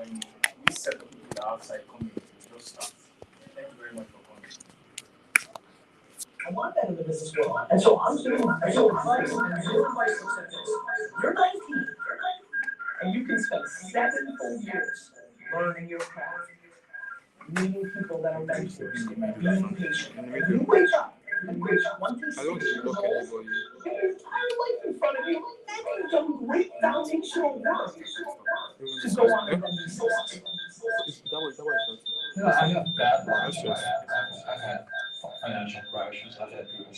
when we set the people that are outside coming to just start. Thank you very much for coming. I want that in the business world. And so I'm giving you advice, and your advice looks like this. You're 19, and you can spend 7 full years learning your craft, meeting people that are mentors, being patient. And you wake up, and you reach 26 years old, you have your entire life in front of you, and you've done great foundational work to go on and then be successful. I have bad luck. I've had financial crashes. I've had people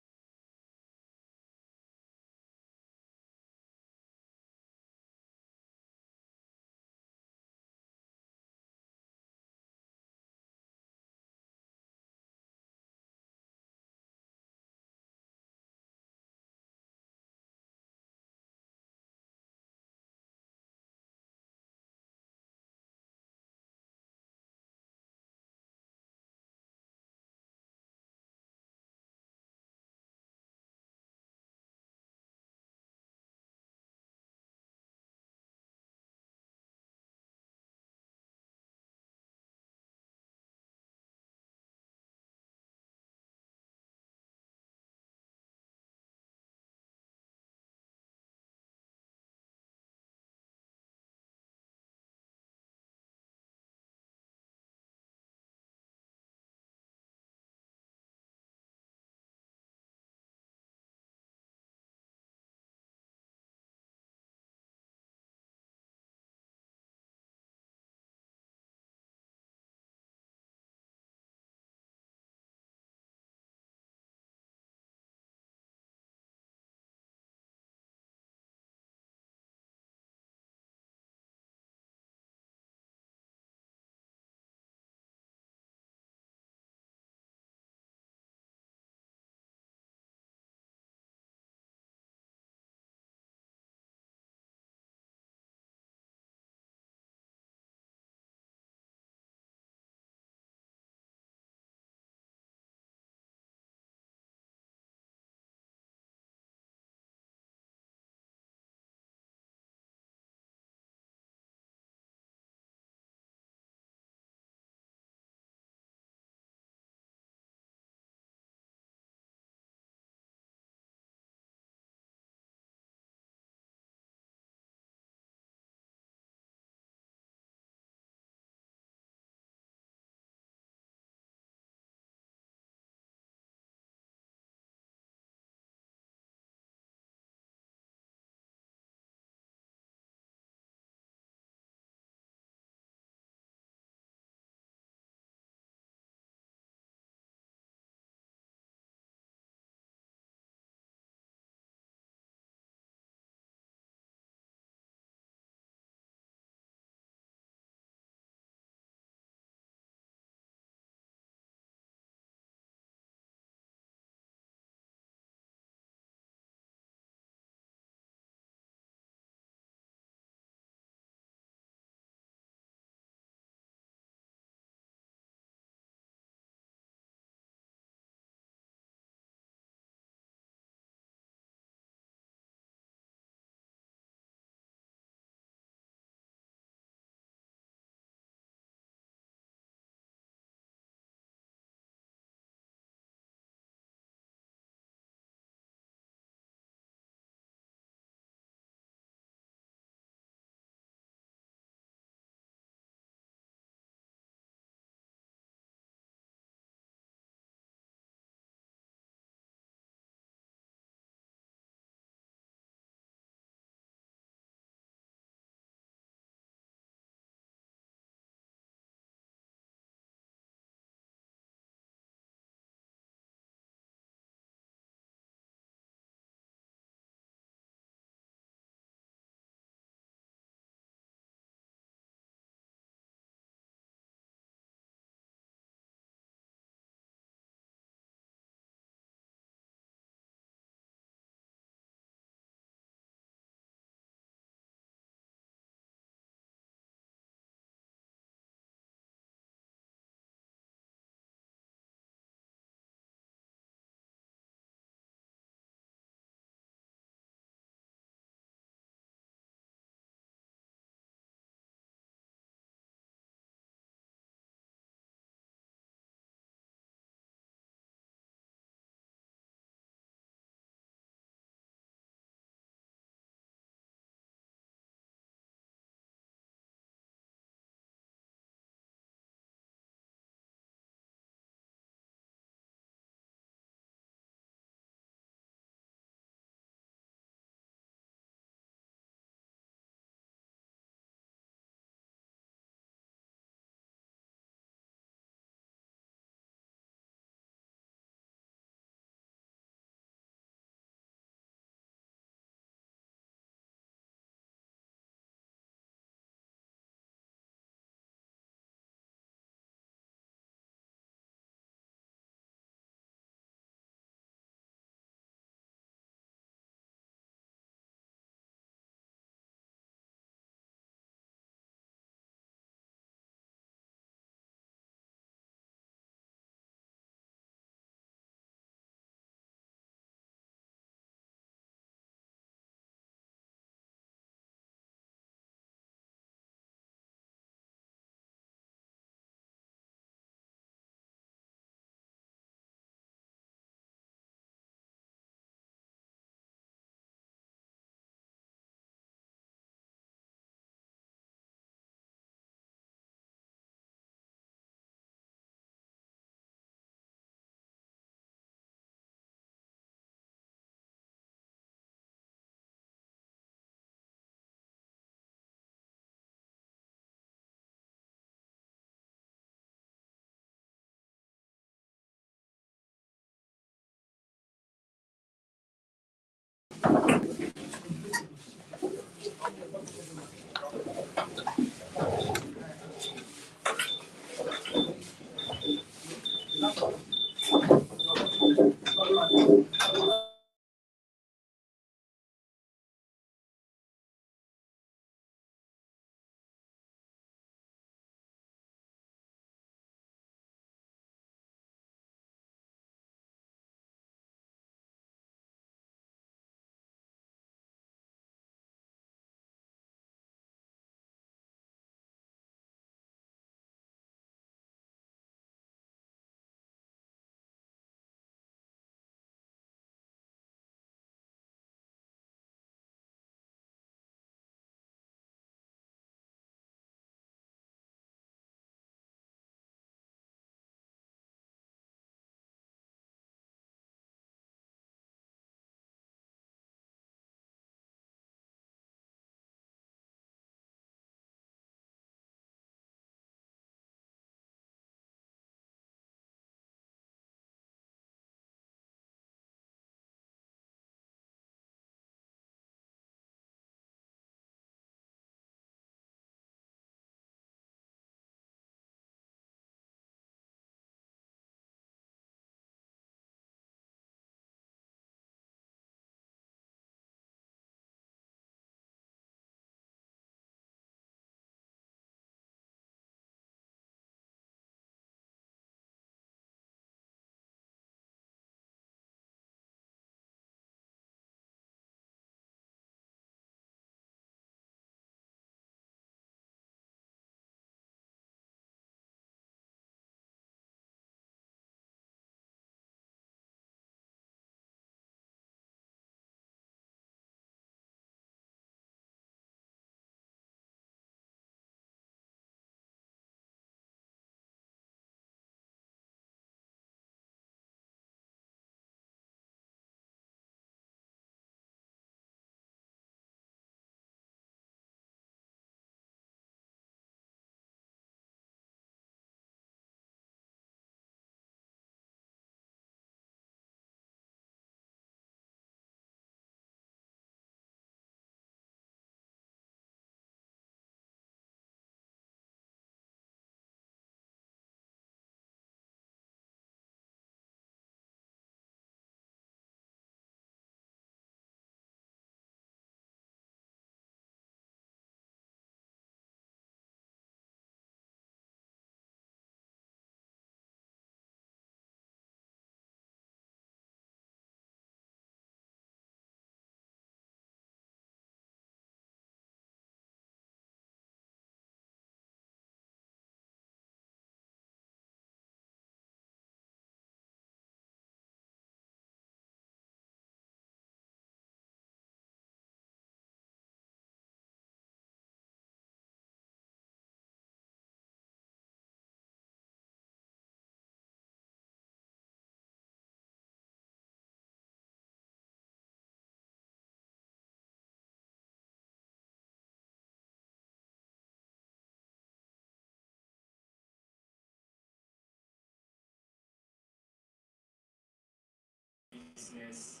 Business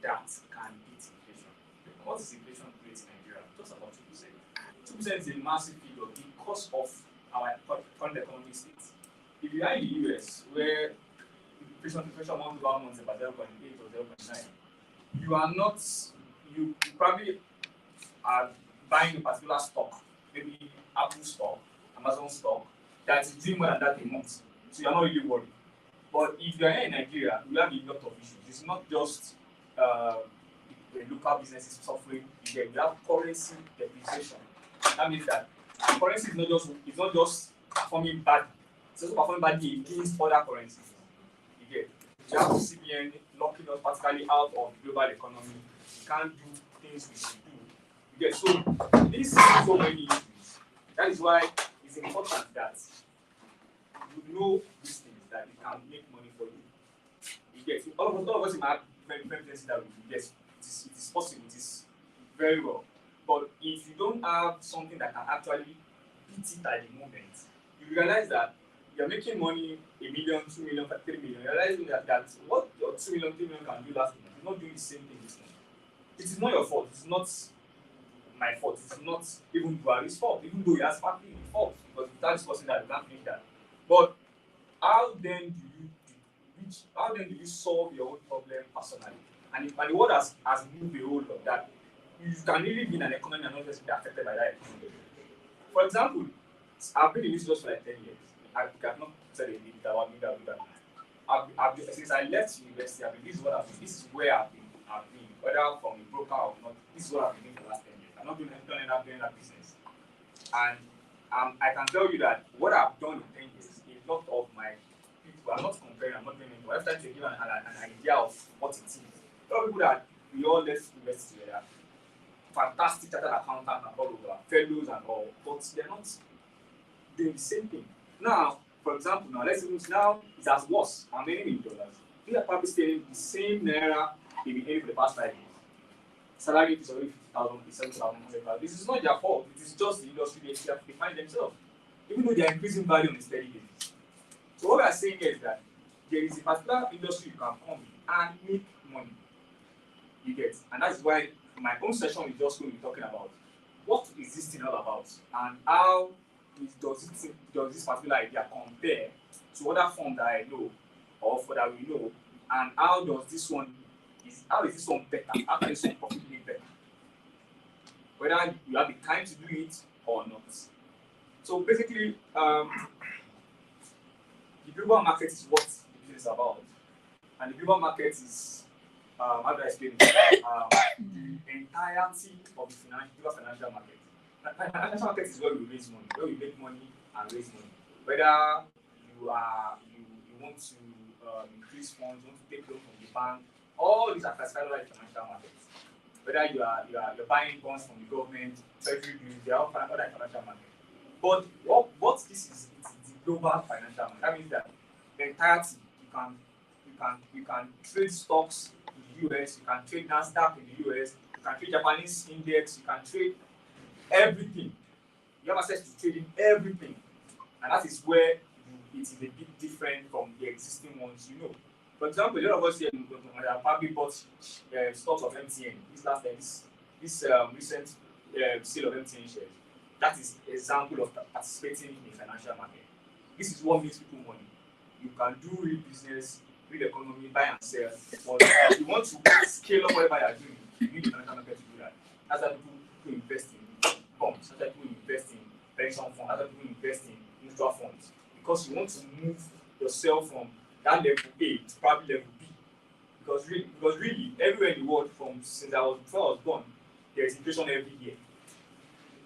that can beat inflation. What is inflation rate in Nigeria? Just about 2%. 2% is a massive figure because of our current economic state. If you are in the US, where inflation month over month is about 0.8 or 0.9, you are not, you probably are buying a particular stock, maybe Apple stock, Amazon stock, that is doing more than that a month. So you are not really worried. But if you are here in Nigeria, we have a lot of issues. It's not just the local businesses suffering. We have currency depreciation. That means that currency is not just performing badly. It's also performing badly against other currencies. You have CBN locking us particularly out of the global economy. We can't do things we should do. So this is so many issues. That is why it's important that you know these things, that it can make money for you. All of us might have very things that we do. Yes, it is possible, it is very well. But if you don't have something that can actually beat it at the moment, you realize that you're making money, 1 million, 2 million, 3 million. You're realizing that what your 2 million, 3 million can do last month, you're not doing the same thing this month. it is not your fault. It's not my fault. It's not even Buhari's fault, even though he has partly the fault because without this person that we can't finish that. But how then do you solve your own problem personally? And the world has moved a whole lot that you can really be in an economy and not just be affected by that economy. For example, I've been in this just for like 10 years. I have not said a bit about me that. Since I left university, this is what I've been. This is where I've been, whether from a broker or not. This is what I've been doing for the last 10 years. I'm not don't end up doing that business. And I can tell you that what I've done in 10 years is a lot of my people. I'm not comparing. I'm not doing anything. I'm trying to give an idea of what it is. A lot of people that we all left university together, fantastic chartered accountants and all over, fellows and all, but they're not doing the same thing. Now, for example, let's say now it's as worse. I'm earning in dollars. We are probably staying the same Naira they've been earning for the past 5 years. Salary is already 50,000, 7,100. This is not their fault. It is just the industry they find themselves, even though they are increasing value on a steady basis. So what we are saying here is that there is a particular industry you can come in and make money. You get, and that's why my own session is just going to be talking about what is this thing all about and how does this particular idea compare to other forms that I know or for that we know, and how is this one better? How can this one profitability better? Whether you have the time to do it or not. So basically, the global market is what the business is about, and the global market is how do I explain it? The entirety of the financial market. The financial market is where we raise money, where we make money and raise money. Whether you want to increase funds, you want to take loan from the bank, all these are classified like financial markets. Whether you're buying bonds from the government, treasury bills, they are all other financial markets. But what this is, it's the global financial market. That means that the entirety you can trade stocks in the US, you can trade Nasdaq in the US, you can trade Japanese index, you can trade everything. You have access to trading everything, and that is where it is a bit different from the existing ones. For example, a lot of us here have probably bought stocks of MTN. This recent sale of MTN shares. That is an example of participating in the financial market. This is what makes people money. You can do real business, real economy, buy and sell. But if you want to scale up whatever you are doing, you need the financial market to do that. That's why people invest in bonds. That's why people invest in pension funds. That's why people invest in mutual funds. Because you want to move yourself from that level A to probably level B. Because really, everywhere in the world, before I was born, there is inflation every year.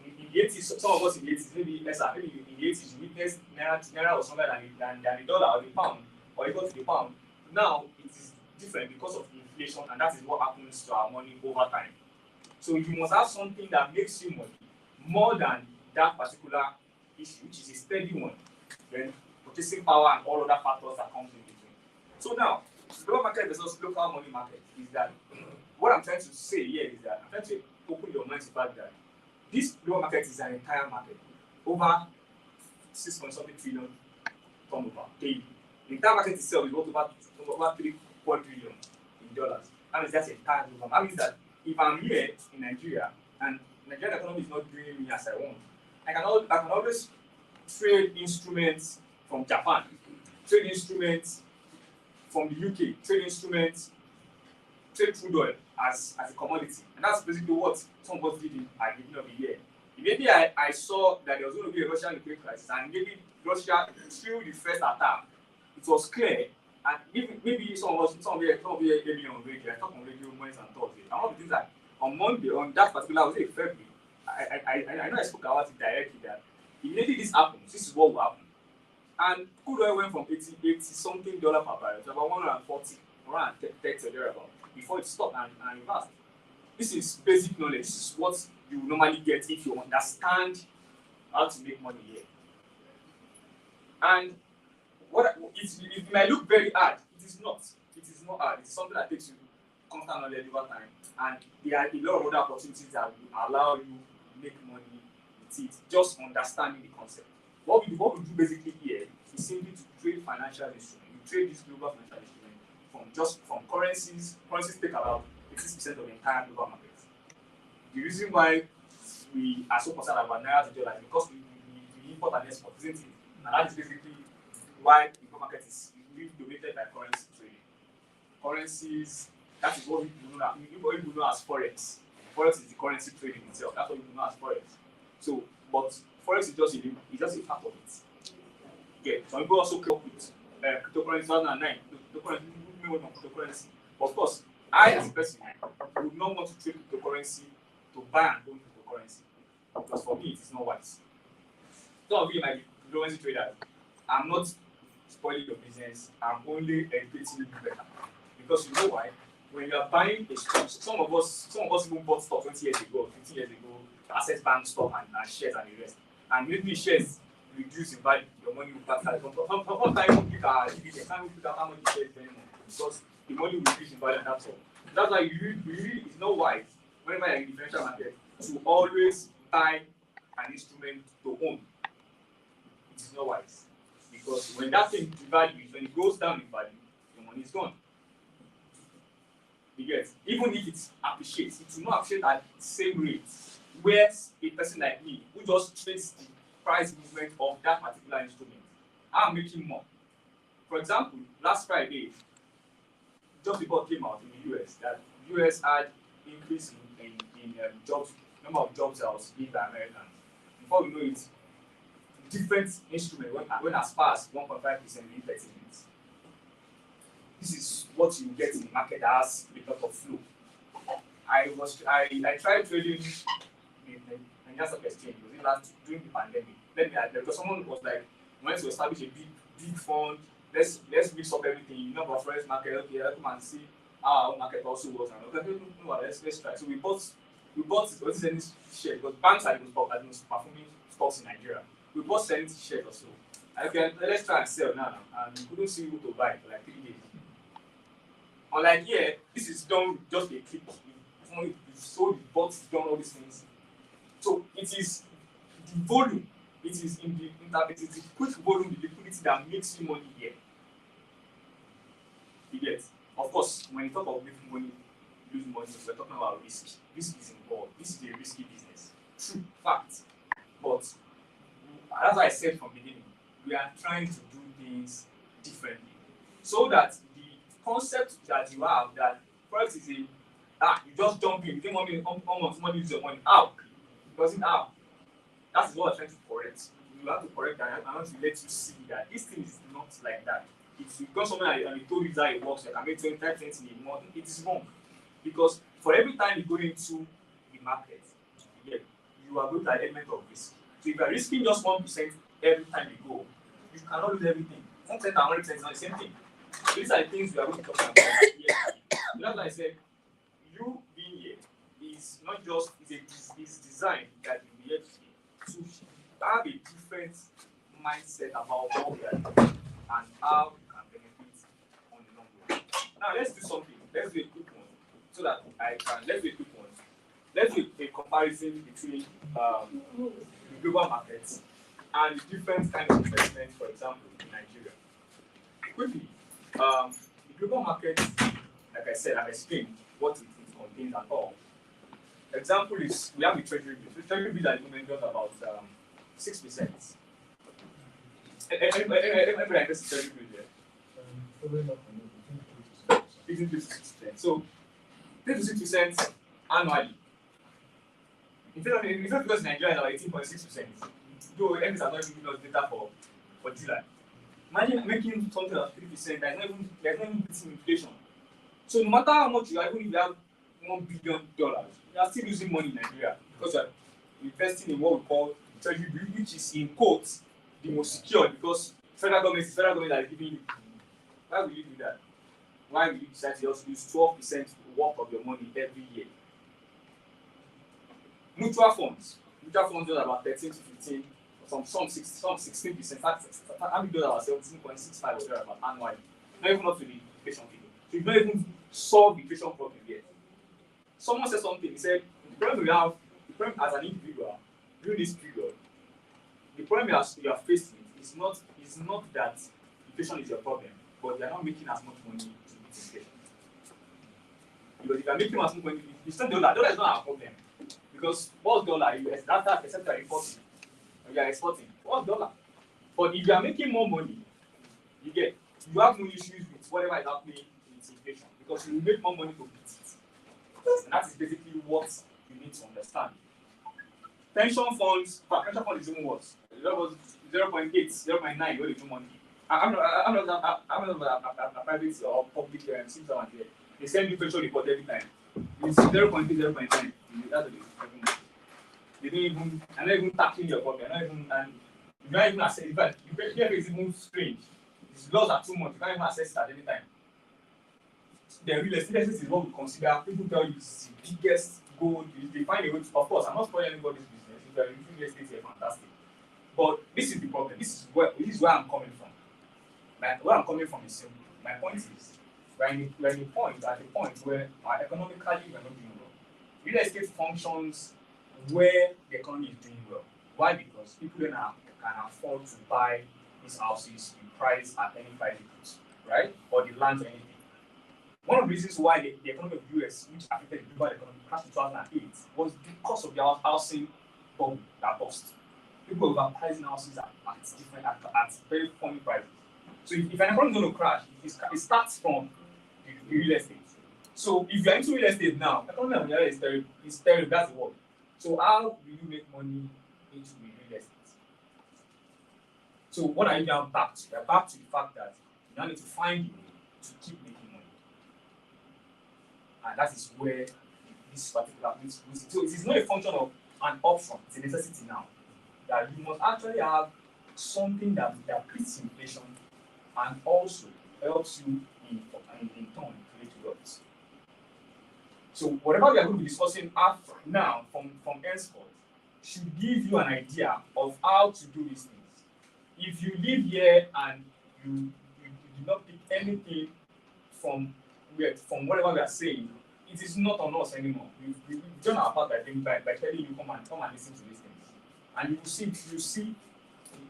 In the 80s, some of us in the 80s, maybe in the 80s, you witnessed Naira was somewhere than the dollar or the pound, or equal to the pound. Now, it is different because of inflation, and that is what happens to our money over time. So you must have something that makes you money more than that particular issue, which is a steady one. Then purchasing power and all other factors that comes in between. So now, global market versus local money market is that what I'm trying to say here is that I'm trying to open your mind to the fact that this global market is an entire market, over 6.something trillion turnover daily. The entire market itself is worth over 3 trillion in dollars. That means that's the entire global. That means that if I'm here in Nigeria and Nigerian economy is not doing me as I want, I can always trade instruments from Japan, trade instruments from the UK, trade crude oil as a commodity. And that's basically what some of us did at the beginning of the year. Maybe I saw that there was going to be a Russian-Ukraine crisis, and maybe Russia, through the first attack, it was clear. And maybe some of you hear me on radio. I talk on radio Wednesdays and Thursdays. And one of the things that on Monday, on that particular, was it February, I know I spoke about it directly that immediately this happens, this is what will happen. And crude oil went from 80 something dollar per barrel to about 140, 130 or thereabout before it stopped and reversed. This is basic knowledge. This is what you normally get if you understand how to make money here. And it might look very hard. It is not. It is not hard. It's something that takes you constant knowledge over time. And there are a lot of other opportunities that will allow you to make money with it, just understanding the concept. What we do basically here is simply to trade financial instruments. We trade this global financial instrument from currencies. Currencies take about 80% of the entire global market. The reason why we are so concerned about Naira today, like because we import and export, isn't it? And that is basically why the market is really dominated by currency trading. Currencies, that is what we know as forex. Forex is the currency trading itself. That's what we know as forex. So, but forex is just a part of it. Okay, some people also come up with cryptocurrency 2009. Cryptocurrency. But of course, I as a person would not want to trade cryptocurrency to buy and own cryptocurrency. Because for me, it is not wise. Some of you might be currency traders. I'm not spoiling your business. I'm only educating you better. Because you know why? When you are buying a stock, some of us even bought stock 20 years ago, 15 years ago, access bank stock and shares and the rest. And maybe shares reduce in value, your money will start coming. Sometimes you pick our dividend, can't even pick out how much the shares anymore because the money will reduce in value and that's all. That's why really it's not wise whenever you're in the financial market to always buy an instrument to own. It is not wise. Because when that thing devalues, when it goes down in value, your money is gone. You get? Even if it appreciates, it will not appreciate at the same rate. Whereas a person like me, who just trades the price movement of that particular instrument, I'm making more. For example, last Friday, just report came out in the US that the US had increase in jobs, number of jobs that was given by Americans. Before we know it, different instrument went as far as 1.5% in 30 minutes. This is what you get in the market that has a lot of flow. I tried trading in just stock exchange during the pandemic. Because someone was like, we want to establish a big fund. Let's mix up everything. You know about forex market. Okay, let's come and see how our own market also works. And okay, let's try. So we bought any share because banks are the most performing stocks in Nigeria. We bought 70 shares or so. And okay, let's try and sell now. And we couldn't see who to buy for like 3 days. Unlike here, this is done with just a click. Someone sold the bots, done all these things. So it is the volume, it is the quick volume, the liquidity that makes you money here. You get? Of course, when you talk about making money, losing money, we're talking about risk. Risk is involved. This is a risky business. True fact. But as I said from the beginning, we are trying to do things differently. So that the concept that you have that forex is you just jump in, you think money is your money. How? Because how? That's what I'm trying to correct. You have to correct that. I want to let you see that this thing is not like that. It's because someone and told you that it works, you can make 25 cents in a month. It is wrong. Because for every time you go into the market, you are going to an element of risk. So if you are risking just 1% every time you go, you cannot lose everything. 1% and 100% is not the same thing. So these are the things we are going to talk about here. So that's why I said, you being here is not just it's designed that you be here to have a different mindset about what we are doing and how we can benefit on the long run. Now let's do something. Let's do a quick one so that let's do a quick one. Let's do a comparison between the global markets and the different kinds of investments, for example, in Nigeria. Quickly, the global market, like I said, I've explained what it contains and all. Example is we have the treasury bill. The treasury bill at the moment does about 6%. Everybody invests in treasury bill there. 15 to 6%. So 3 to 6% annually. In fact, because Nigeria is about 18.6%. Though MPs are not giving us data for July. Imagine making something of 3%, there's not even beating inflation. So no matter how much you have, even if you have $1 billion, you are still losing money in Nigeria because you are investing in what we call treasury bill, which is in quotes the most secure because federal government that is giving you. Why will you do that? Why will you decide to just use 12% worth of your money every year? Mutual funds are about 13 to 15, some 16%. How many dollars are 17.65 or thereabout annually? Not even up to the inflation figure. So you've not even solved the inflation problem yet. Someone said something. He said the problem as an individual during this period, the problem you are faced with is not that inflation is your problem, but you are not making as much money to beat inflation. Because if you are making as much money, it's not the dollar. Dollar is not our problem. Because what's dollar? That's except you're importing. Or you're exporting. What's dollar? But if you are making more money, you have no issues with whatever is happening in inflation because you will make more money to beat it. And that is basically what you need to understand. Pension funds, pension fund is even worse. That was 0.8, 0.9 when you do money. I'm not a private or public system here. They send you pension report every time. It's 0.8, 0.9. That's what they do. They don't even, I'm not even tapping your pocket. And you don't even assess. In fact, the is even strange. These laws are too much. You can't even assess it at any time. The real estate is what we consider. People tell you it's the biggest goal. They find a way to. Of course, I'm not spoiling anybody's business. If you're in real estate, you're fantastic. But this is the problem. This is where I'm coming from. Where I'm coming from is simple. My point is, we're at the point where economically we're not doing well. Real estate functions where the economy is doing well. Why? Because people then can afford to buy these houses in price at any price they put, right? Or the land or anything. One of the reasons why the economy of the US, which affected the global economy, crashed in 2008, was because of the housing bubble that burst. People were overpricing houses at very funny prices. So if an economy is going to crash, it starts from the real estate. So if you're into real estate now, the economy of Nigeria is terrible. It's terrible. That's the word. So how do you make money into real estate? So what are you now back to? You're back to the fact that you now need to find a way to keep making money. And that is where this particular place. So it is not a function of an option, it's a necessity now. That you must actually have something that beats inflation and also helps you in turn create wealth. So whatever we are going to be discussing after now from henceforth should give you an idea of how to do these things. If you live here and you did not pick anything from whatever we are saying, it is not on us anymore. We've done our part by telling you come and listen to these things. And you see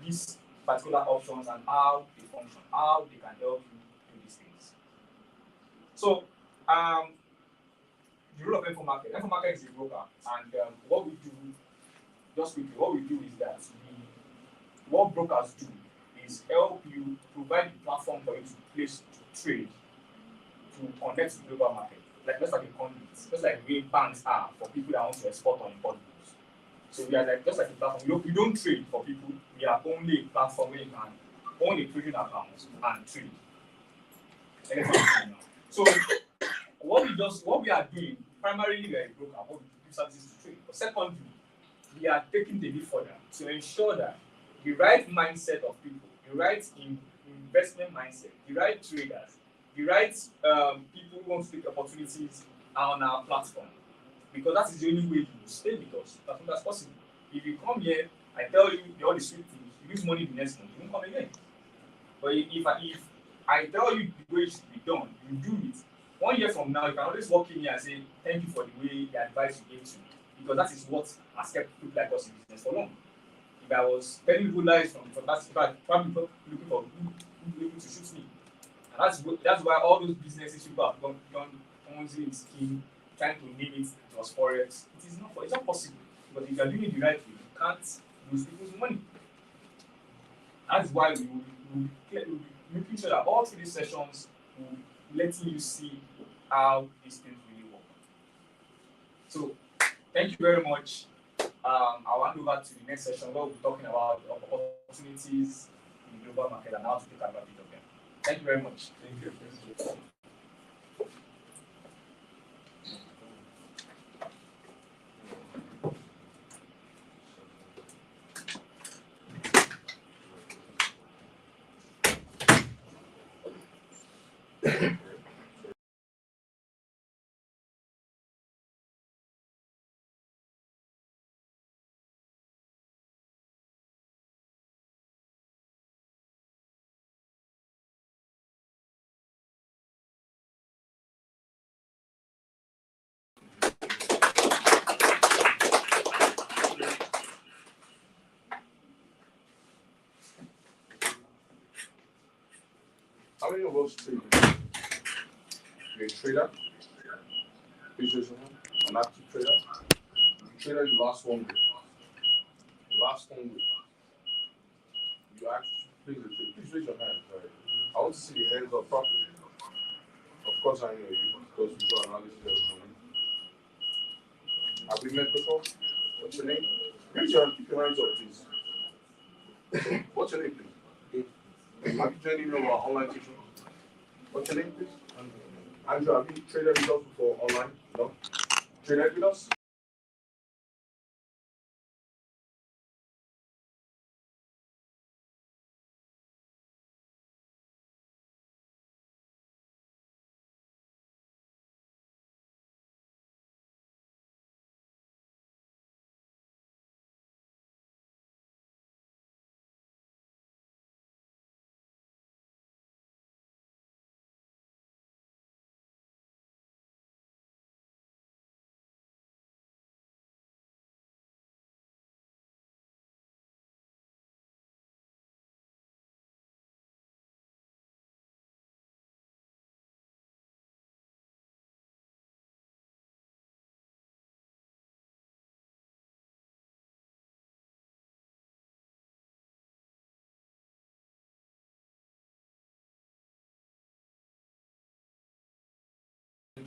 these particular options and how they function, how they can help you do these things. So the role of M4 Market. M4 Market is a broker, and what we do, just quickly, what we do is that what brokers do is help you provide the platform for you to trade, to connect to the global market. Just like a conduit, just like the way banks are for people that want to export or import goods. So we are just like a platform. We don't trade for people. We are only a platform where you can own a trading account and trade. So what we are doing, primarily we are a broker, what we do services to trade. But secondly, we are taking the lead further to ensure that the right mindset of people, the right investment mindset, the right traders, the right people who want to take opportunities are on our platform. Because that is the only way you will stay with us as soon as possible. If you come here, I tell you all the sweet things, you lose money the next month, you won't come again. But if I tell you the way it should be done, you do it. 1 year from now, you can always walk in here and say, thank you for the way the advice you gave to me. Because that is what has kept people like us in business for long. If I was telling people lies from that, probably looking for who able to shoot me. And that's why all those businesses people have done Ponzi scheme, trying to name it was forex. It's not possible. But if you are doing it the right way, you can't lose people's money. That's why we will be making sure that all through these sessions will let you see how these things really work. So thank you very much. I'll hand over to the next session where we'll be talking about opportunities in the global market and how to take advantage of them. Thank you very much. Thank you. How many of us trade? You're a trader? An active trader? traded the last 1 week. The last 1 week. You actually, please raise your hand. Sorry. I want to see your hands up properly. Of course I know you, because we do analysis every morning. Have we met before? What's your name? Keep your hands up, please. What's your name, please? Have you joined any of our online teaching? What's your name, please? Andrew, have you traded with us before online? No? Traded with us?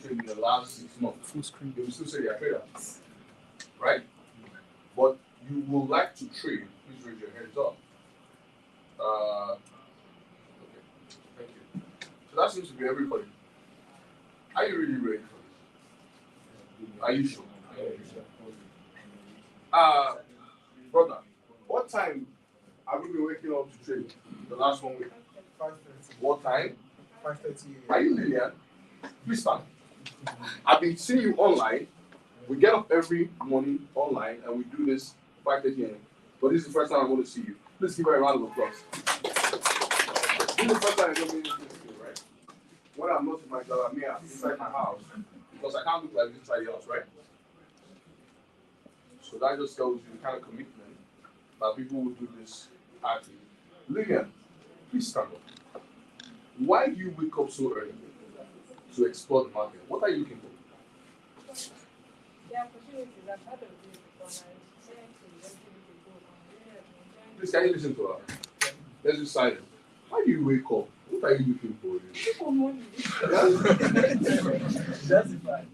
In the last 6 months, full screen, you will still say you're a trader, right? But you would like to trade, please raise your hands up. Okay, thank you. So that seems to be everybody. Are you really ready for this? Are you sure? Brother, what time have you been waking up to trade the last 1 week? 5:30. What time? 5:30 Are you Lillian? Please stand. I've been seeing you online. We get up every morning online and we do this 5:30 a.m. But this is the first time I'm going to see you. Please give her a round of applause. This is the first time I'm going to meet you, right? When I'm not in my Galamia inside my house, because I can't look like this inside the house, right? So that just tells you the kind of commitment that people will do this actively. Lillian, please stand up. Why do you wake up so early to explore the market? What are you looking for? The opportunities I've had of this before, and I said to just give it a go. Please, can you listen to her? Let's be silent. Why do you wake up? What are you looking for? For money. That's fine.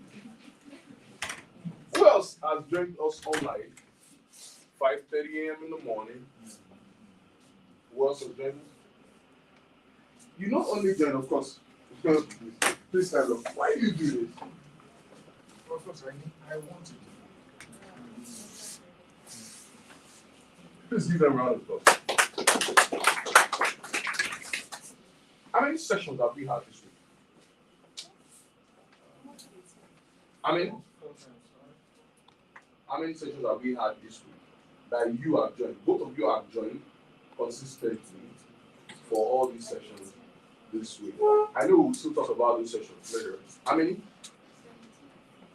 Who else has joined us online? 5:30 a.m. in the morning. Who else has joined us? You not only join, of course. Please stand up. Why do you do this? Of course, I want to do. Please give them a round of applause. How many sessions have we had this week? How many sessions have we had this week that you have joined? Both of you have joined consistently for all these sessions this week. I know we'll still talk about those sessions later. How many?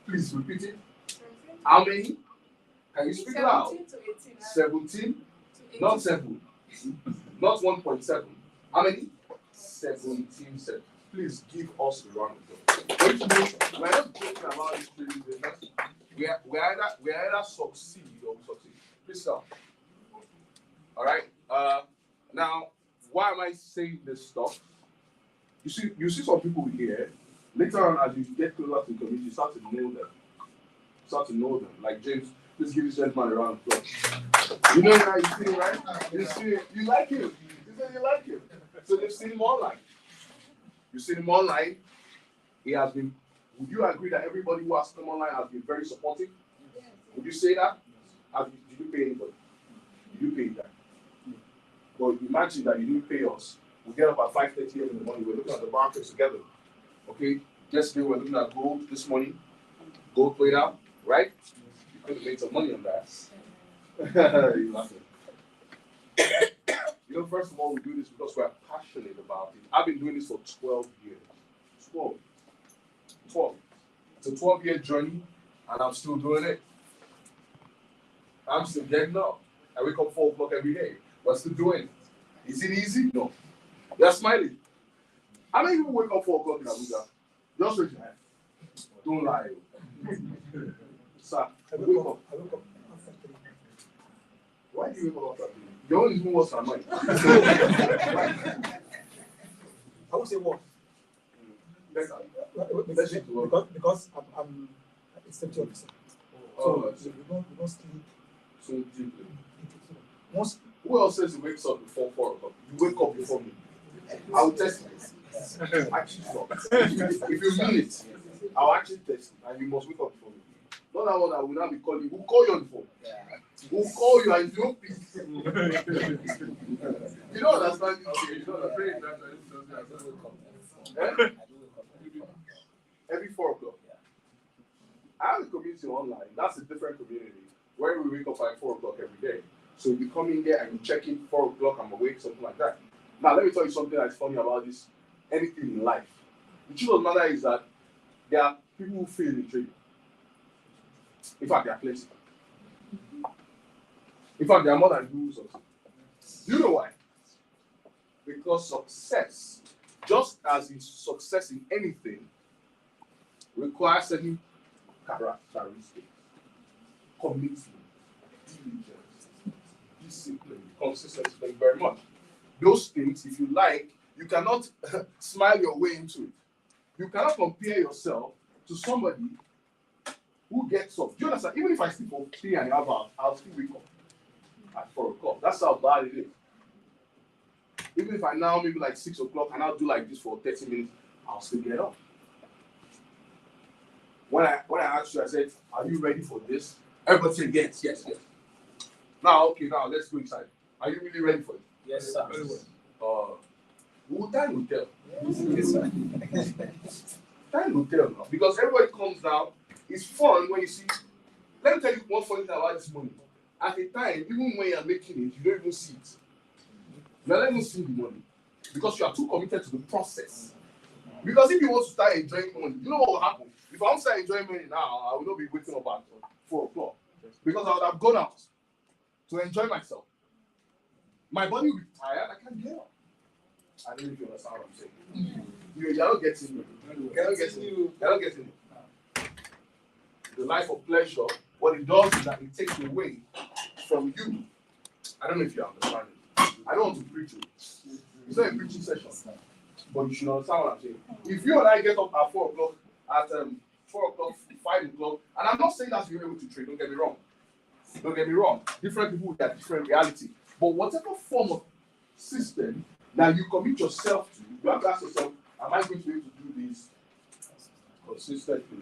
Please repeat it. How many? Can you speak loud? 17 to 18. 17? Not 7. Not 1.7. How many? 17 sessions. Please give us a round of applause. We're not joking about this trading business. We either succeed or we succeed. Please stop. All right. Now, why am I saying this stuff? You see some people here. Later on, as you get closer to the community, you start to know them. Like James, please give this gentleman a round of applause. You know how you see him, right? You see him. You like him. You say you like him. So they've seen him online. You've seen him online. He has been. Would you agree that everybody who has come online has been very supportive? Would you say that? Did you pay anybody? You paid that. But imagine that you didn't pay us. We get up at 5:30 a.m. in the morning. We're looking at the markets together. Okay? Yesterday we're looking at gold this morning. Gold played out, right? You could have made some money on that. You're laughing. You know, first of all, we do this because we're passionate about it. I've been doing this for 12 years. 12. It's a 12-year journey, and I'm still doing it. I'm still getting up. I wake up 4 o'clock every day. We're still doing it. Is it easy? No. You're smiling. How many people wake up 4 o'clock in Abuja? Just raise your hand. Don't lie. Sir, I wake woke up. up after 3. Why do you wake up after 3? You only do what's on mind. I would say what? Because I'm a safety officer. So we don't sleep. So deeply. Once Who else says he wakes up before 4 o'clock? You wake up before me. I will test you. Actually, no. If you mean it, I'll actually test you, and you must wake up before me. Not that one that will not be calling. We'll call you on the phone. We'll call you and you don't pick. You don't understand it. Okay, you don't understand it. Every 4 o'clock. I have a community online. That's a different community where we wake up at 4 o'clock every day. So you come in there and you check in 4 o'clock, I'm awake, something like that. Now let me tell you something that's funny about this. Anything in life. The truth of the matter is that there are people who fail in trading. In fact, there are plenty. In fact, there are more than who succeed. Do you know why? Because success, just as in success in anything, requires certain characteristics, commitment, diligence, discipline, consistency. Thank you very much. Those things, if you like, you cannot smile your way into it. You cannot compare yourself to somebody who gets up. Do you understand? Even if I sleep for 3.5 hours, I'll still wake up at 4 o'clock. That's how bad it is. Even if I now maybe like 6 o'clock and I'll do like this for 30 minutes, I'll still get up. When I asked you, I said, "Are you ready for this?" Everybody said, "Yes, yes, yes." Now, okay, now let's go inside. Are you really ready for it? Yes, sir. Time will tell. Yes, sir. Time will tell now. Because everybody comes down. It's fun when you see. Let me tell you one funny thing about this money. At a time, even when you're making it, you don't even see it. You're not even seeing the money. Because you are too committed to the process. Because if you want to start enjoying money, you know what will happen? If I want to start enjoying money now, I will not be waking up at 4 o'clock. Because I would have gone out to enjoy myself. My body will be tired, I can't get up. I don't know if you understand what I'm saying. You're not getting me. You're not getting me. The life of pleasure, what it does is that it takes away from you. I don't know if you understand it. I don't want to preach it. It's not a preaching session. But you should understand what I'm saying. If you and I get up at 4 o'clock, at 4 o'clock, 5 o'clock, and I'm not saying that you're able to trade, don't get me wrong. Don't get me wrong. Different people have different reality. But whatever form of system that you commit yourself to, you have to ask yourself, am I going to be able to do this consistently?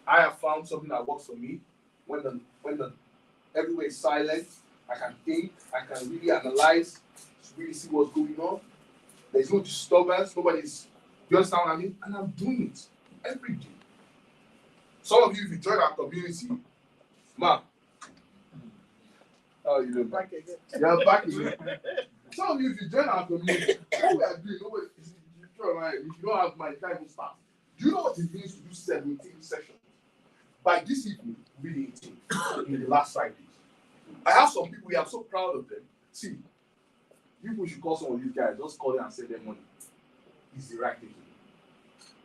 I have found something that works for me. When the everywhere is silent, I can think, I can really analyze, really see what's going on. There's no disturbance, nobody's, you understand what I mean? And I'm doing it every day. Some of you, if you join our community, man, oh, you know, back again. Yeah, back again. Some of you, if you join our community, what we are doing, nobody, if you don't have my time to start, do you know what it means to do 17 sessions? By this evening, we'll be 18 in the last 5 days. I have some people, we are so proud of them. See, people should call some of these guys, just call them and send them money. It's the right thing to do.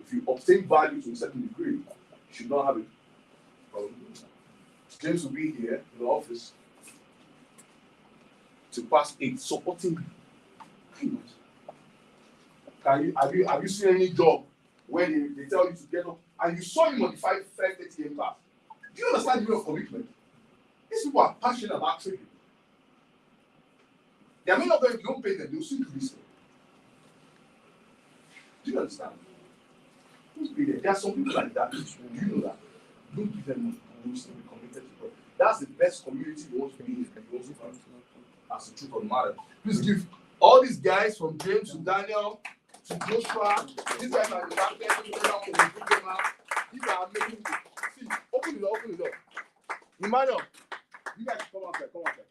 If you obtain value to a certain degree, you should not have it. James will be here in the office to pass 8, supporting you. Have you seen any job where they tell you to get up and you saw him on the 5:30 a.m. class? Do you understand the real commitment? These people are passionate about trading. There are many of them, if you don't pay them, they'll still do this thing. Do you understand? Don't pay them. There are some people like that. Do you know that? Don't give them money. They will still be committed to God. That's the best community you want to be in. You want to have. That's the truth of the matter. Please give all these guys from James to Daniel to Joshua. These guys are the back there. These are making it. See, open it up, open it up. Emmanuel, you guys come outside, come outside.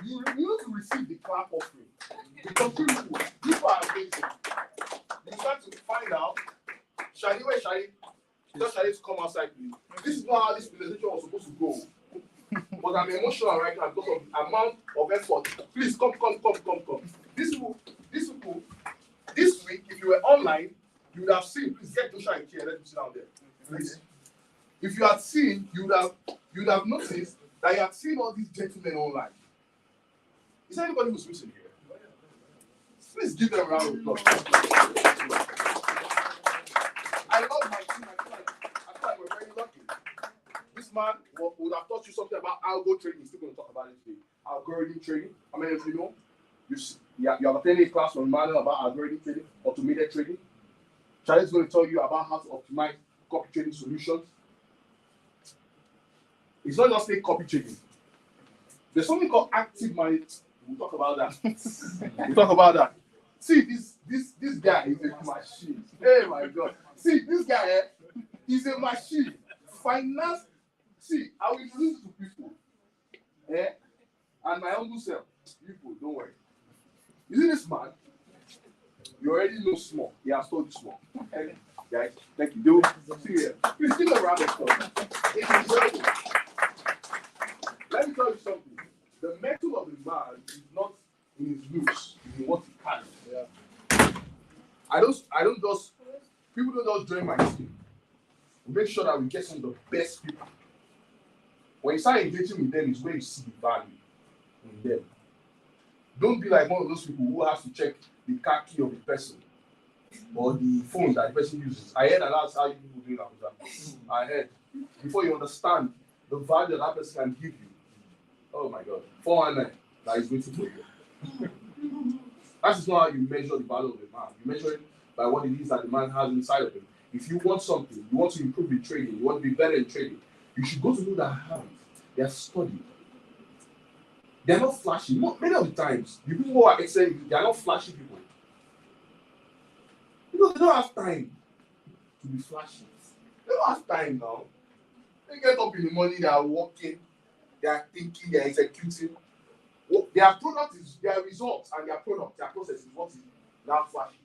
You need to receive the clap offering. Because people are amazing. You start to find out. Shadi, where Shadi? Tell Shadi to come outside, please. This is not how this presentation was supposed to go. But I'm emotional right now because of the amount of effort. Please come. This week, if you were online, you would have seen. Please get Joshua and Kia. Let him sit down there. Please. if you had seen, you would have noticed that you had seen all these gentlemen online. Is there anybody who's missing here? Please give them a round of applause. I love my team. I feel like we're very lucky. This man would have taught you something about algo trading. He's still going to talk about it today. Algorithm trading. How many of you know? You have attended a class from Manuel about algorithm trading, automated trading. Charlie is going to tell you about how to optimize copy trading solutions. It's not just like copy trading. There's something called active money. We'll talk about that. See, this guy is a machine. Hey my God. See, this guy is a machine. Finance. See, I will introduce to people. And my humble self. People, don't worry. You see this man? You already know small. He has told you small. Okay? Guys, thank you. Do see you. Please give a round of applause. It is very good. Let me tell you something. The metal of the man is not in his looks, it's in what he carries. Yeah. I don't just people don't just join my team. We make sure that we get some of the best people. When you start engaging with them, is where you see the value in them. Don't be like one of those people who has to check the car key of the person or the phone that the person uses. I heard that that's how you people do that. I heard. Before you understand the value that person can give you. Oh my God. 419 that is waiting for you. That is not how you measure the value of a man. You measure it by what it is that the man has inside of him. If you want something, you want to improve in trading, you want to be better in trading, you should go to people that have it. They are studied. They are not flashy. Many of the times, the people who are excellent, they are not flashy people. Because they don't have time to be flashy. They don't have time now. They get up in the morning, they are working, they are thinking, they are executing. Their product is their results, and their product, their process is what is now flashy.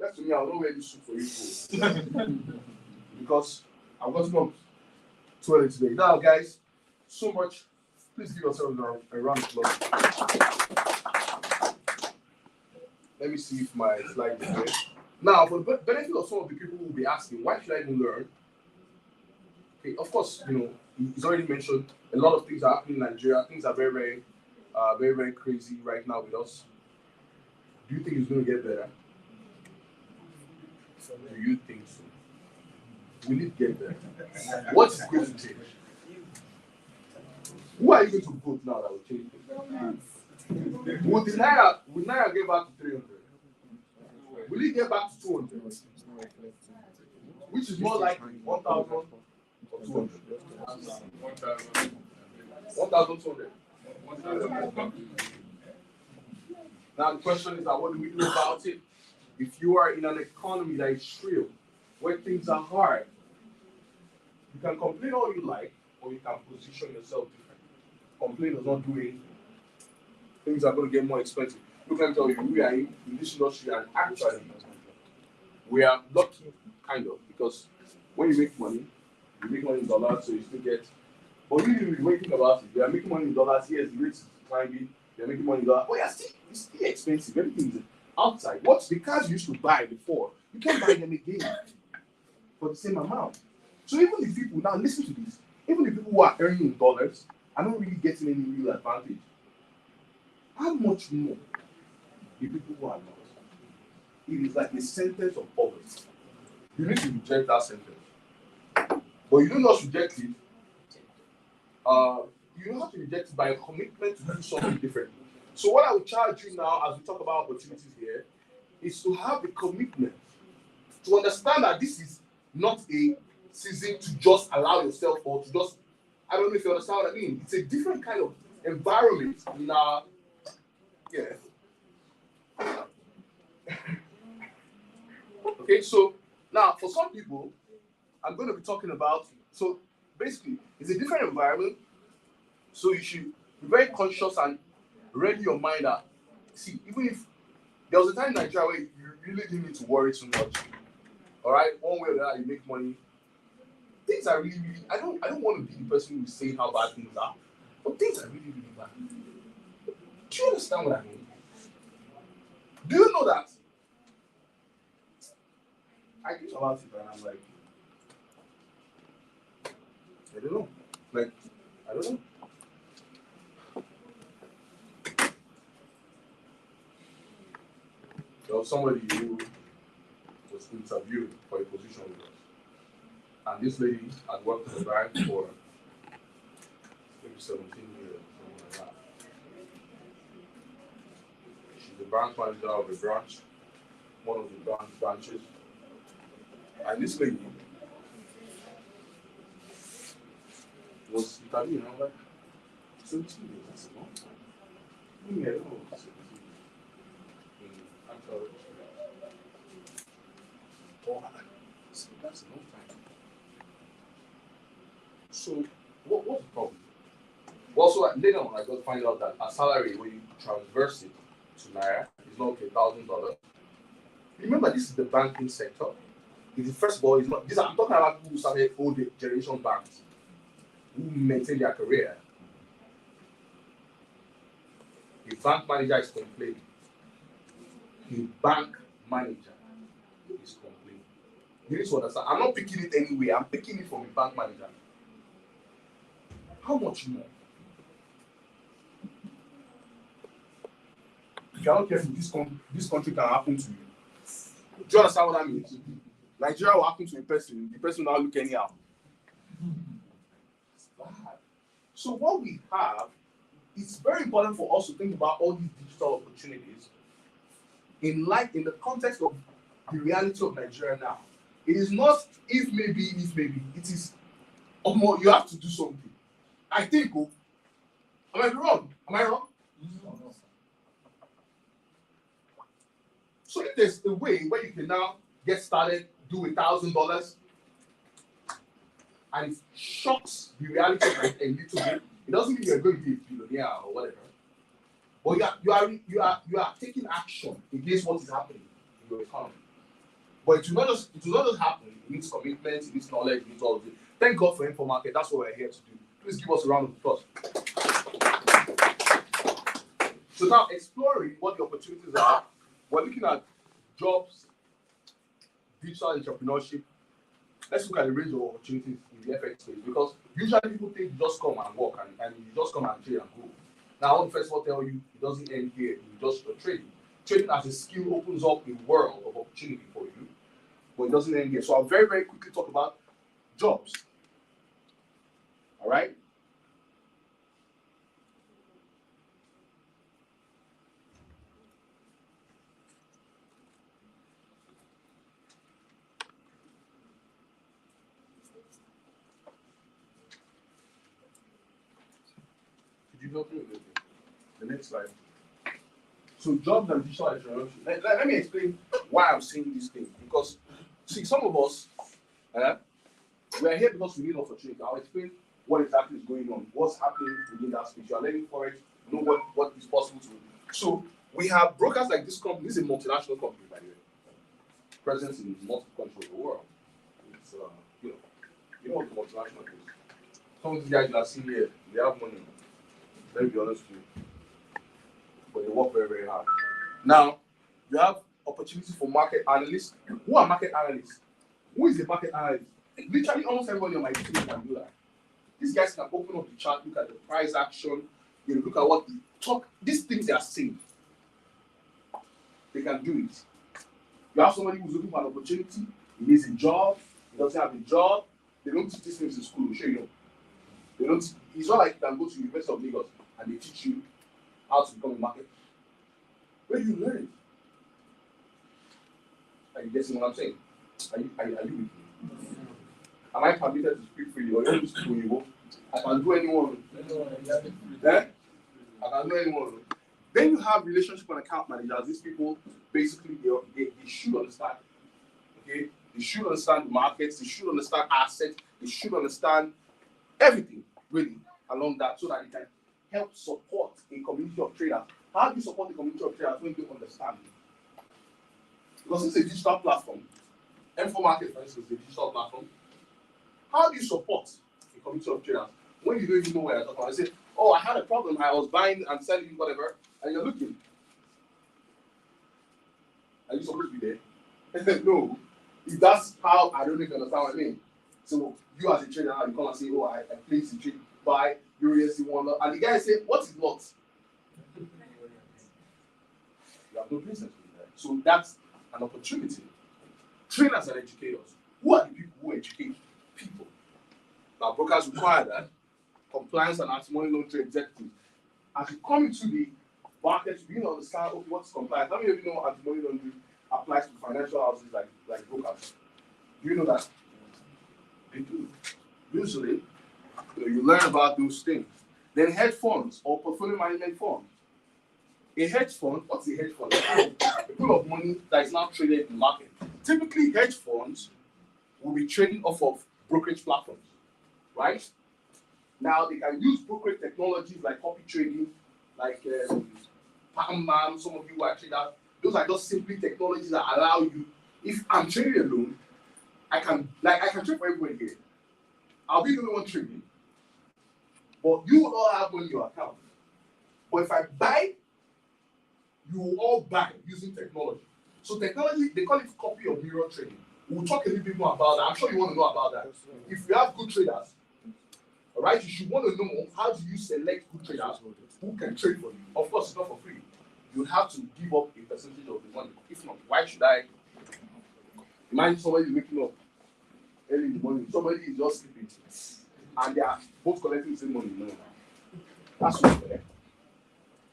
Left to me, I will not wear this suit for you because I've got up too early today. Now, guys, so much. Please give yourselves a round of applause. Let me see if my slide is there. Now, for the benefit of some of the people who will be asking, why should I even learn? Okay, of course, he's already mentioned a lot of things are happening in Nigeria. Things are very, very crazy right now with us. Do you think it's going to get better? Do you think so? Will it get better? What is going to change? Who are you going to vote now that will change things? Will Naira get back to 300? Will it get back to 200? Which is more like 1,000 or 200? 1,200. Now the question is that what do we do about it? If you are in an economy that is shrill, where things are hard, you can complain all you like, or you can position yourself differently. Complain does not do anything. Things are going to get more expensive. You can tell you, we are in this industry, and actually, we are lucky, kind of, because when you make money in dollars, so you still get. But when you think about it, we are making money in dollars. Yes, the rates climbing. We are making money in dollars. But it's still expensive. Everything is outside. What's the cars you used to buy before? You can't buy them again for the same amount. So even the people now listen to this. Even the people who are earning in dollars are not really getting any real advantage. How much more the people who are not? It is like a sentence of poverty. You need to reject that sentence. But you don't just reject it. You have to reject it by a commitment to do something different. So what I will charge you now as we talk about opportunities here is to have the commitment to understand that this is not a season to just allow yourself or to just, I don't know if you understand what I mean. It's a different kind of environment in our, Okay, so now for some people, I'm going to be talking about, so basically, it's a different environment, so you should be very conscious and ready your mind that, see, even if there was a time in Nigeria where you really didn't need to worry too much, all right, one way or the other, you make money, things are really, really, I don't want to be the person who is saying how bad things are, but things are really, really bad. Do you understand what I mean? Do you know that? I think about it and I'm like, I don't know. Like, I don't know. There was somebody who was interviewed for a position with us. And this lady had worked in the bank for maybe 17 years, something like that. She's the branch manager of a branch, one of the branches. And this lady was interviewed, and I was like, 17 years, I said, no. I don't know, 17 years. Actually, oh, so that's a long time. So, what's the problem? Well, so later on, I got to find out that a salary, when you transverse it to Naira, is not okay, $1,000. Remember, this is the banking sector. It is, first of all, it's not. This, I'm talking about people who started old generation banks, who maintain their career. The bank manager is complaining. The bank manager is complaining. You need to understand. I'm not picking it anyway. I'm picking it from the bank manager. How much more? If you're not careful, this country can happen to you. Do you understand what that means? Nigeria will happen to a person. The person will not look anyhow. It's bad. So what we have, it's very important for us to think about all these digital opportunities in the context of the reality of Nigeria now. It is not if maybe. It is, you have to do something. I think, am I wrong? Am I wrong? So if there's a way where you can now get started, do $1,000, and it shocks the reality of it a little bit, it doesn't mean you're going to be a billionaire or whatever. But you are taking action against what is happening in your economy. But it will not just happen. It needs commitment, it needs knowledge, it needs all of it. Thank God for Info Market. That's what we're here to do. Please give us a round of applause. So now, exploring what the opportunities are, we're looking at jobs, digital entrepreneurship. Let's look at the range of opportunities in the FX space, because usually people think you just come and work and you just come and trade and go. Now, I want to first of all tell you, it doesn't end here in just trading. Trading as a skill opens up a world of opportunity for you, but it doesn't end here. So I'll very, very quickly talk about jobs. All right? Could you help me with the next slide? So jobs and digital entrepreneurship. Let me explain why I'm saying this thing. Because, see, some of us, we are here because we need opportunity. I'll explain what exactly is going on, what's happening within that space. You are learning for it, know what is possible to do. So we have brokers like this company. This is a multinational company, by the way. Presence in multiple countries of the world. It's, you know what the multinational is. Some of these guys you are seeing here, they have money. Let me be honest with you. But they work very, very hard. Now, you have opportunities for market analysts. Who are market analysts? Who is a market analyst? Literally, almost everybody on my team can do that. These guys can open up the chart, look at the price action, look at what the talk, these things they are saying. They can do it. You have somebody who's looking for an opportunity, he needs a job, he doesn't have a job, they don't teach these things in school, I'm sure you know. They don't, it's not like you can go to the University of Lagos and they teach you how to become a market. Where do you learn it? Are you guessing what I'm saying? Are you with me? Am I permitted to speak freely or you speak when you go? I can do anyone. I can do anyone. Then you have relationship and account managers. These people basically they should understand. Okay, they should understand the markets. They should understand assets. They should understand everything really along that, so that they can help support a community of traders. How do you support the community of traders when you understand it? Because this is a digital platform. M4 Market, for instance, is a digital platform. How do you support a community of traders when you don't even know where you're talking about? I say, oh, I had a problem. I was buying and selling whatever, and you're looking. Are you supposed to be there? No. If that's how, I don't even understand what I mean. So you as a trader, you come and say, oh, I place the trade, buy, USD one, and the guy say, what is lot? You have no business with that. So that's an opportunity. Trainers and educators. Who are the people who educate people? Now, brokers require that. Compliance and anti-money laundering executives. As you come into the market, you begin to understand, okay, what's compliance? How many of you know anti-money laundering applies to financial houses like brokers? Do you know that? They do. Usually, you learn about those things. Then hedge funds or portfolio management funds. A hedge fund, what's a hedge fund? A pool of money that is now traded in the market. Typically, hedge funds will be trading off of brokerage platforms, right? Now, they can use brokerage technologies like copy trading, like PAM, some of you who are traders. Those are just simply technologies that allow you, if I'm trading alone, I can trade for everybody here. I'll be the only one trading. But you will all have money in your account. But if I buy, you will all buy using technology. So technology, they call it copy of mirror trading. We'll talk a little bit more about that. I'm sure you want to know about that. If you have good traders, all right, you should want to know how do you select good traders who can trade for you. Of course, it's not for free. You have to give up a percentage of the money. If not, why should I? Imagine somebody is waking up early in the morning, somebody is just sleeping, and they are both collecting the same money. No. That's not fair.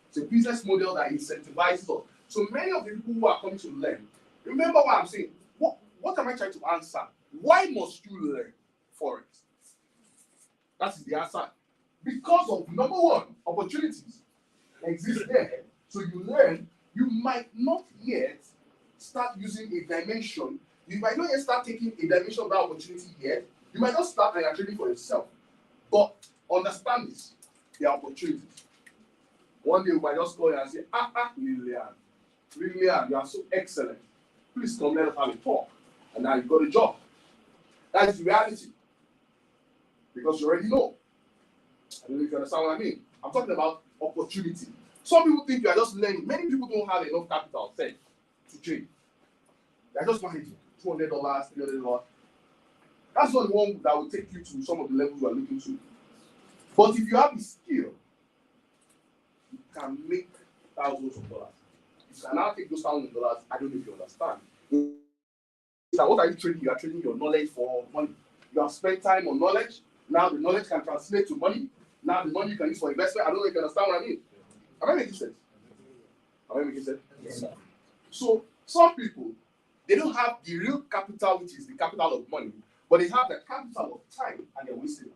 It's a business model that incentivizes us. So many of the people who are coming to learn, remember what I'm saying. What am I trying to answer? Why must you learn Forex? That is the answer. Because of number one, opportunities exist there. So you learn, you might not yet start using a dimension. You might not yet start taking a dimension of that opportunity yet. You might not start and you're trading for yourself. But understand this, there are opportunities. One day we might just call you and say, Lillian, you are so excellent. Please come, let us have a talk. And now you've got a job. That is reality. Because you already know. I don't know if you understand what I mean. I'm talking about opportunity. Some people think you are just learning. Many people don't have enough capital set to trade. They are just managing $200, $300. That's not the one that will take you to some of the levels you are looking to. But if you have the skill, you can make thousands of dollars. You can now take those thousands of dollars. I don't know if you understand. So what are you trading? You are trading your knowledge for money. You have spent time on knowledge. Now the knowledge can translate to money. Now the money you can use for investment. I don't know if you understand what I mean. Am I making sense? Am I making sense? Yes, sir. So some people, they don't have the real capital, which is the capital of money, but they have the capital of time and they're wasting it.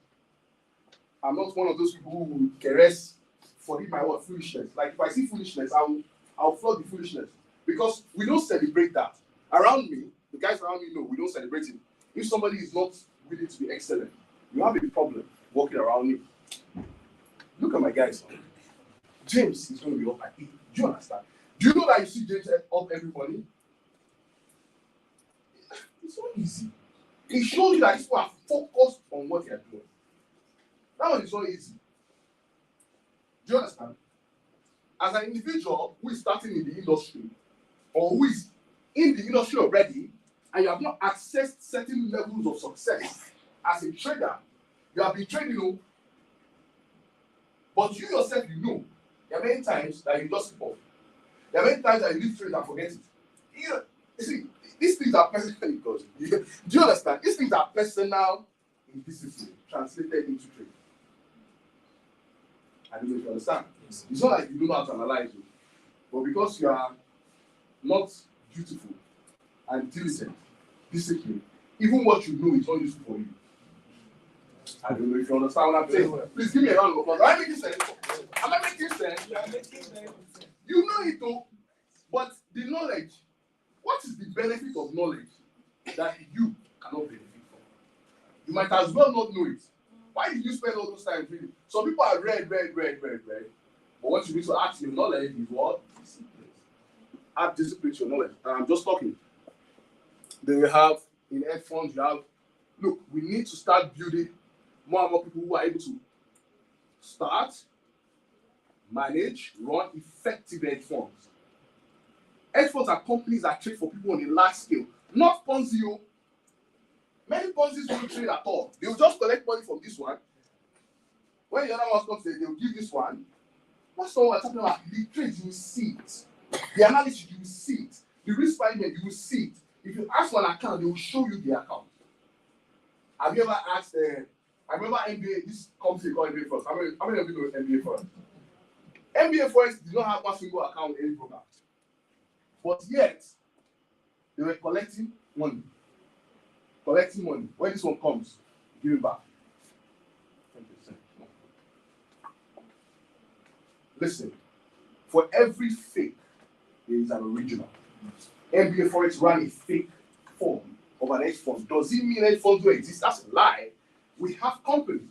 I'm not one of those people who will caress, forgive my word, foolishness. Like if I see foolishness, I'll flog the foolishness. Because we don't celebrate that. Around me, the guys around me know we don't celebrate it. If somebody is not willing to be excellent, you have a problem walking around me. Look at my guys. James is going to be up at 8. Do you understand? Do you know that you see James up every morning? It's not easy. It shows you that these people are focused on what they are doing. That one is not easy. Do you understand? As an individual who is starting in the industry, or who is in the industry already, and you have not accessed certain levels of success as a trader, you have been trading, but you yourself, you know, there are many times that you just slip off. There are many times that you leave trade and forget it. You see, these things are personal. Do you understand? These things are personal in discipline, translated into trade. I don't know if you understand. Yes. It's not like you don't know how to analyze it, but because you are not dutiful and diligent, disciplined, even what you know is not useful for you. I don't know if you understand what I'm saying. Please give me a round of applause. Am I making sense? Am I making sense? You are making sense. You know it though, but the knowledge, what is the benefit of knowledge that you cannot benefit from? You might as well not know it. Why did you spend all those time reading? Some people are read. But what you need to ask your knowledge is what? Discipline. Add discipline to your knowledge. And I'm just talking. Then we have in hedge funds, you have, look, we need to start building more and more people who are able to start, manage, run effective hedge funds. Hedge funds are companies that trade for people on a large scale, not Ponzi. Many Ponzi's don't trade at all. They will just collect money from this one. When the other ones come, they will give this one. That's all we're talking about. The trade, you will see it. The analysis, you will see it. The risk management, you will see it. If you ask for an account, they will show you the account. Have you ever asked, I remember NBA, this company called NBA First. How many of you know NBA First? NBA First did not have one single account in any program. But yet, they were collecting money. Collecting money. When this one comes, give it back. 10%. Listen, for every fake, there is an original. NBA Forex ran a fake form of an hedge fund. Does it mean hedge funds don't exist? That's a lie. We have companies.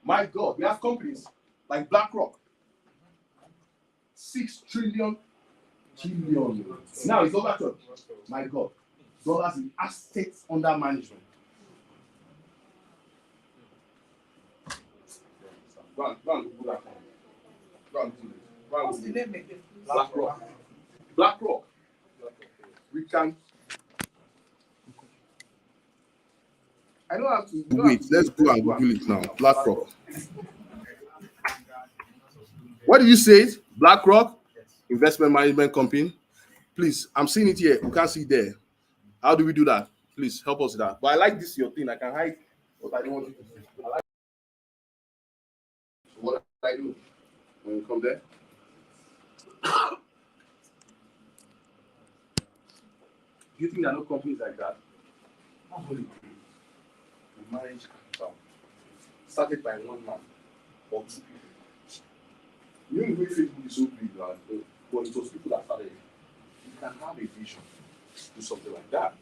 My God, we have companies like BlackRock. 6 trillion. Now it's over to, my God, dollars in assets under management. Go on, do that. What's the name again? BlackRock. We can. I don't have to. Wait, let's go and Google it now. BlackRock. What did you say? BlackRock investment management company. Please, I'm seeing it here. We can't see it there. How do we do that? Please help us with that. But I like this your thing. I can hide what I don't want you to see. I like. So what do I do when you come there? Do you think there are no companies like that? Not only to manage capital, started by one man or 2 people. You know the way Facebook is so big, but it was people that started it. You can have a vision, do something like that.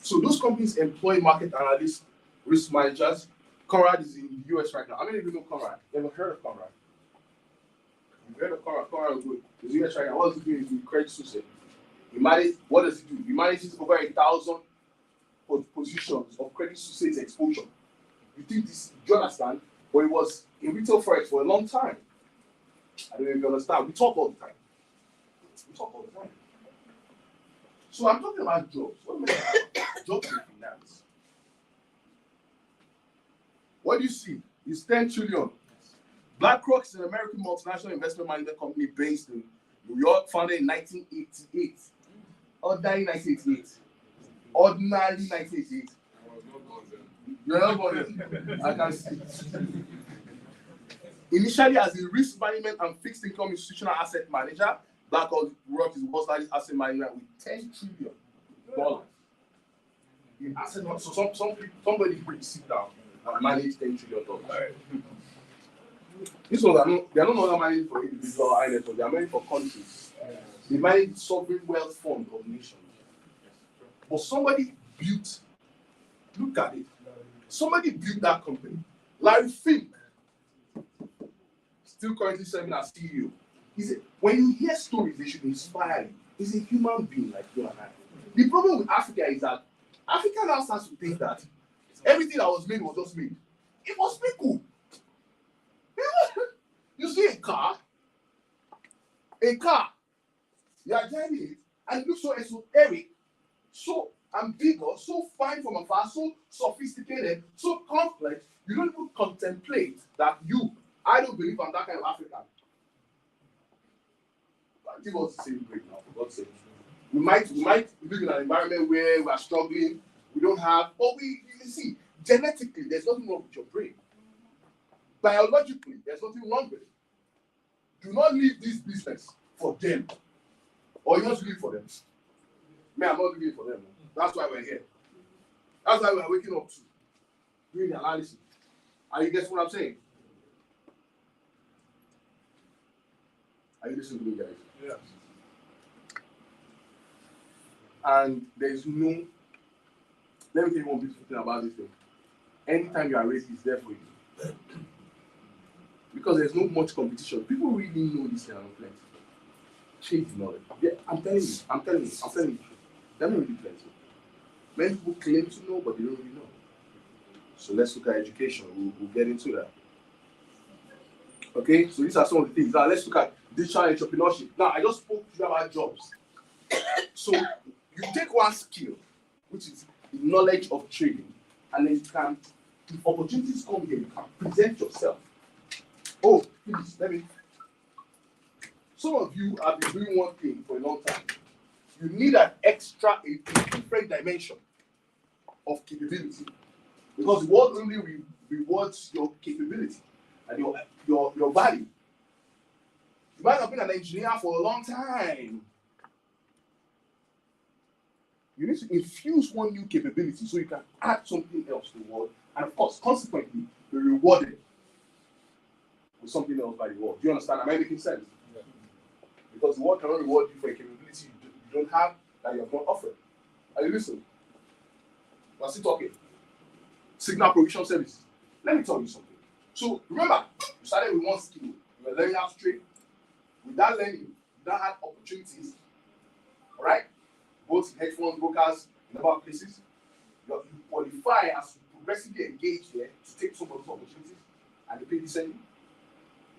So those companies employ market analysts, risk managers. Conrad is in the US right now. How many of you know Conrad? You ever heard of Conrad? You've heard of Conrad? Conrad is in the US right now. What does he do in Credit Suisse? He manages, what does he do? He manages over 1,000 positions of Credit Suisse exposure. You think this, do you understand? But it was in retail forex for a long time. I don't know if you understand. We talk all the time. So I'm talking about jobs. What do you mean? Jobs in finance. What do you see? It's 10 trillion. BlackRock is an American multinational investment management company based in New York, founded in 1988. Ordinary 1988. You're not born. I can see. Initially as a risk management and fixed income institutional asset manager, BlackRock is the world's largest asset manager with $10 trillion in asset. So somebody could sit down and manage $10 trillion. This one, they are no longer managed for individual islands, they are managed for countries. They manage the sovereign wealth fund of nations. But somebody built, look at it, somebody built that company. Larry Fink, still currently serving as CEO. When you hear stories, they should inspire you. He's a human being like you and I. The problem with Africa is that Africa now starts to think that everything that was made was just made. It was people. You see a car, you are driving it, and it looks so esoteric, so ambiguous, so fine from afar, so sophisticated, so complex, you don't even contemplate that I don't believe I'm that kind of African. Give us the same break now, for God's sake. We might live in an environment where we are struggling, we don't have, but you see, genetically, there's nothing wrong with your brain. Biologically, there's nothing wrong with it. Do not leave this business for them. Or you want to live for them. Me, I'm not living for them. That's why we're here. That's why we're waking up to doing the analysis. Are you getting what I'm saying? Are you listening to me, guys? Yeah. And there's no, let me tell you one beautiful thing about this thing. Anytime you are raised, it's there for you. Because there's not much competition. People really know this kind of plenty. Change the knowledge. Yeah, I'm telling you. They're not really plenty. Many people claim to know, but they don't really know. So let's look at education. We'll get into that. Okay, so these are some of the things. Now let's look at digital entrepreneurship. Now I just spoke to you about jobs. So you take one skill, which is the knowledge of trading, and then you can, if opportunities come here, you can present yourself. Oh, please, let me. Some of you have been doing one thing for a long time. You need a different dimension of capability. Because the world only rewards your capability and your value. You might have been an engineer for a long time. You need to infuse one new capability so you can add something else to the world, and of course, consequently, be rewarded with something else by the world. Do you understand? Am I making sense? Yeah. Because the world cannot reward you for a capability you don't have that you have not offered. Are you listening? I'm still talking. Signal provision services. Let me tell you something. So remember, you started with one skill. You were learning how to trade. With that learning, you now had opportunities. All right? Both hedge funds, brokers, in other places. You qualify as you progressively engage here to take some of those opportunities and they pay decently.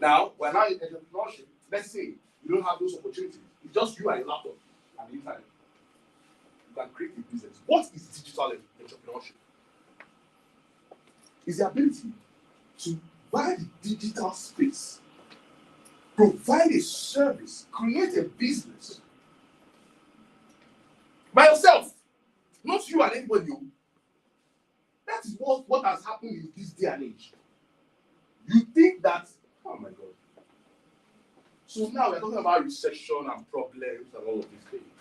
Now, we're now in entrepreneurship. Let's say you don't have those opportunities. It's just you and your laptop and the internet. You can create a business. What is digital entrepreneurship? It's the ability to buy the digital space, provide a service, create a business by yourself, not you and anybody else. That is what has happened in this day and age. You think that, oh my God. So now we're talking about recession and problems and all of these things.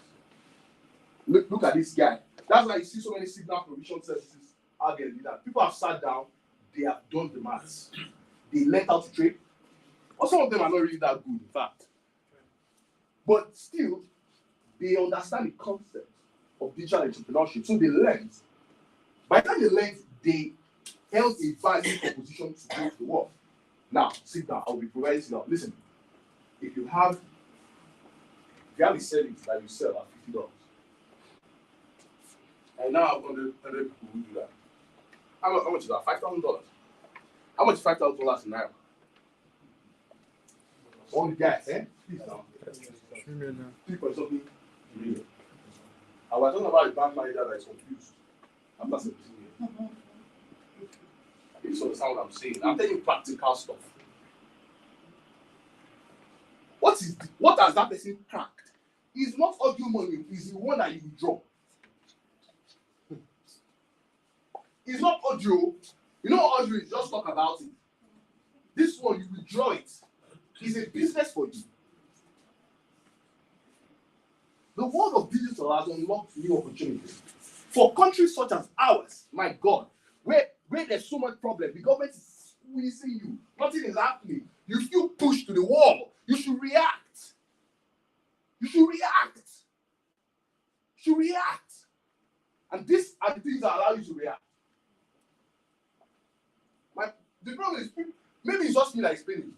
Look at this guy. That's why you see so many signal provision services out there. That people have sat down, they have done the maths, they learned how to trade. Or some of them are not really that good, in fact. But still, they understand the concept of digital entrepreneurship. So they learned. By the time they learned, they held a value proposition to go to the world. Now, sit down. I'll be providing you now. Listen, if you have a service that you sell at $50, and now 100 people who do that. How much is that? $5,000. How much is $5,000 in Naira? All the guys, eh? Please now. 3.something million. I was talking about a bank manager that is confused after 17 years. You understand what I'm saying? I'm telling you practical stuff. What has that person cracked? It's not audio money, it's the one that you withdraw. It's not audio. You know audio is just talk about it. This one, you withdraw it. It's a business for you. The world of digital has unlocked new opportunities. For countries such as ours, my God, where there's so much problem, the government is squeezing you. Nothing is happening. You feel pushed to the wall. You should react. You should react. You should react. And these are the things that allow you to react. The problem is, maybe it's just me that is paying you.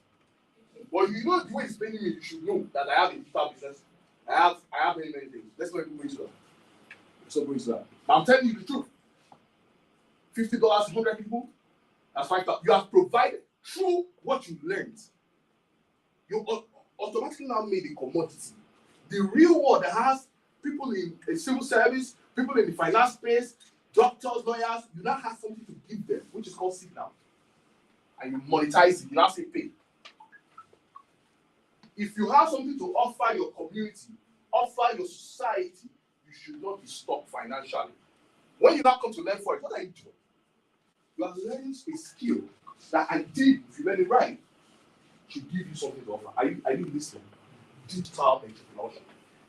But you know the way it's paying me, you should know that I have a digital business. I have many things. Let's not go into that. Let's not go into that. I'm telling you the truth. $50, 100 people, that's $5,000. You have provided through what you learned. You automatically now made a commodity. The real world that has people in civil service, people in the finance space, doctors, lawyers, you now have something to give them, which is called signal. And you monetize it, you now say pay. If you have something to offer your community, offer your society, you should not be stuck financially. When you now come to learn for it, what are you doing? You are learning a skill that indeed, if you learn it right, should give you something to offer. Are you listening? Digital entrepreneurship.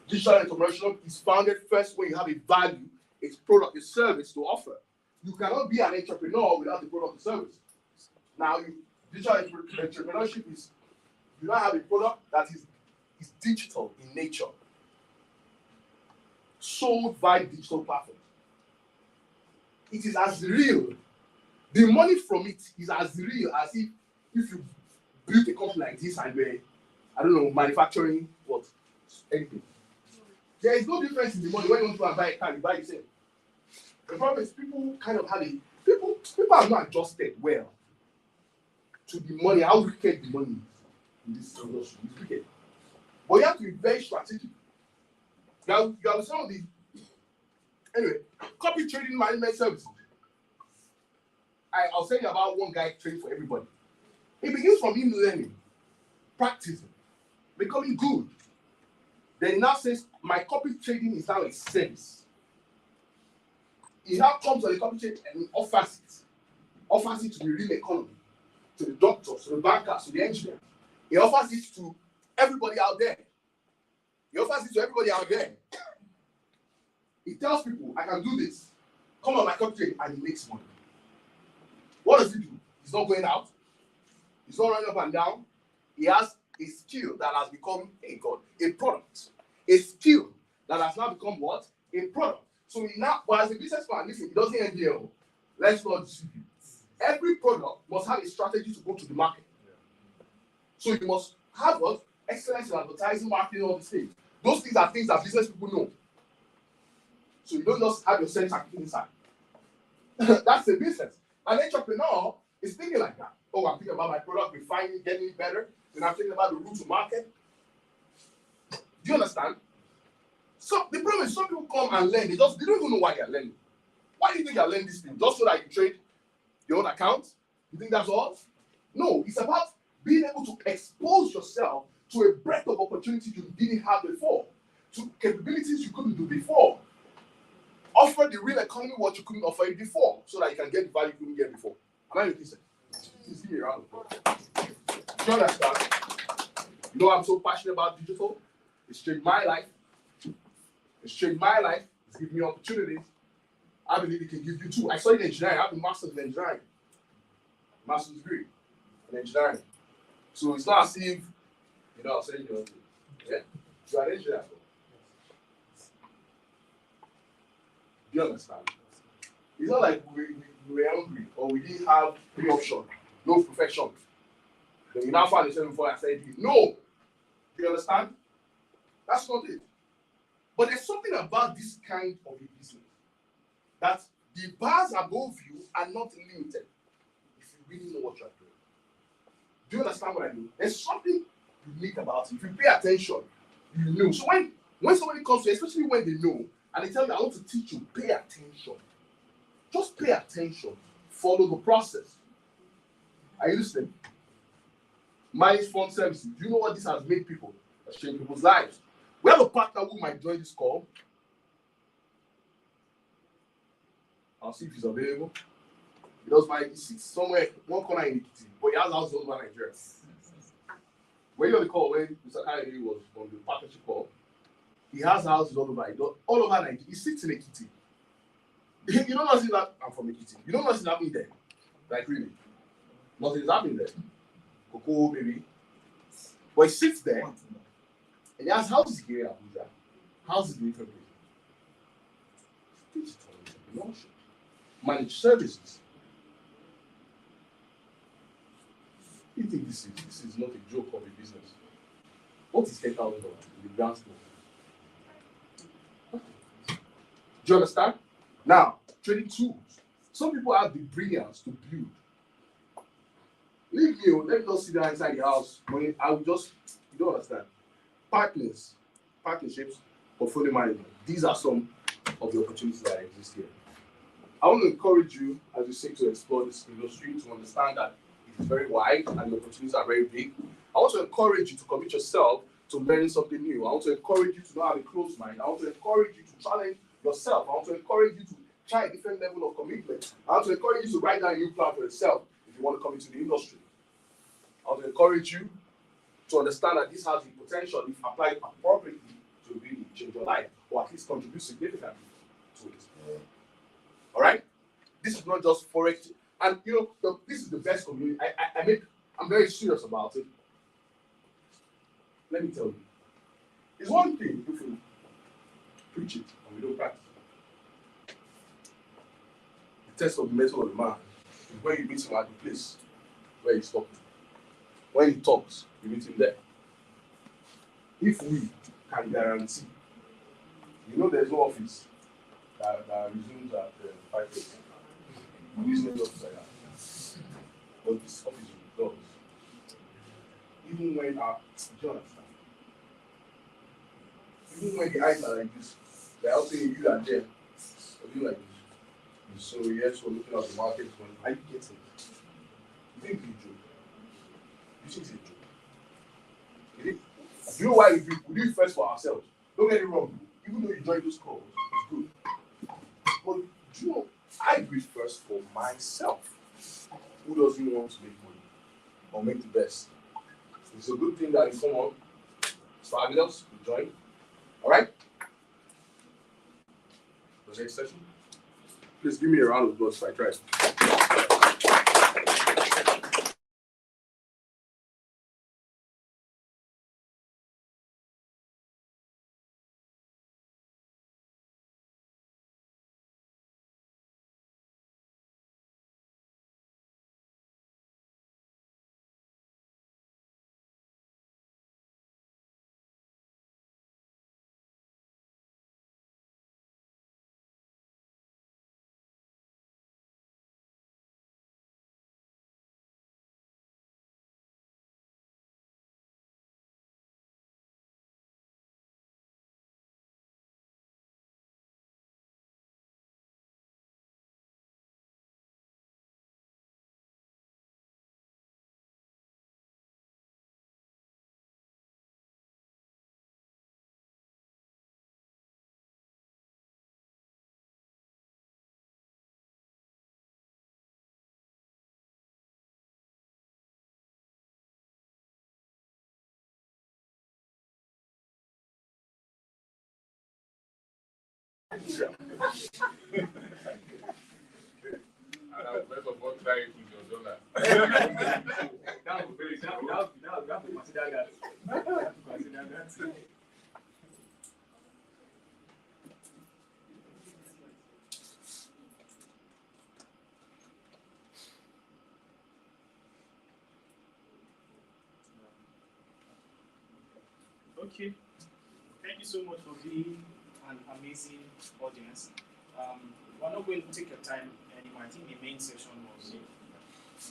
Digital entrepreneurship is founded first when you have a value, a product, a service to offer. You cannot be an entrepreneur without a product or service. Now, digital entrepreneurship is, you now have a product that is digital in nature, sold via digital platforms. It is as real. The money from it is as real as if you built a company like this and were, I don't know, manufacturing what? Anything. There is no difference in the money when you want to go and buy a car, you buy yourself. The problem is people kind of people have not adjusted well to the money, how wicked the money is in this industry. It's wicked. But you have to be very strategic. You have some of the, anyway, copy trading management services. I'll tell you about one guy trained for everybody. It begins from him learning, practicing, becoming good. Then he now says, my copy trading is now a service. He now comes on the copy trading and offers it to the real economy, to the doctors, to the bankers, to the engineers. He offers it to everybody out there. He tells people, I can do this. Come on my copy trading, and he makes money. What does he do? He's not going out. He's not running up and down. He has a skill that has become a product. A skill that has now become what? A product. So he now, but as a businessman, listen, it doesn't end here. Let's not deceive you. Every product must have a strategy to go to the market. So you must have what? Excellence in advertising, marketing, all these things. Those things are things that business people know. So you don't just have your sense acting inside. That's a business. An entrepreneur is thinking like that. Oh, I'm thinking about my product, refining, getting it better. Then I'm thinking about the route to market. Do you understand? So the problem is some people come and learn. They don't even know why they're learning. Why do you think you're learning this thing? Just so that you trade your own account? You think that's all? No, it's about being able to expose yourself to a breadth of opportunities you didn't have before, to capabilities you couldn't do before. Offer the real economy what you couldn't offer it before, so that you can get the value you couldn't get before. Am I making sense? Please give me a round of applause. Do you understand? You know I'm so passionate about digital. It's changed my life. It's given me opportunities. I believe it can give you too. I studied engineering. I have a master's in engineering. Master's degree in engineering. So it's not as if, I'm saying, yeah, you are an engineer. Do you understand? It's not like we were hungry or we didn't have any option, no profession. Then we now found yourself before I said, no. Do you understand? That's not it. But there's something about this kind of a business that the bars above you are not limited if you really know what you're doing. Do you understand what I mean? There's something unique about it. If you pay attention, you know. So when somebody comes to you, especially when they know, and they tell you, I want to teach you, pay attention. Just pay attention. Follow the process. Are you listening? Managed fund services. Do you know what this has made people? Has changed people's lives. We have a partner who might join this call. I'll see if he's available. He sits somewhere, one corner in Ikiti, but he has houses all over Nigeria. When you're on the call, when Mr. Kayode was on the partnership call, he has houses all over Nigeria. He sits in Ikiti. You don't know that I'm from Ikiti. You don't know what's happening there. Like really. Nothing is happening there. Cocoa, baby. But he sits there. And he has houses here in Abuja, houses in different places. Digital entrepreneurship, managed services. You think this is not a joke of a business? What is $10,000 in the grand scheme? Do you understand? Now, trading tools. Some people have the brilliance to build. Leave me, let me not sit down inside the house. I will just, you don't understand. Partnerships, portfolio management. These are some of the opportunities that exist here. I want to encourage you, as you seek to explore this industry, to understand that it is very wide and the opportunities are very big. I want to encourage you to commit yourself to learning something new. I want to encourage you to not have a closed mind. I want to encourage you to challenge yourself. I want to encourage you to try a different level of commitment. I want to encourage you to write down a new plan for yourself if you want to come into the industry. I want to encourage you to understand that this has the potential, if applied appropriately, to really change your life, or at least contribute significantly to it. All right? This is not just forex. And this is the best community. I'm very serious about it. Let me tell you. It's one thing if we preach it and we don't practice it. The test of the metal of the man is when you meet him at the place where he's talking. When he talks, you meet him there. If we can guarantee, there's no office that resumes at 5 p.m. Business office like that. But this office does. Even when our, do you understand? Even when the eyes are like this, they're also saying you are there. Or you like this. So yes, we're looking at the market. Are you getting it? You think it's a joke? You think it's a joke? Is it? Do you know why we do it first for ourselves? Don't get it wrong. Even though you join those calls, it's good. But do you know, I do it first for myself. Who doesn't want to make money or make the best? It's a good thing that you come on. It's fabulous. You join. All right. The next session. Please give me a round of applause if I try. And I was first of all try it with your dollar. That would consider that. Consider that. Okay. Thank you so much for being an amazing audience. We're not going to take your time anymore. I think the main session was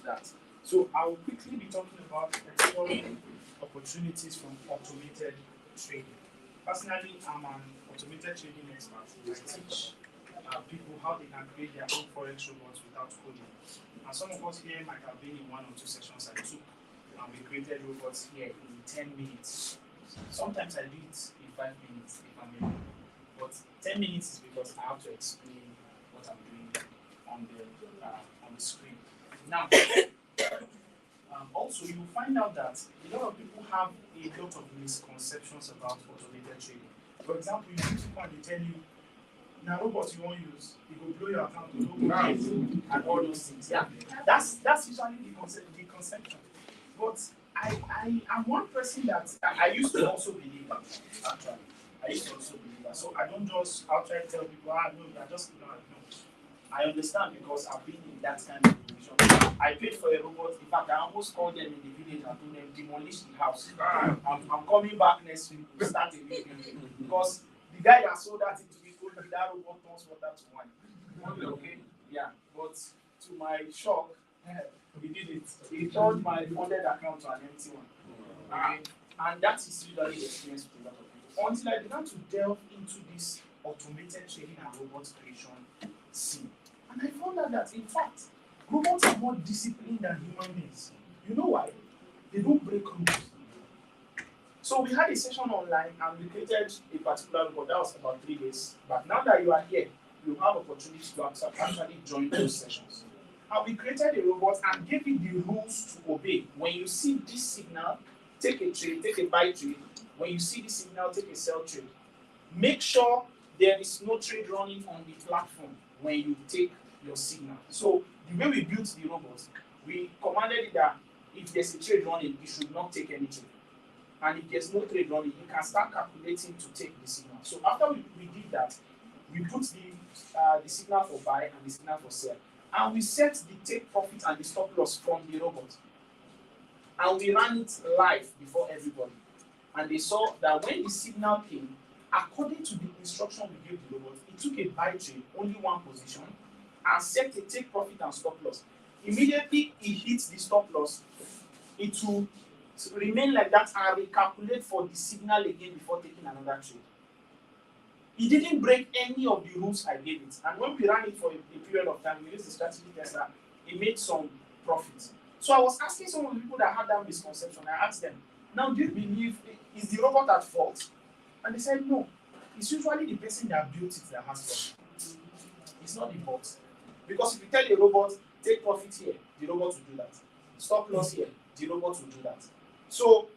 that. So I will quickly be talking about exploring opportunities from automated trading. Personally, I'm an automated trading expert. I teach people how they can create their own forex robots without coding. And some of us here might have been in 1 or 2 sessions I took, and we created robots here in 10 minutes. Sometimes I do it in 5 minutes if I'm able. But 10 minutes is because I have to explain what I'm doing on the screen. Now, also you will find out that a lot of people have a lot of misconceptions about automated trading. For example, you meet people and they tell you, now robots you won't use, it will blow your account, it will and all those things. Yeah, that's usually the conception. But I am one person that I used to also believe that, actually. I used to also believe that. So I don't just outright tell people, no, you're just no. I understand because I've been in that kind of position. I paid for a robot. In fact, I almost called them in the village and told them demolish the house. I'm coming back next week to start a new building. Because the guy that sold that to me told me that robot turns water to wine. Okay? Yeah. But to my shock, he did it. He turned my funded account to an empty one. Okay? And that is usually the experience with a lot of people. Until I began to delve into this automated trading and robot creation scene. And I found out that, in fact, robots are more disciplined than human beings. You know why? They don't break rules. So we had a session online and we created a particular robot. That was about 3 days. But now that you are here, you have opportunity to actually join those sessions. And we created a robot and gave it the rules to obey. When you see this signal, take a trade, take a buy trade. When you see this signal, take a sell trade. Make sure there is no trade running on the platform when you take your signal. So the way we built the robot, we commanded it that if there's a trade running, you should not take any trade. And if there's no trade running, you can start calculating to take the signal. So after we did that, we put the signal for buy and the signal for sell. And we set the take profit and the stop loss from the robot. And we ran it live before everybody. And they saw that when the signal came, according to the instruction we gave the robot, it took a buy trade, only one position, and set a take profit and stop loss. Immediately it hits the stop loss, it will remain like that and recalculate for the signal again before taking another trade. It didn't break any of the rules I gave it. And when we ran it for a period of time, we used the strategy tester, it made some profits. So I was asking some of the people that had that misconception. I asked them, now do you believe, is the robot at fault? And they said, no. It's usually the person that built it that has problem. It's not the bot. Because if you tell a robot, take profit here, the robot will do that. Stop loss here, the robot will do that. So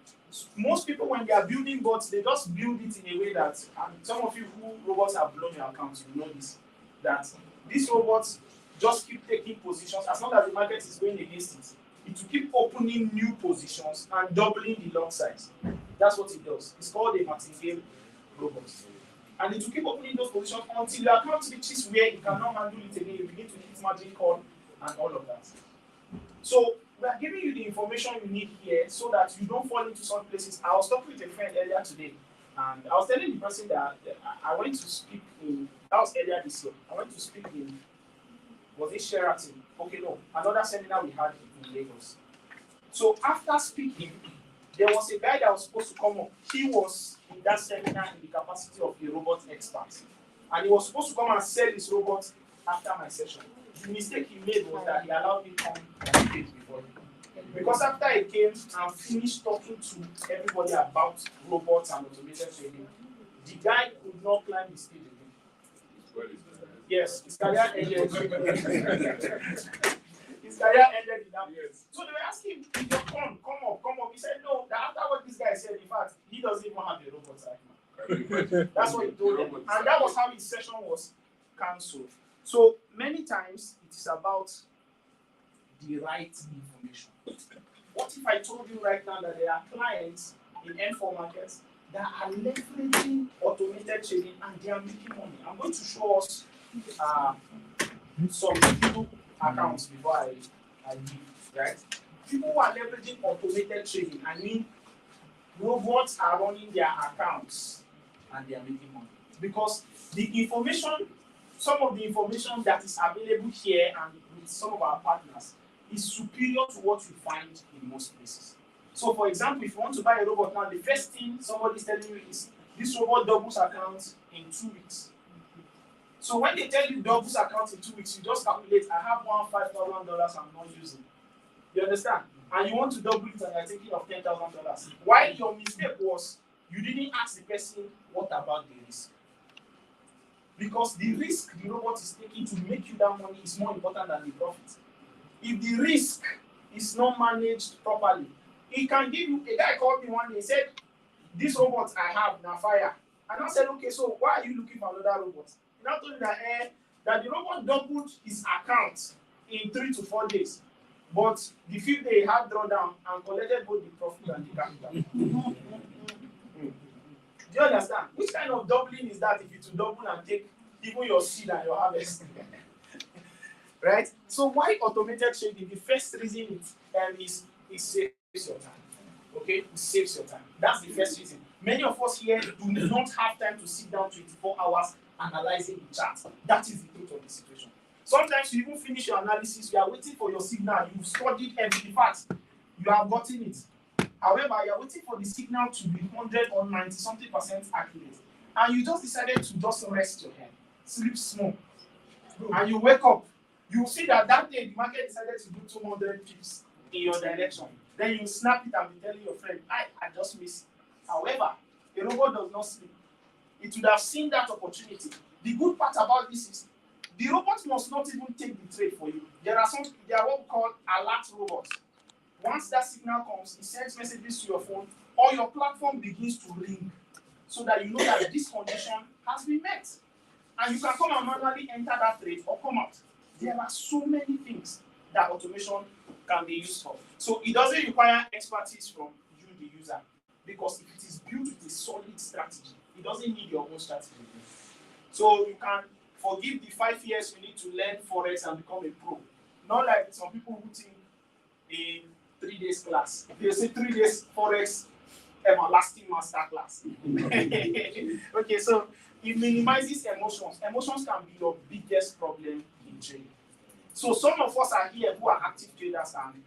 most people, when they are building bots, they just build it in a way that, and some of you who robots have blown your accounts, you know this, that these robots just keep taking positions. As long as the market is going against it, it will keep opening new positions and doubling the lot size. That's what it does. It's called a martingale robot. And it will keep opening those positions until your account reaches where you cannot handle it again. You begin to hit margin call and all of that. So we are giving you the information you need here so that you don't fall into some places. I was talking with a friend earlier today, and I was telling the person that I went to speak in, that was earlier this year. I went to speak in, was it Sheraton? Okay, no, another seminar we had in Lagos. So after speaking, there was a guy that was supposed to come up. He was in that seminar in the capacity of a robot expert. And he was supposed to come and sell his robot after my session. The mistake he made was that he allowed me to come and speak before him. Because after he came and finished talking to everybody about robots and automated trading, the guy could not climb the stage again. Yes, his career ended. His career ended in that. Yes. So they were asking him, come up. He said, no, that after what this guy said, in fact, he doesn't even have a robot right now. That's what he told them. And that was how his session was cancelled. So many times it is about the right information. What if I told you right now that there are clients in M4 markets that are leveraging automated trading and they are making money? I'm going to show us some few accounts before I leave, right? People who are leveraging automated trading, I mean, robots are running their accounts and they are making money. Because the information, some of the information that is available here and with some of our partners is superior to what you find in most places. So for example, if you want to buy a robot now, the first thing somebody is telling you is this robot doubles accounts in 2 weeks. So when they tell you doubles accounts in 2 weeks, you just calculate, I have $5,000 I'm not using. You understand? And you want to double it and you're thinking of $10,000. Why your mistake was you didn't ask the person what about the risk. Because the risk the robot is taking to make you that money is more important than the profit. If the risk is not managed properly, it can give you, a guy called me one day, he said, this robot I have now fire. And I said, okay, so why are you looking for another robot? He now told me that the robot doubled his account in 3 to 4 days. But the 5th day he had drawdown and collected both the profit and the capital. Do you understand? Which kind of doubling is that if you to double and take even your seed and your harvest? Right? So why automated trading? The first reason it saves your time. Okay? It saves your time. That's the first reason. Many of us here do not have time to sit down 24 hours analyzing the chart. That is the truth of the situation. Sometimes you even finish your analysis, you are waiting for your signal, you've studied every fact, you have gotten it. However, you are waiting for the signal to be 100 or 90-something% accurate. And you just decided to just rest your head, sleep small. And you wake up, you see that day the market decided to do 200 pips in your direction. Then you snap it and be telling your friend, I just missed it. However, a robot does not sleep. It would have seen that opportunity. The good part about this is the robot must not even take the trade for you. There are what we call alert robots. Once that signal comes, it sends messages to your phone or your platform begins to ring so that you know that this condition has been met. And you can come and manually enter that trade or come out. There are so many things that automation can be used for. So it doesn't require expertise from you, the user, because if it is built with a solid strategy, it doesn't need your own strategy. So you can forgive the 5 years you need to learn Forex and become a pro. Not like some people who think in 3 days class. They say 3 days Forex everlasting master class. Okay, so it minimizes emotions. Emotions can be your biggest problem in trading. So some of us are here who are active traders and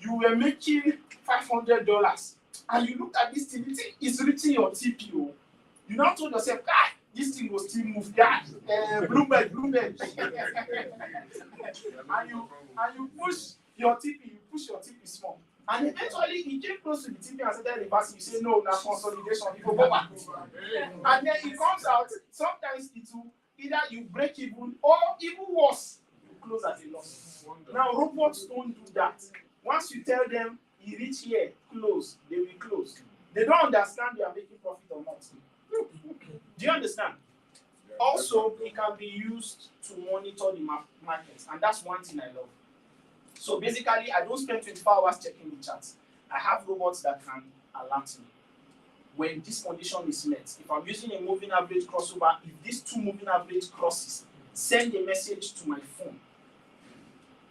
you were making $500 and you looked at this thing, it's reaching your TPO. You now told yourself, this thing will still move. Yeah, Bloomberg. and you push your TP small. And eventually he came close to the TP and started reversing. You say, no, now consolidation, you go back. And then it comes out, sometimes it will either you break even or even worse, you close at a loss. Now robots don't do that. Once you tell them you reach here, close, they will close. They don't understand you are making profit or not. Do you understand? Also, it can be used to monitor the markets, and that's one thing I love. So basically, I don't spend 24 hours checking the charts. I have robots that can alert me when this condition is met. If I'm using a moving average crossover, if these two moving average crosses, send a message to my phone.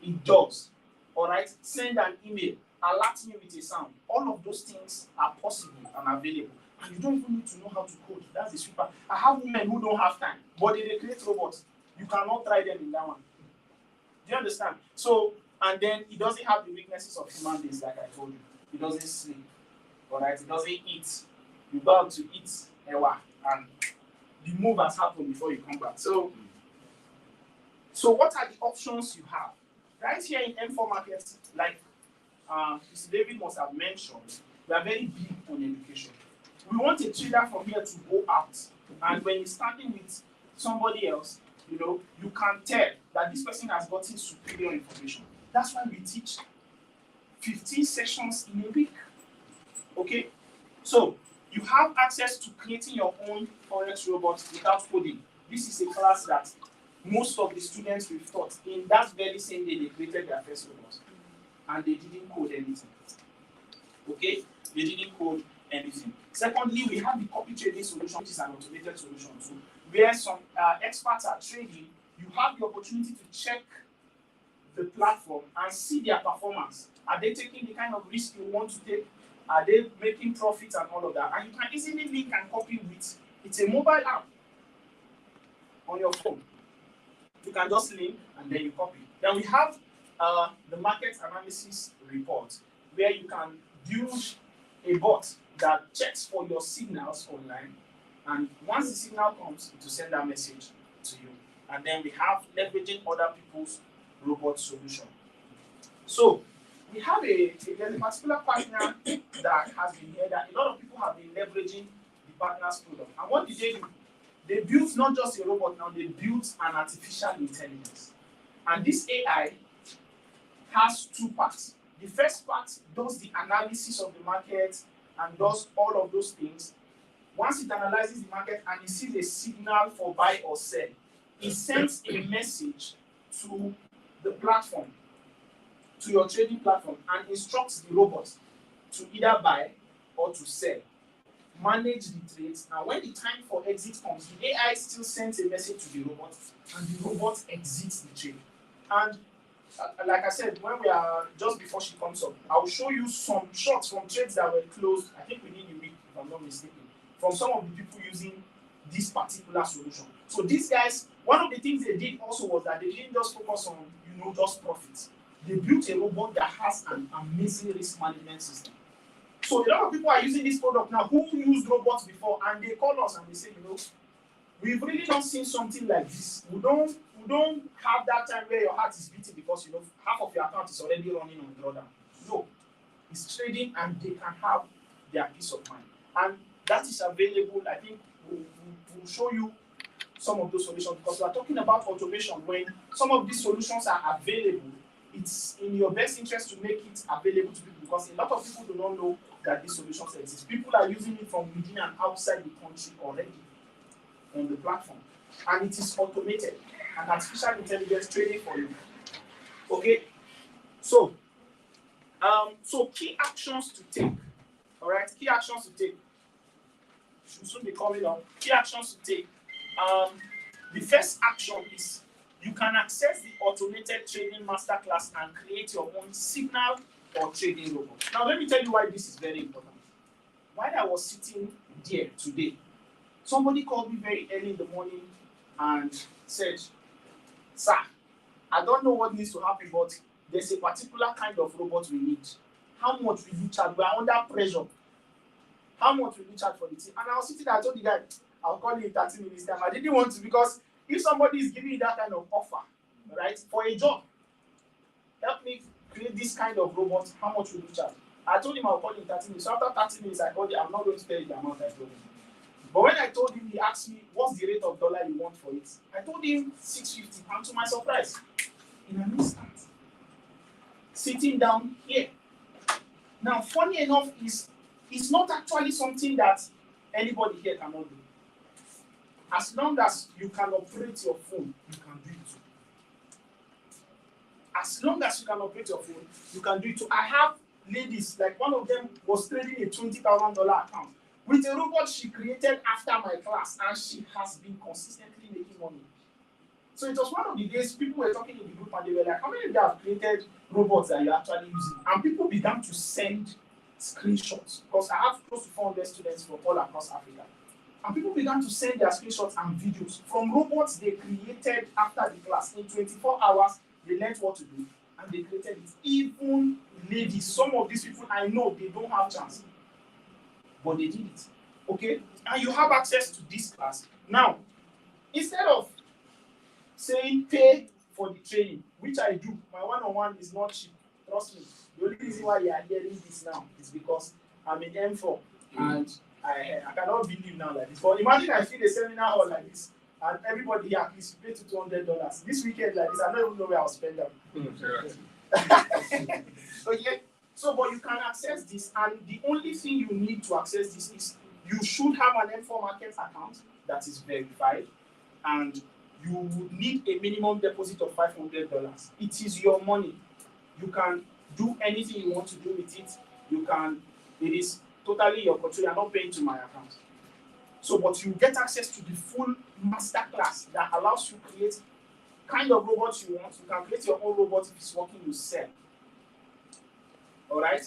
It does. All right? Send an email, alert me with a sound. All of those things are possible and available. And you don't even need to know how to code. That's the super. I have women who don't have time, but they create robots. You cannot try them in that one. Do you understand? So, and then it doesn't have the weaknesses of human beings, like I told you. It doesn't sleep. All right? It doesn't eat. You go out to eat, and the move has happened before you come back. So what are the options you have? Right here in M4 markets, like Mr. David must have mentioned, we are very big on education. We want a trader from here to go out, and when he's starting with somebody else, you can tell that this person has gotten superior information. That's why we teach 15 sessions in a week. Okay? So you have access to creating your own Forex robots without coding. This is a class that most of the students we've taught, in that very same day, they created their first robots. And they didn't code anything. Okay? They didn't code anything. Secondly, we have the copy trading solution, which is an automated solution too, where some experts are trading. You have the opportunity to check the platform and see their performance. Are they taking the kind of risk you want to take? Are they making profits and all of that? And you can easily link and copy with, it's a mobile app on your phone. You can just link and then you copy. Then we have the market analysis report, where you can build a bot that checks for your signals online. And once the signal comes, it will send that message to you. And then we have leveraging other people's robot solution. So we have there's a particular partner that has been here that a lot of people have been leveraging the partner's product. And what did they do? They built not just a robot now, they built an artificial intelligence. And this AI has two parts. The first part does the analysis of the market and does all of those things. Once it analyzes the market and it sees a signal for buy or sell, it sends a message to the platform, to your trading platform, and instructs the robot to either buy or to sell. Manage the trades, and when the time for exit comes, the AI still sends a message to the robot, and the robot exits the trade. And like I said, when we are just before she comes up, I'll show you some shots from trades that were closed. I think within a week, if I'm not mistaken, from some of the people using this particular solution. So these guys, one of the things they did also was that they didn't just focus on just profits. They built a robot that has an amazing risk management system. So a lot of people are using this product now who used robots before, and they call us and they say, we've really not seen something like this. We don't have that time where your heart is beating because half of your account is already running on drawdown. No, it's trading and they can have their peace of mind. And that is available. I think we'll show you some of those solutions because we are talking about automation. When some of these solutions are available, it's in your best interest to make it available to people because a lot of people do not know that these solutions exist. People are using it from within and outside the country already on the platform. And it is automated and artificial intelligence trading for you. Okay? So key actions to take. All right? Key actions to take. Should soon be coming up. Key actions to take. The first action is you can access the automated trading masterclass and create your own signal or trading robot. Now, let me tell you why this is very important. While I was sitting there today, somebody called me very early in the morning and said, "Sir, I don't know what needs to happen, but there's a particular kind of robot we need. How much will you charge? We are under pressure. How much will you charge for the thing?" And I was sitting there, I told the guy, I'll call you in 30 minutes time. I didn't want to, because if somebody is giving you that kind of offer, right, for a job, help me create this kind of robot, how much will you charge? I told him I'll call you in 30 minutes. So after 30 minutes, I called him, I'm not going to tell you the amount I told him. But when I told him, he asked me, what's the rate of dollar you want for it? I told him 650, and to my surprise, in an instant, sitting down here. Now, funny enough, it's not actually something that anybody here cannot do. As long as you can operate your phone, you can do it too. As long as you can operate your phone, you can do it too. I have ladies, like one of them was trading a $20,000 account with a robot she created after my class, and she has been consistently making money. So it was one of the days people were talking in the group, and they were like, how many of you have created robots that you're actually using? And people began to send screenshots, because I have close to 400 students from all across Africa. And people began to send their screenshots and videos from robots they created after the class. In 24 hours, they learned what to do, and they created it. Even ladies, some of these people, I know they don't have chance, but they did it. Okay? And you have access to this class. Now, instead of saying pay for the training, which I do, my one-on-one is not cheap. Trust me. The only reason why you are hearing this now is because I'm in M4, and I cannot believe now like this. But imagine I feel a seminar hall like this, and everybody here at least pay to $200. This weekend like this, I don't even know where I'll spend them. Okay, so but you can access this, and the only thing you need to access this is you should have an M4 Markets account that is verified, and you would need a minimum deposit of $500. It is your money. You can do anything you want to do with it. You can. It is totally your control. You are not paying to my account. So, but you get access to the full master class that allows you to create kind of robots you want. You can create your own robot. If it's working, you sell. All right.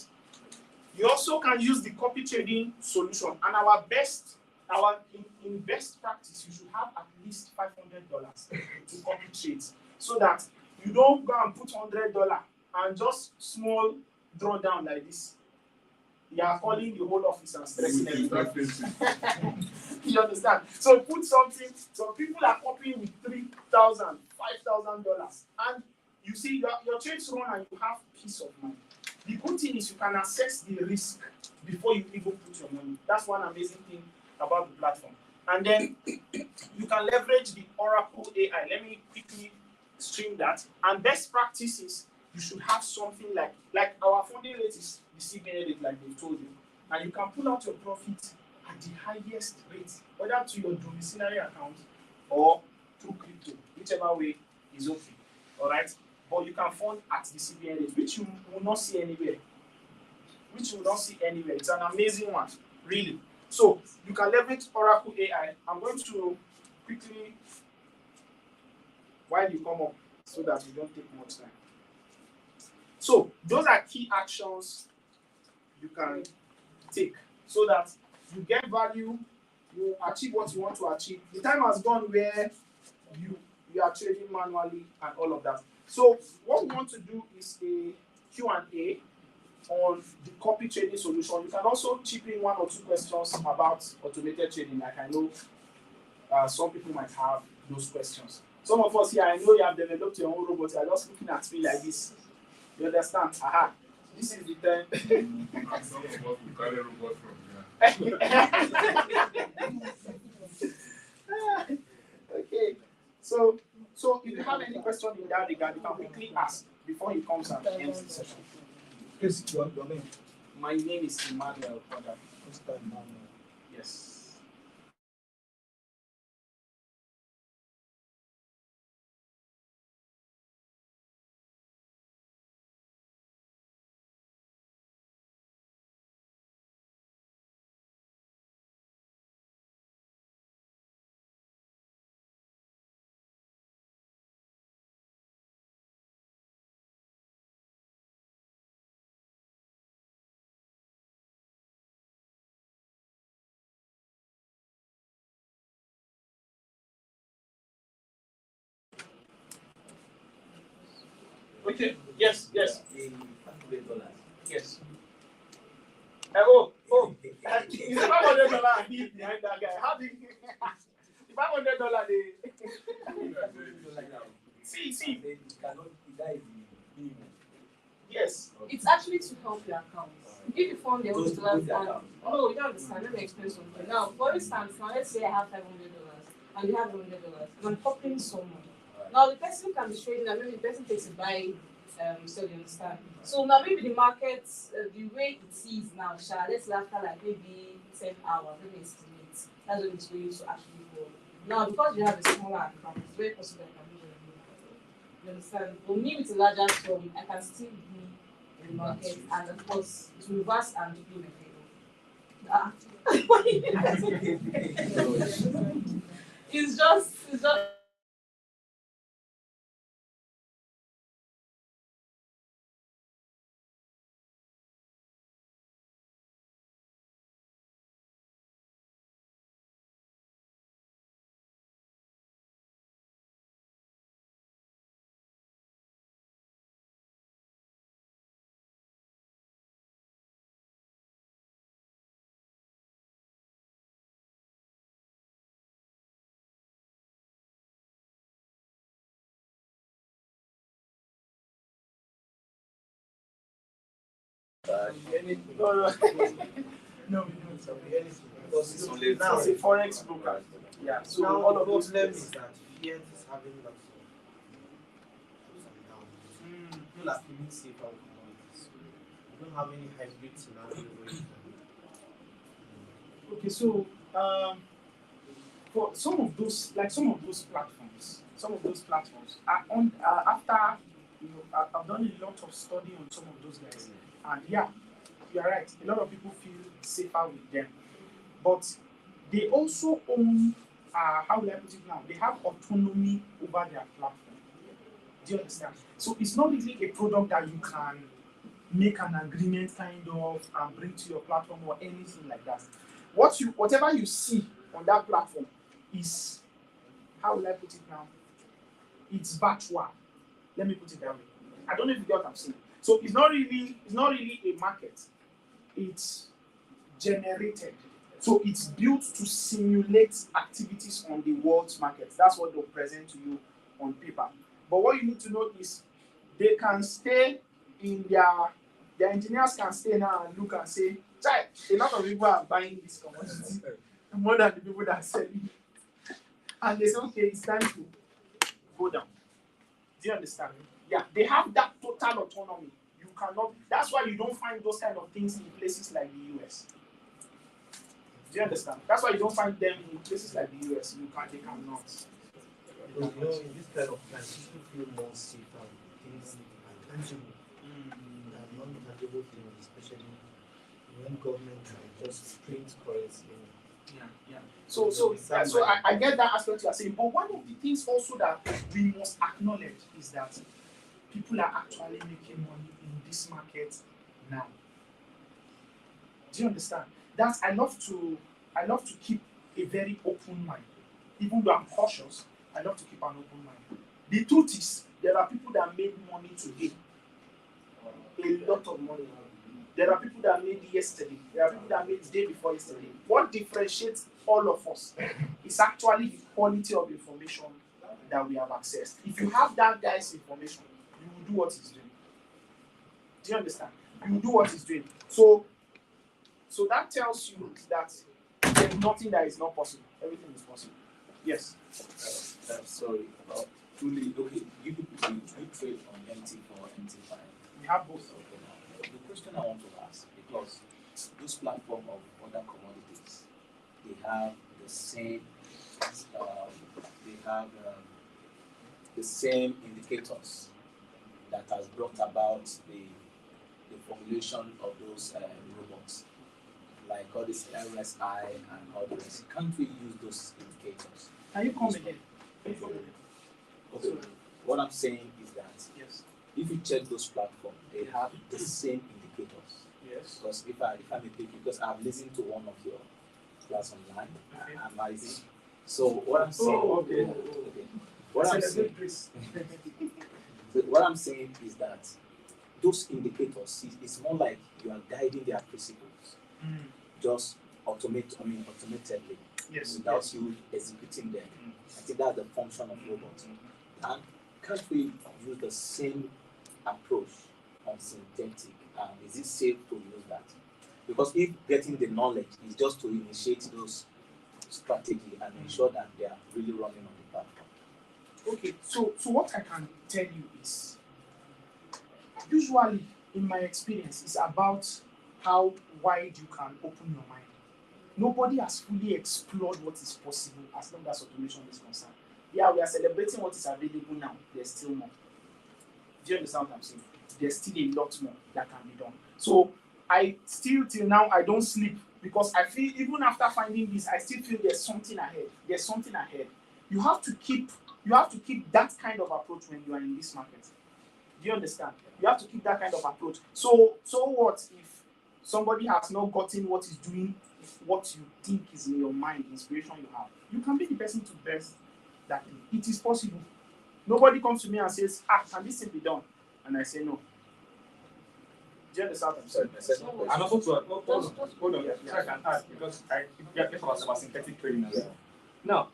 You also can use the copy trading solution. And in best practice, you should have at least $500 to copy trades, so that you don't go and put $100 and just small drawdown like this. You are calling the whole office and stressing everybody. You understand? So put something. So people are copying with $3,000, $5,000, and you see your trades run and you have peace of mind. The good thing is you can assess the risk before you even put your money. That's one amazing thing about the platform. And then you can leverage the Oracle AI. Let me quickly stream that. And best practices, you should have something like our funding rate is the CBN rate, like they told you. And you can pull out your profit at the highest rate, whether to your domiciliary account or through crypto, whichever way is okay. All right? But you can fund at the CBN rate, which you will not see anywhere. It's an amazing one, really. So you can leverage Oracle AI. I'm going to quickly, while you come up, so that we don't take much time. So those are key actions you can take so that you get value, you achieve what you want to achieve. The time has gone where you are trading manually and all of that. So what we want to do is a Q&A on the copy trading solution. You can also chip in 1 or 2 questions about automated trading. Like I know some people might have those questions. Some of us here, I know you have developed your own robot. You are just looking at me like this. You understand? Aha. This is the time. Okay. So if you have any question in that regard, you can quickly ask before he comes and ends the session. Please, your name. My name is Emmanuel. Mr. Emmanuel. Yes. Okay. Yes. Yes. Yes. Oh. Is it $500 behind that guy? How did $500 they see. They cannot, that is the minimum. Yes. It's actually to help your account. If you form the Those $100 people that fund, are- no, you don't understand. Let me explain something. Now, for instance, now let's say I have $500 and you have $100, and I'm copying someone. Now the person can be trading, and maybe the person takes a buy, so you understand. So now maybe the market, the way it is now, let's say after like maybe 10 hours, let me estimate. That's when it's going to actually go. Now because you have a smaller account, it's very possible I can do it. You understand? For me with a larger sum, I can still be in the market, and of course it will reverse and do my favor. It's just. No, we don't. Because it's only Now it's a forex broker. Yeah. So now all the of those problem things. is that fiat is having lots of ups and downs. People are feeling safe out commodities. We don't have any hybrid scenario where you can. Okay, so for some of those platforms are on after I've done a lot of study on some of those guys, and yeah, you are right. A lot of people feel safer with them, but they also own. How will I put it now? They have autonomy over their platform. Do you understand? So it's not really a product that you can make an agreement kind of and bring to your platform or anything like that. Whatever you see on that platform is, how will I put it now? It's virtual. Let me put it that way. I don't know if you get what I'm saying. So it's not really a market. It's generated. So it's built to simulate activities on the world's market. That's what they'll present to you on paper. But what you need to know is they can stay in their engineers can stay now and look and say, "Chai, a lot of people are buying this commodity more than the people that are selling it." And they say, okay, it's time to go down. Do you understand? Yeah, they have that total autonomy. You cannot, that's why you don't find those kind of things in places like the US. Do you understand? That's why you don't find them in places like the US. They cannot. You know, in this kind of times, people feel more safer with things are tangible than non-tangible things, especially when government can just print currency. Yeah. So I get that aspect you are saying, but one of the things also that we must acknowledge is that people are actually making money in this market now. Do you understand? That's I love to keep a very open mind. Even though I'm cautious, I love to keep an open mind. The truth is, there are people that made money today. A lot of money. There are people that made yesterday. There are people that made the day before yesterday. What differentiates all of us is actually the quality of information that we have accessed. If you have that guy's information, you will do what he's doing. Do you understand? You will do what he's doing. So that tells you that there's nothing that is not possible. Everything is possible. Yes. Sorry. Truly, okay, you people you trade on MT4, MT5. We have both. Okay, now, the question I want to ask, because this platform of other commodities, they have the same, the same indicators that has brought about the formulation of those robots, like all this RSI and all the rest. Can't we use those indicators? Can you come again? Okay. What I'm saying is that Yes. if you check those platforms, they have the same indicators. Yes. Because if I may pick, because I've listened to one of your class online, Okay. analyzing. So what I'm saying, okay. What I'm saying is that those indicators, it's more like you are guiding their principles, just automatically. Yes. without you executing them. I think that's the function of robots. And can't we use the same approach on synthetic? Is it safe to use that? Because if getting the knowledge is just to initiate those strategy and ensure that they are really running on the platform. Okay, so what I can tell you is, usually in my experience, it's about how wide you can open your mind. Nobody has fully explored what is possible as long as automation is concerned. Yeah, we are celebrating what is available now. There's still more. Do you understand what I'm saying? There's still a lot more that can be done. So I still, till now, I don't sleep because I feel even after finding this, I still feel there's something ahead. There's something ahead. You have to keep that kind of approach when you are in this market. Do you understand? You have to keep that kind of approach. So what if somebody has not gotten what is doing what you think is in your mind, inspiration you have? You can be the person to best that thing. It is possible. Nobody comes to me and says, can this thing be done? And I say no. Do you understand what I'm saying? And also hold on, so I can add, because I get about synthetic trading as well. Now,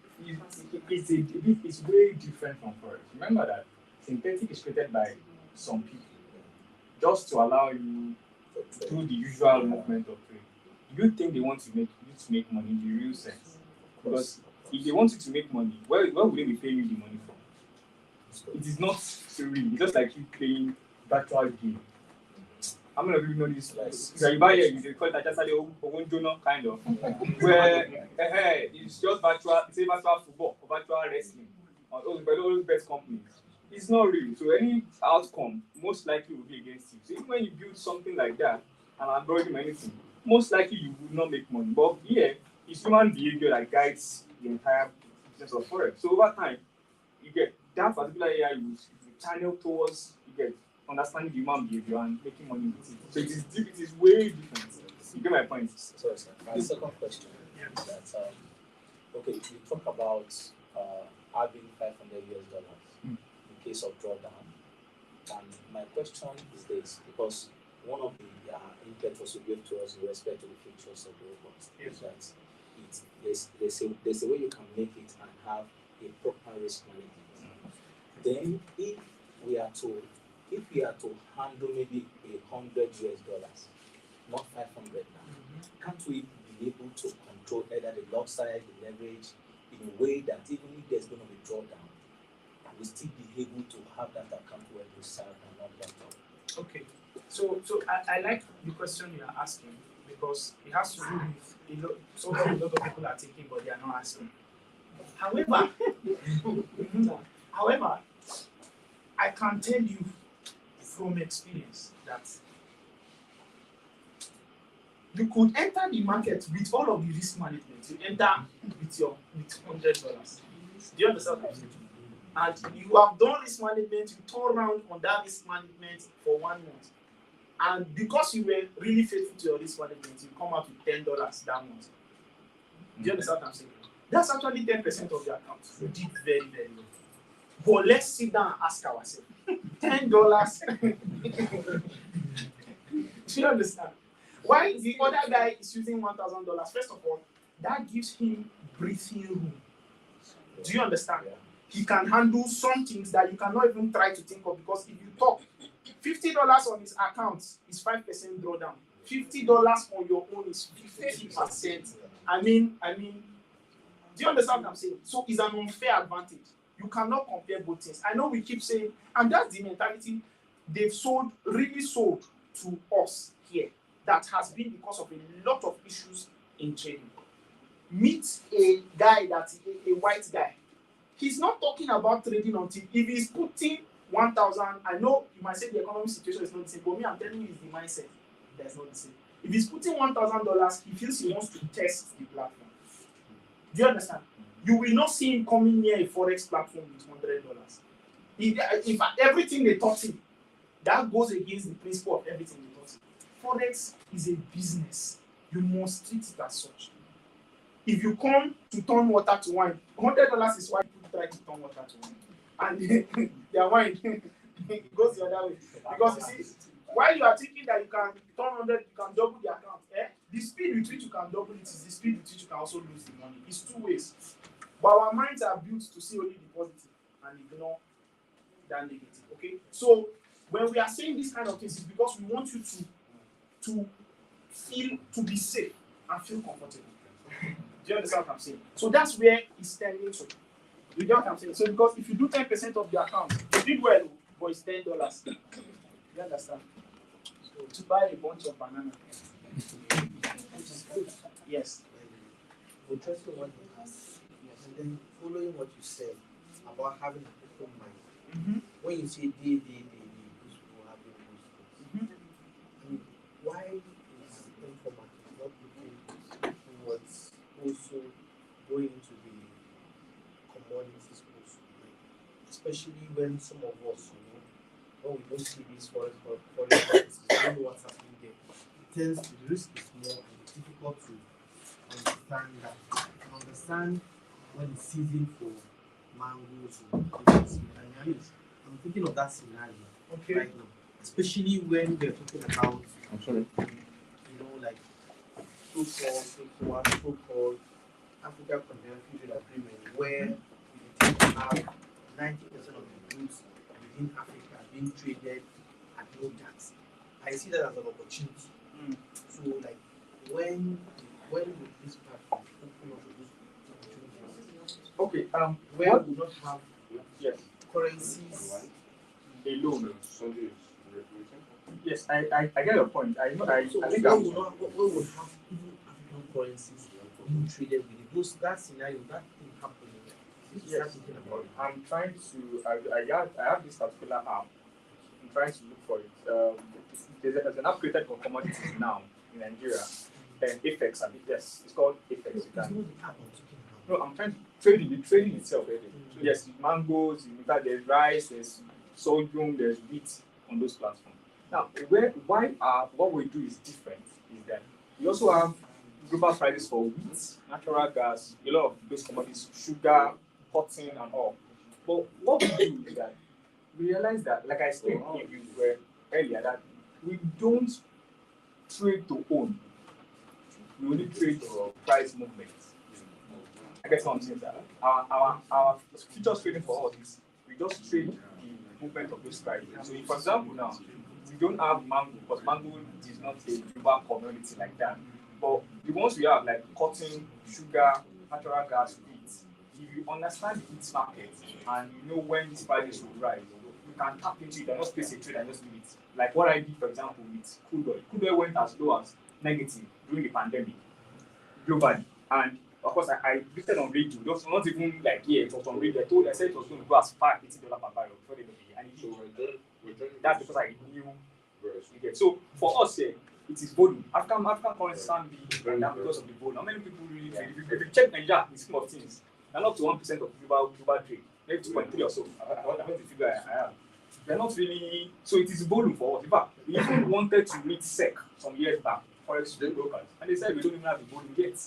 it's way different from forex. Remember that synthetic is created by some people just to allow you to do the usual movement of trade. You think they want to make you to make money in the real sense? Because if they want you to make money, where would they be paying you the money from? It is not so real. It's just like you playing virtual game. How many of you know this? Like, you buy here, you call it just a kind of, where it's just virtual, it's a virtual football or virtual wrestling, or those best companies. It's not real. So any outcome most likely will be against you. So even when you build something like that, and algorithm anything, most likely you will not make money. But here, it's human behavior that guides the entire business of forex. So over time, you get that particular AI you channel towards, you get understanding the human behavior and making money with it. So it is deep, it is way different. You get my point? Sorry, sir. My second question is that okay, you talk about having $500 in case of drawdown, and my question is this, because one of the indicators you gave to us in respect to the features of the robots is that there's a way you can make it and have a proper risk management. Then if we are to handle maybe $100, not 500 now, can't we be able to control either the lot size, the leverage, in a way that even if there's going to be drawdown, we still be able to have that account where we serve and not that up? Okay. So I like the question you are asking because it has to do with something a lot of people are thinking but they are not asking. However, I can tell you from experience that you could enter the market with all of the risk management. You enter with $100. Do you understand what I'm saying? And you have done risk management, you turn around on that risk management for 1 month. And because you were really faithful to your risk management, you come out with $10 that month. Do you understand what I'm saying? That's actually 10% of your account. You did very, very well. But let's sit down and ask ourselves, $10. Do you understand? Why the other guy is using $1,000? First of all, that gives him breathing room. Do you understand? He can handle some things that you cannot even try to think of, because if you talk, $50 on his account is 5% drawdown. $50 on your own is 50%. I mean, do you understand what I'm saying? So it's an unfair advantage. You cannot compare both things. I know we keep saying, and that's the mentality they've really sold to us here. That has been because of a lot of issues in trading. Meet a guy that's a white guy. He's not talking about trading until if he's putting 1,000. I know you might say the economic situation is not the same, but me, I'm telling you, it's the mindset that's not the same. If he's putting $1,000, he feels he wants to test the platform. Do you understand? You will not see him coming near a forex platform with $100. In fact, everything they taught him, that goes against the principle of everything they taught him. Forex is a business. You must treat it as such. If you come to turn water to wine, $100 is why people try to turn water to wine. And their wine goes the other way. Because you see, while you are thinking that you can turn 100, you can double the account, the speed with which you can double it is the speed with which you can also lose the money. It's two ways. But our minds are built to see only the positive and ignore that negative. Okay? So when we are saying this kind of things, it's because we want you to feel, to be safe and feel comfortable. Do you understand what I'm saying? So that's where it's tending to. You get what I'm saying? So because if you do 10% of the account, you did well, but it's $10. You understand? So to buy a bunch of bananas. Yes. Interesting what you asked. Yes. And then following what you said about having an open mind. When you say they, those people have been those. I mean, why is informal not looking towards also going into the commodities also? Especially when some of us, when we don't see these foreign currencies, we don't know what's happening there. It tends to, the risk is more and it's difficult to understand that. I understand when it's season for mangoes I mean, I'm thinking of that scenario right now, especially when they're talking about, like so-called Africa Continental Free Trade Agreement, where you tend to have 90% of the goods within Africa being traded at no tax. I see that as an opportunity. So, like, when would this platform open up those opportunities? Okay. Where we don't have currencies alone. Yes, I get your point. I know. I think where we would have even African currencies being traded with that scenario, that thing happening. Yes. I'm trying to. I have this particular app. I'm trying to look for it. There's an app created for commodities now in Nigeria. And Apex, yes, it's called Apex. You can. No, I'm trying to the trading itself. So yes, mangoes, in fact, there's rice, there's sorghum, there's wheat on those platforms. Now, what we do is different. Is that we also have global prices for wheat, natural gas, a lot of those commodities, sugar, cotton, and all. But what we do is that we realize that, like I explained earlier, that we don't trade to own. We only trade for price movements. I guess what I'm saying that our futures trading for us is we just trade the movement of those prices. So, if, for example, now we don't have mango because mango is not a global commodity like that. But the ones we have, like cotton, sugar, natural gas, wheat, if you understand the wheat market and you know when these prices will rise, you can tap into it and just place a trade and just leave it. Like what I did, for example, with crude oil. Crude oil went as low as negative during the pandemic globally. And of course, I listed on radio. It was not even like it was on radio. I said it was going to go as far as $80 per barrel before the end of the year. And that's because I knew where to get. So for us here, it is volume. African currency can be down because of the volume. How many people really trade? If you check Nigeria, the scheme of things, they're not to 1% of global trade, maybe 2.3 or so. I want the figure I have. They're not really. So it is volume for us. In fact, we even wanted to meet SEC some years back, forex brokers, and they said we don't even have the volume yet.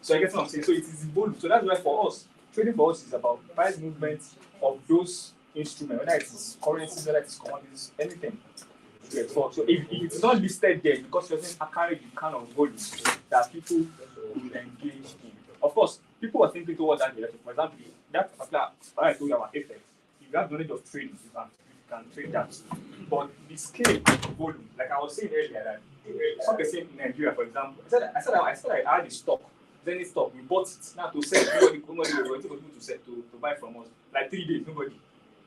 So I guess what I'm saying. So it is volume. So that's why for us, trading for us is about price movement of those instruments, whether it is currencies, whether it is commodities, anything. So if it's not listed there because it doesn't carry the kind of volume that people will engage in. Of course, people are thinking towards that direction. For example, that particular I told you about effects. If you have knowledge of trading, you can trade that. But the scale and the volume, like I was saying earlier, that it's not the same in Nigeria, for example. I said I had a stock. Then it stopped. We bought it now to sell. Nobody was able to sell to buy from us. Like 3 days, nobody.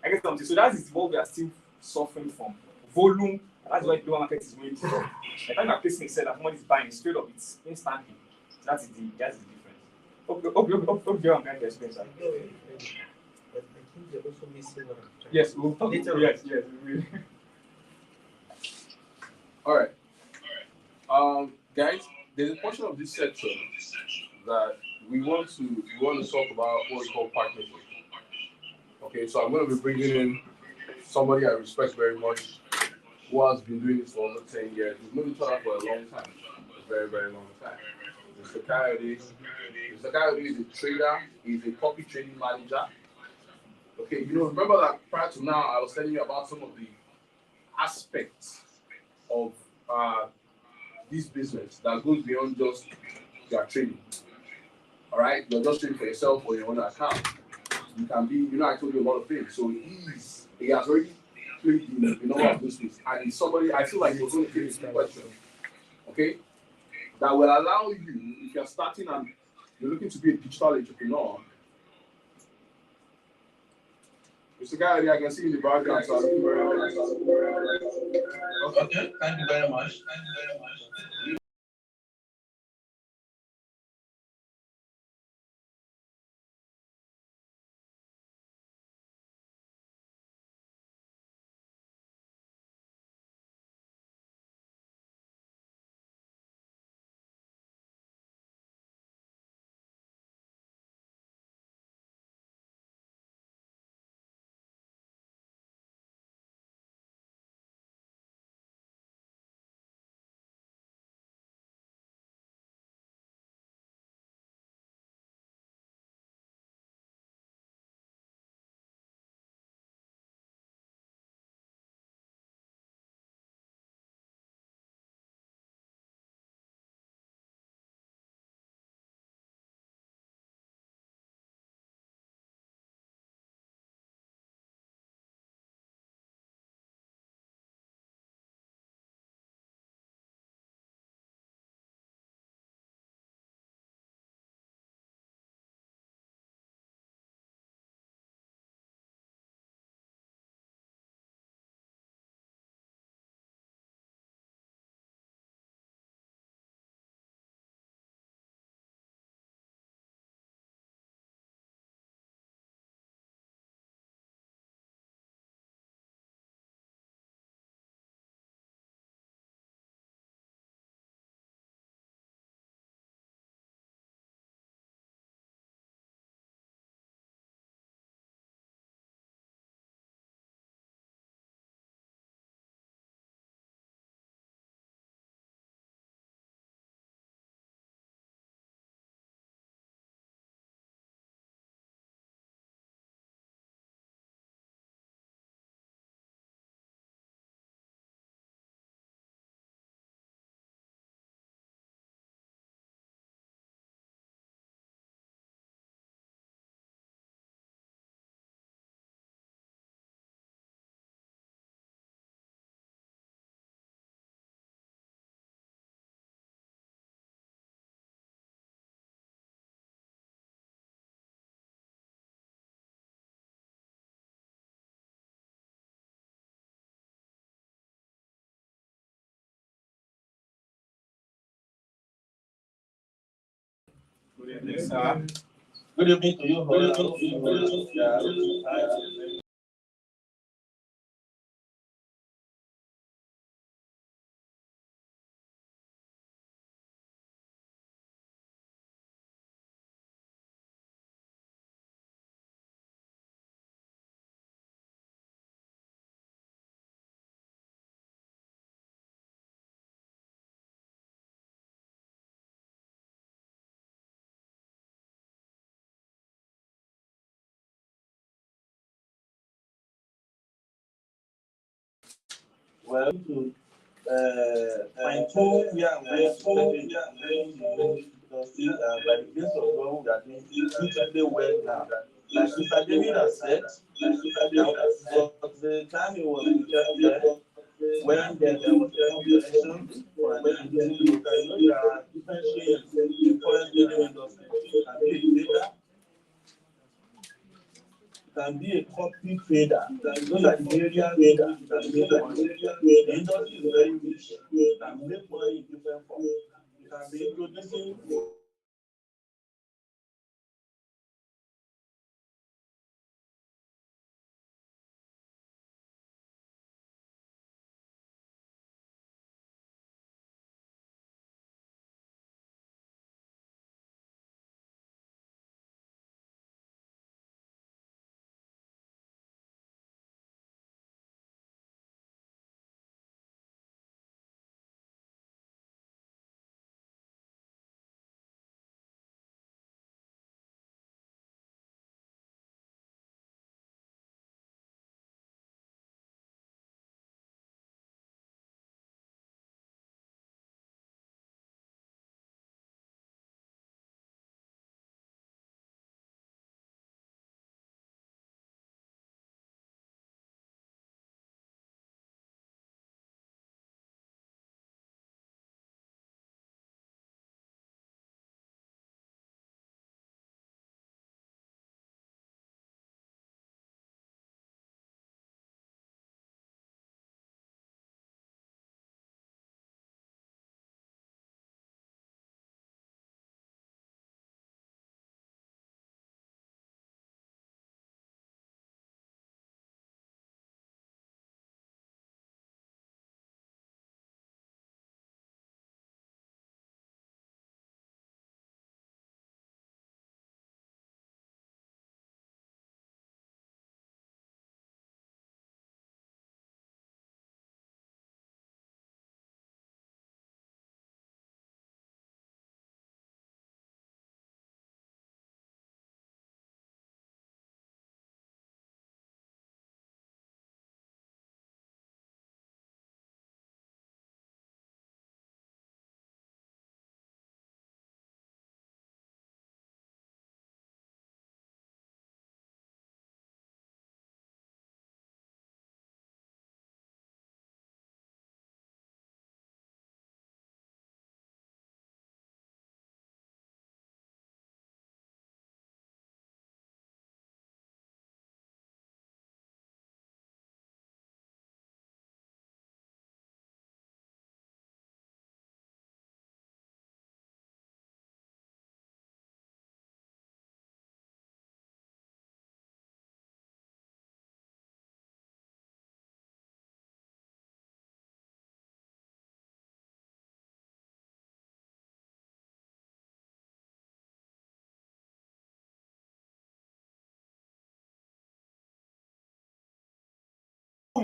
I guess something. So that is what we are still suffering from. Volume. That's why the global market is going to. The time you are placing a sell, that somebody is buying straight up, it's instantly. That's the difference. Hope you're on the experience. But I think they're also missing what I'm trying. Yes, we'll talk. Yes, we will. All right. Guys, there's a portion of this section that we want to talk about what we call partnership. Okay, so I'm going to be bringing in somebody I respect very much, who has been doing this for almost 10 years. We've known each other for a long time, a very, very long time. Mr. Coyote is a trader. He's a copy trading manager. Okay, remember that prior to now, I was telling you about some of the aspects of this business that goes beyond just your trading. All right, you're just trading for yourself or your own account. You can be, I told you a lot of things. So he has already played in all of those things, and it's somebody I feel like you're going to take this question, okay, that will allow you if you're starting and you're looking to be a digital entrepreneur. Mr. Guy, I can see in the background. So Okay, thank you very much. Good evening, sir. Good evening to you all. Well, to fine tune, yeah, because still, by the grace of God, we are doing extremely well now. Like Mr. David has said, but the time he was here, when there was a competition for an engineering local, there are different shades in the forest building industry. Can be a trader, can be a copy trader. Those are the areas where you can make money. The industry is very rich. You can make money in different forms. You can be introducing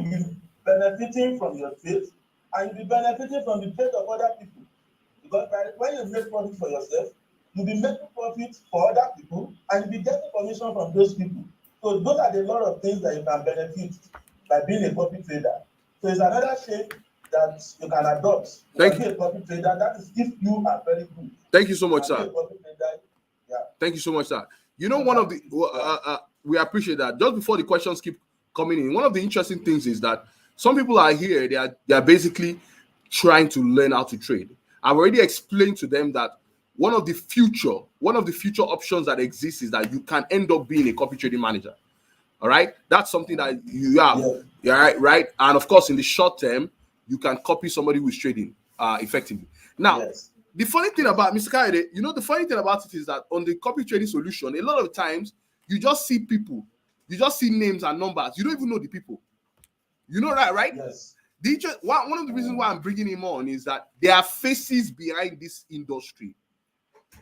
will be benefiting from your trade, and you'll be benefiting from the trade of other people. Because when you make profit for yourself, you'll be making profit for other people, and you'll be getting commission from those people. So those are the lot of things that you can benefit by being a copy trader. So it's another shape that you can adopt. You can be a copy trader. That is if you are very good. Thank you so much, You can sir. be a copy trader. Yeah. Thank you so much, sir. You know, one of the we appreciate that. Just before the questions keep coming in, one of the interesting things is that some people are here. They are basically trying to learn how to trade. I've already explained to them that one of the future options that exists is that you can end up being a copy trading manager. All right, that's something that you have. Yeah, right. And of course, in the short term, you can copy somebody who's trading effectively. Now, the funny thing about Mr. Kaede, you know, the funny thing about it is that on the copy trading solution, a lot of times you just see people, you just see names and numbers. You don't even know the people. You know that, right? Yes. One of the reasons why I'm bringing him on is that there are faces behind this industry.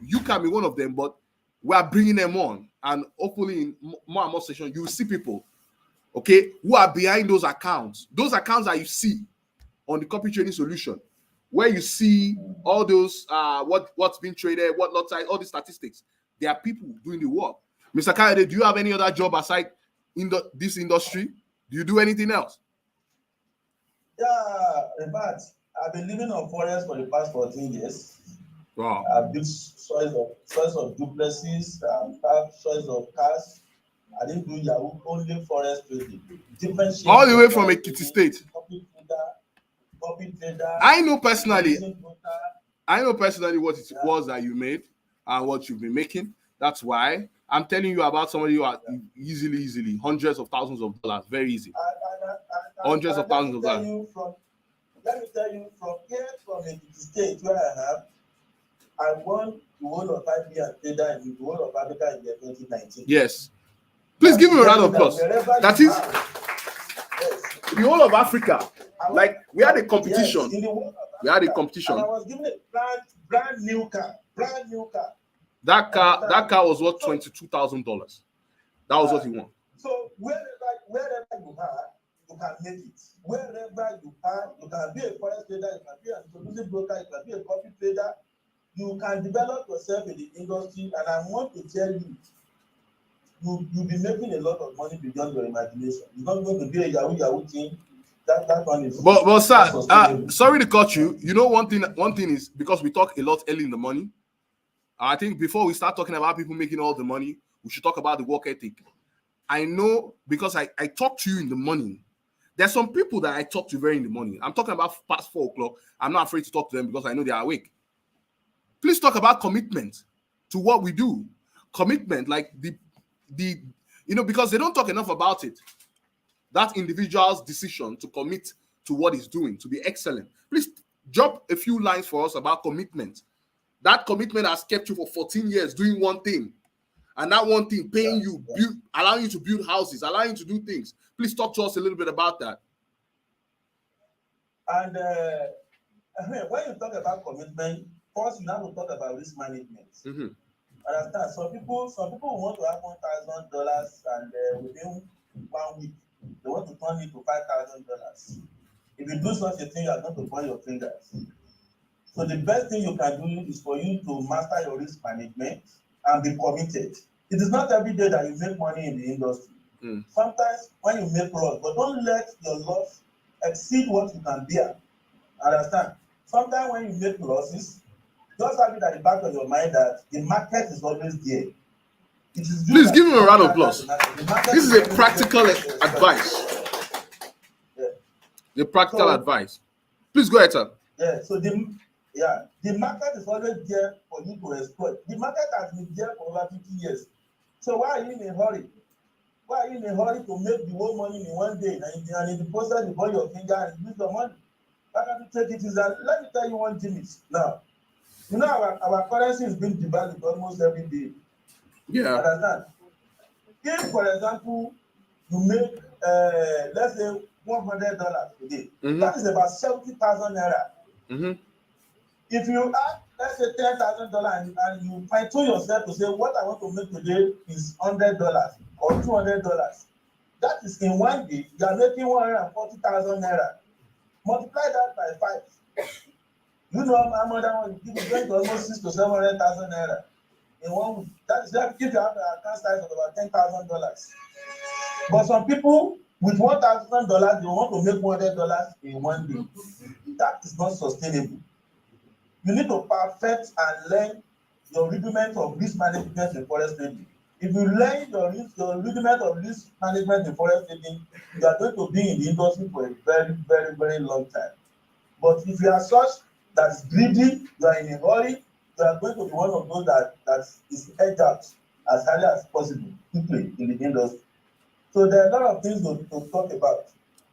You can be one of them, but we are bringing them on, and hopefully in more and more sessions, you will see people, okay, who are behind those accounts that you see on the copy trading solution, where you see all those what's been traded, what lot size, all the statistics. There are people doing the work. Mr. Kaede, do you have any other job aside in this industry? Do you do anything else? Yeah, in fact, I've been living on forest for the past 14 years. Wow. I've built choice of duplexes, have choice of cars. I didn't do Yahoo, only forest trading. Different shapes. All the way from Ekiti State. Copy trader. I know personally what it was that you made and what you've been making. That's why I'm telling you about somebody who are easily hundreds of thousands of dollars, very easy. Hundreds of thousands of dollars. Let me tell you, from here, from Ekiti State, where I am, I won the whole of Abia trader in the whole of Africa in the 2019. Yes. Please give me a round of applause. That is the whole of Africa. Like, we had a competition. We had a competition. And I was given a brand new car. That car was worth $22,000. That was what he won. So wherever you are, you can make it. Wherever you are, you can be a forex trader, you can be an introducing broker, you can be a copy trader. You can develop yourself in the industry, and I want to tell you, you'll be making a lot of money beyond your imagination. You're not going to be a Yahoo thing. That one is. But sir, sorry to cut you. You know, one thing is, because we talk a lot early in the morning. I think before we start talking about people making all the money, we should talk about the work ethic. I know, because I talk to you in the morning. There's some people that I talk to very in the morning. I'm talking about past 4 o'clock. I'm not afraid to talk to them because I know they are awake. Please talk about commitment to what we do. Commitment, like the because they don't talk enough about it. That individual's decision to commit to what he's doing, to be excellent. Please drop a few lines for us about commitment. That commitment has kept you for 14 years doing one thing. And that one thing paying you, allowing you to build houses, allowing you to do things. Please talk to us a little bit about that. And when you talk about commitment, first you have to talk about risk management. Mm-hmm. Understand? Some people want to have $1,000 and within 1 week they want to turn it to $5,000. If you do such a thing, you are going to burn your fingers. So the best thing you can do is for you to master your risk management and be committed. It is not every day that you make money in the industry. Sometimes when you make loss, but don't let your loss exceed what you can bear. Understand? Sometimes when you make losses, just have it at the back of your mind that the market is always there. Please give him a round of applause. This is a practical advice. Yeah. The practical advice. Please go ahead, sir. Yeah. So the market is always there for you to exploit. The market has been there for over 50 years. So why are you in a hurry? Why are you in a hurry to make the whole money in one day and in the process you burn your finger and lose your money? Why can't you take it easy? Let me tell you one thing now. You know our currency is being devalued almost every day. Yeah. Understand? If, for example, you make let's say $100 today, that is about 70,000 naira. Mm-hmm. If you add, let's say $10,000 and you fine-tune yourself to say what I want to make today is $100 or $200, That is in one day, you are making 140,000 naira. Multiply that by 5. You know how much that one is going to almost 600,000 to 700,000 naira in 1 week. That is that if you have an account size of about $10,000. But some people with $1,000, they want to make $100 in 1 day. That is not sustainable. You need to perfect and learn your rudiment of risk management in forest trading. If you learn your rudiment of risk management in forest trading, you are going to be in the industry for a very, very, very long time. But if you are such that is greedy, you are in a hurry, you are going to be one of those that is edged out as highly as possible quickly in the industry. So there are a lot of things to talk about.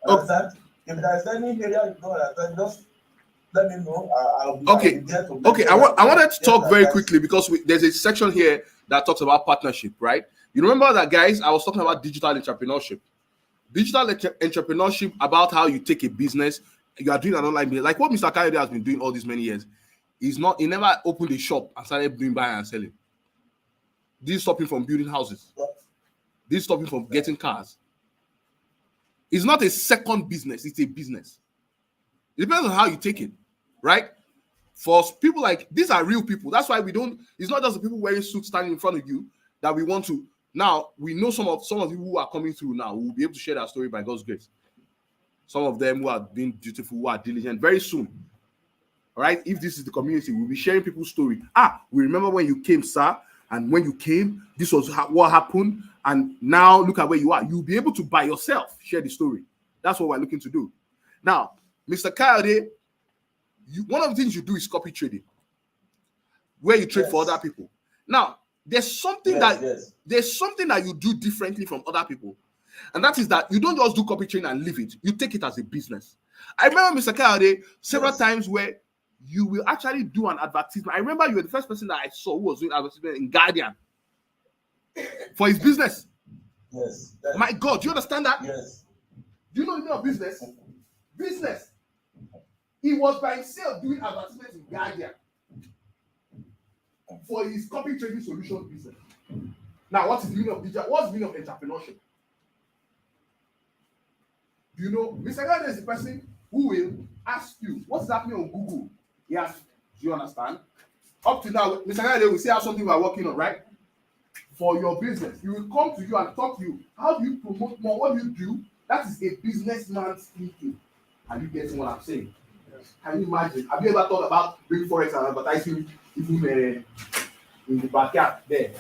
Understand? If there is any area you don't understand, just let me know. I'll be there to Okay. I wanted to talk very quickly because there's a section here that talks about partnership, right? You remember that, guys? I was talking about digital entrepreneurship. Digital entrepreneurship about how you take a business, you are doing an online business, like what Mr. Kayode has been doing all these many years. He never opened a shop and started doing buying and selling. This stop him from building houses. This stop him from getting cars. It's not a second business, it's a business. It depends on how you take it, right? For people like these are real people. That's why we don't. It's not just the people wearing suits standing in front of you that we want to. Now we know some of you who are coming through now. We'll be able to share that story by God's grace. Some of them who are being dutiful, who are diligent, very soon. All right. If this is the community, we'll be sharing people's story. We remember when you came, sir, and when you came, this was what happened, and now look at where you are. You'll be able to by yourself share the story. That's what we're looking to do. Now, Mr. Kayode, one of the things you do is copy trading, where you trade for other people. Now, there's something there's something that you do differently from other people, and that is that you don't just do copy trading and leave it. You take it as a business. I remember, Mr. Kayode, several times where you will actually do an advertisement. I remember you were the first person that I saw who was doing advertisement in Guardian for his business. Yes. My God, do you understand that? Yes. Do you know the meaning of business? Business. He was by himself doing advertisement in Guardian for his copy trading solution business. Now, what is the meaning of digital? What's the meaning of entrepreneurship? Do you know? Mr. Kayode is the person who will ask you what's happening on Google. Yes, do you understand? Up to now, Mr. Kayode will say how something we are working on, right? For your business, he will come to you and talk to you. How do you promote more? What do you do? That is a businessman speaking. Are you getting what I'm saying? Yes. Can you imagine? Have you ever thought about doing forex and advertising even in the backyard there,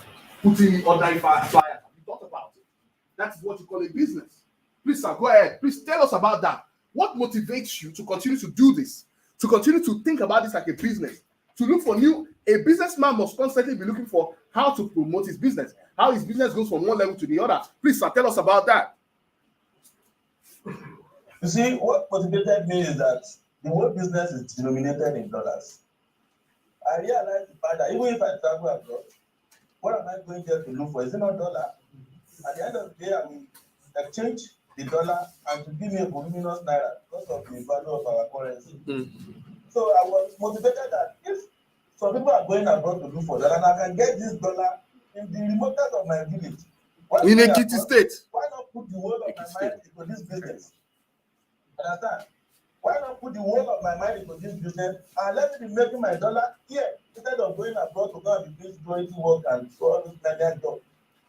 putting ordering flyers? Have you thought about it? That is what you call a business. Please, sir, go ahead. Please tell us about that. What motivates you to continue to do this? To continue to think about this like a business? To look for a businessman must constantly be looking for how to promote his business, how his business goes from one level to the other. Please, sir, tell us about that. You see, what motivated me is that the whole business is denominated in dollars. I realized the fact that even if I travel abroad, what am I going there to look for? Is it not dollar? At the end of the day, I will exchange the dollar and to give me a voluminous naira because of the value of our currency. So I was motivated that if some people are going abroad to look for dollar, and I can get this dollar in the remotest of my village. In Ekiti State. Why not put the whole of my mind into this business? Understand? Why not put the whole of my mind into this business and let me be making my dollar here instead of going abroad to go and be doing security work and so all this Nigerian job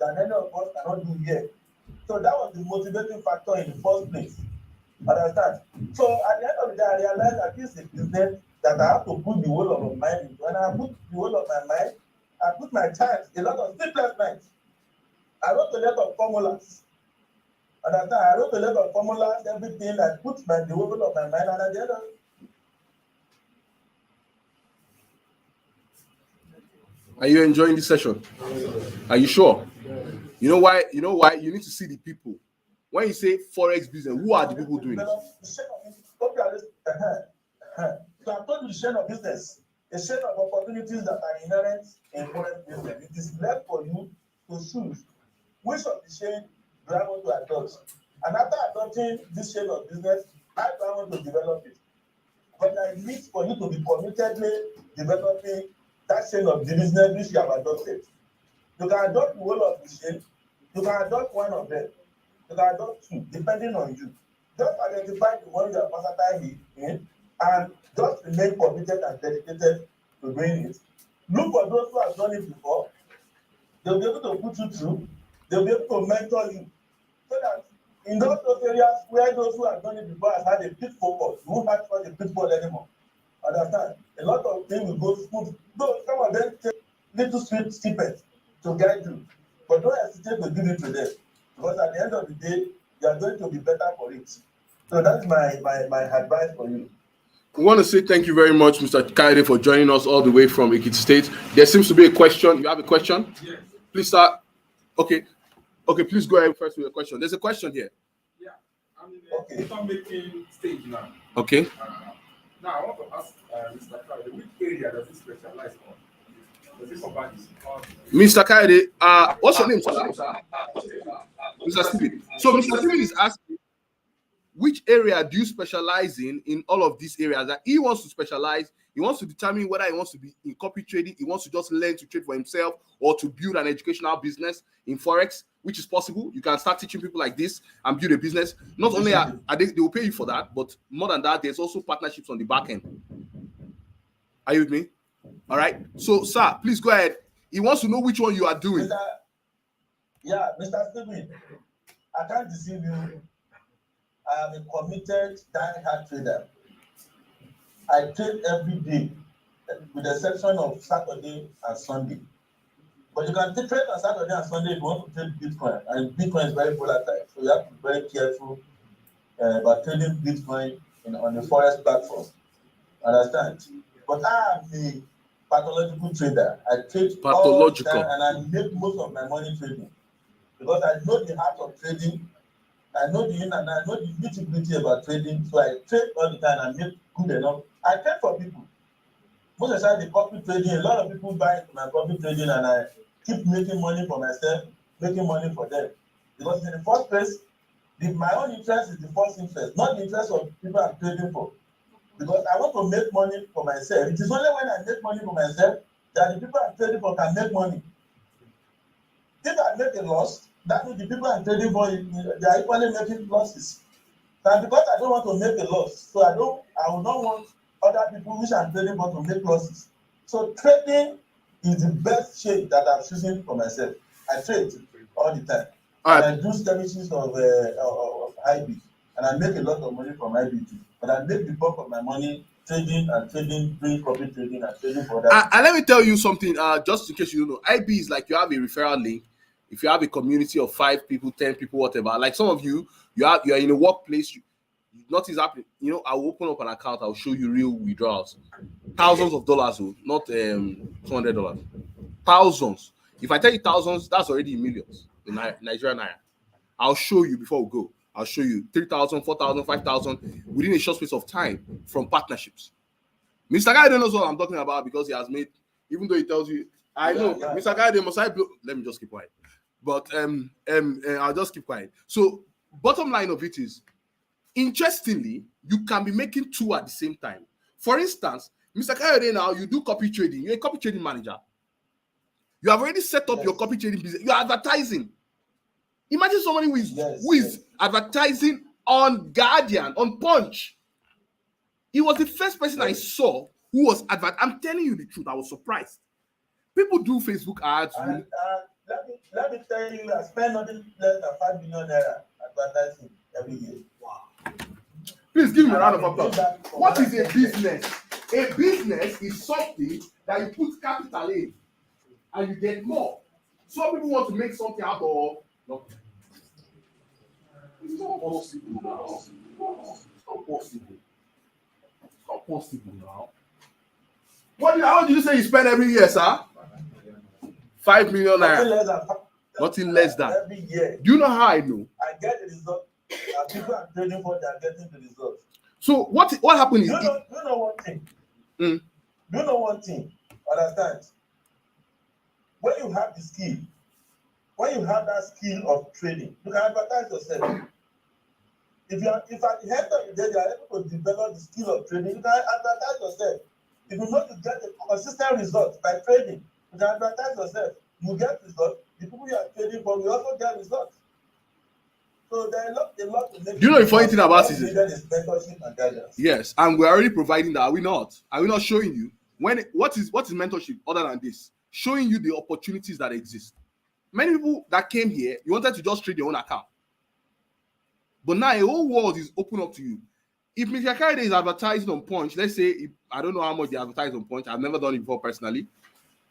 that any of us cannot do here. So that was the motivating factor in the first place. Understand? So at the end of the day, I realized that this is a business that I have to put the whole of my mind into. When I put the whole of my mind, I put my time, a lot of sleepless nights. I wrote a lot of formulas. Understand? I wrote a lot of formulas, everything. I put the whole of my mind, and at the end of it. Are you enjoying this session? Are you sure? You know why? You know why? You need to see the people. When you say forex business, who are the people doing it? So I told you the chain of business, a chain of opportunities that are inherent in forex business. It is left for you to choose which of the chain do I want to adopt. And after adopting this chain of business, how do I want to develop it? But I need for you to be committedly developing that chain of the business which you have adopted. You can adopt the whole of the chain, you can adopt one of them. You can adopt two, depending on you. Just identify the one you are versatile in and just remain committed and dedicated to doing it. Look for those who have done it before. They'll be able to put you through. They'll be able to mentor you. So that in those areas where those who have done it before have had a big focus, you won't have such a pitfall anymore. Understand? A lot of things will go smooth. Though some of them take little sweet snippets to guide you. But don't hesitate to give it to them. Because at the end of the day, you are going to be better for it. So that's my advice for you. We want to say thank you very much, Mr. Kaide, for joining us all the way from Ekiti State. There seems to be a question. You have a question? Yes. Please start. Okay. Okay, please go ahead first with your question. There's a question here. Yeah. I'm in the decision-making stage now. Okay. Now, I want to ask Mr. Kaide, which area does he specialize on? Does he cover his Mr. Kaide, what's your name, sir? Mr. Stephen. So Mr. Stephen is asking, which area do you specialize in all of these areas that he wants to specialize? He wants to determine whether he wants to be in copy trading, he wants to just learn to trade for himself, or to build an educational business in Forex, which is possible. You can start teaching people like this and build a business. Not only are they will pay you for that, but more than that, there's also partnerships on the back end. Are you with me? All right. So, sir, please go ahead. He wants to know which one you are doing. Mr. Stephen, I can't deceive you. I am a committed, die-hard trader. I trade every day, with the exception of Saturday and Sunday. But you can trade on Saturday and Sunday if you want to trade Bitcoin. And Bitcoin is very volatile, so you have to be very careful about trading Bitcoin on the Forex platform. Understand? But I am a pathological trader. I trade all the time, and I make most of my money trading because I know the art of trading. I know the in and I know the nitty-gritty about trading, so I trade all the time and make good enough. I trade for people. Most of the time, the copy trading, a lot of people buy my copy trading, and I keep making money for myself, making money for them. Because in the first place, my own interest is the first interest, not the interest of people I'm trading for. Because I want to make money for myself. It is only when I make money for myself that the people I'm trading for can make money. If I make a loss, that means the people I'm trading for, they are equally making losses. And because I don't want to make a loss, so I will not want other people which I'm trading for to make losses. So trading is the best shape that I'm choosing for myself. I trade all the time. And I do services of IB, and I make a lot of money from IB too. But I make the bulk of my money trading, doing copy trading and trading for that. And let me tell you something, just in case you don't know, IB is like you have a referral link. If you have a community of 5 people, 10 people, whatever, like some of you are in a workplace, nothing's happening. I will open up an account. I'll show you real withdrawals, thousands of dollars, not $200, thousands. If I tell you thousands, that's already millions in Nigerian Naira. I'll show you before we go. I'll show you 3,000, 4,000, 5,000 within a short space of time from partnerships. Mr. Guy knows what I'm talking about because he has made, even though he tells you, I know, Mr. Guy, must I blow? Let me just keep quiet. But I'll just keep quiet. So, bottom line of it is, interestingly, you can be making 2 at the same time. For instance, Mr. Kayode, now you do copy trading. You're a copy trading manager. You have already set up your copy trading business. You're advertising. Imagine somebody who is advertising on Guardian, on Punch. He was the first person I saw who was advertising. I'm telling you the truth. I was surprised. People do Facebook ads. Let me tell you, I spend nothing less than 5 million naira advertising every year. Wow. Please give me a round of applause. What is a business? A business is something that you put capital in and you get more. Some people want to make something out of nothing. It's not possible now. It's not possible. It's not possible now. How did you say you spend every year, sir? 5 million naira. Nothing less than. Every year. Do you know how I know? I get the result. People are trading for, they are getting the result. So what happened is... You know one thing. You know one thing. Understand? When you have the skill, when you have that skill of trading, you can advertise yourself. If at the end of the day you are able to develop the skill of trading, you can advertise yourself. If you know you get a consistent result by trading, you can advertise yourself. You get results. The people you are trading for will also get results. So there are a lot to make. Do you know the funny thing about it? Is mentorship and guidance. Yes, and we're already providing that. Are we not? Are we not showing you what is mentorship other than this? Showing you the opportunities that exist. Many people that came here, you wanted to just trade your own account, but now a whole world is open up to you. If Mr. Kayode is advertising on Punch, let's say I don't know how much they advertise on Punch. I've never done it before personally.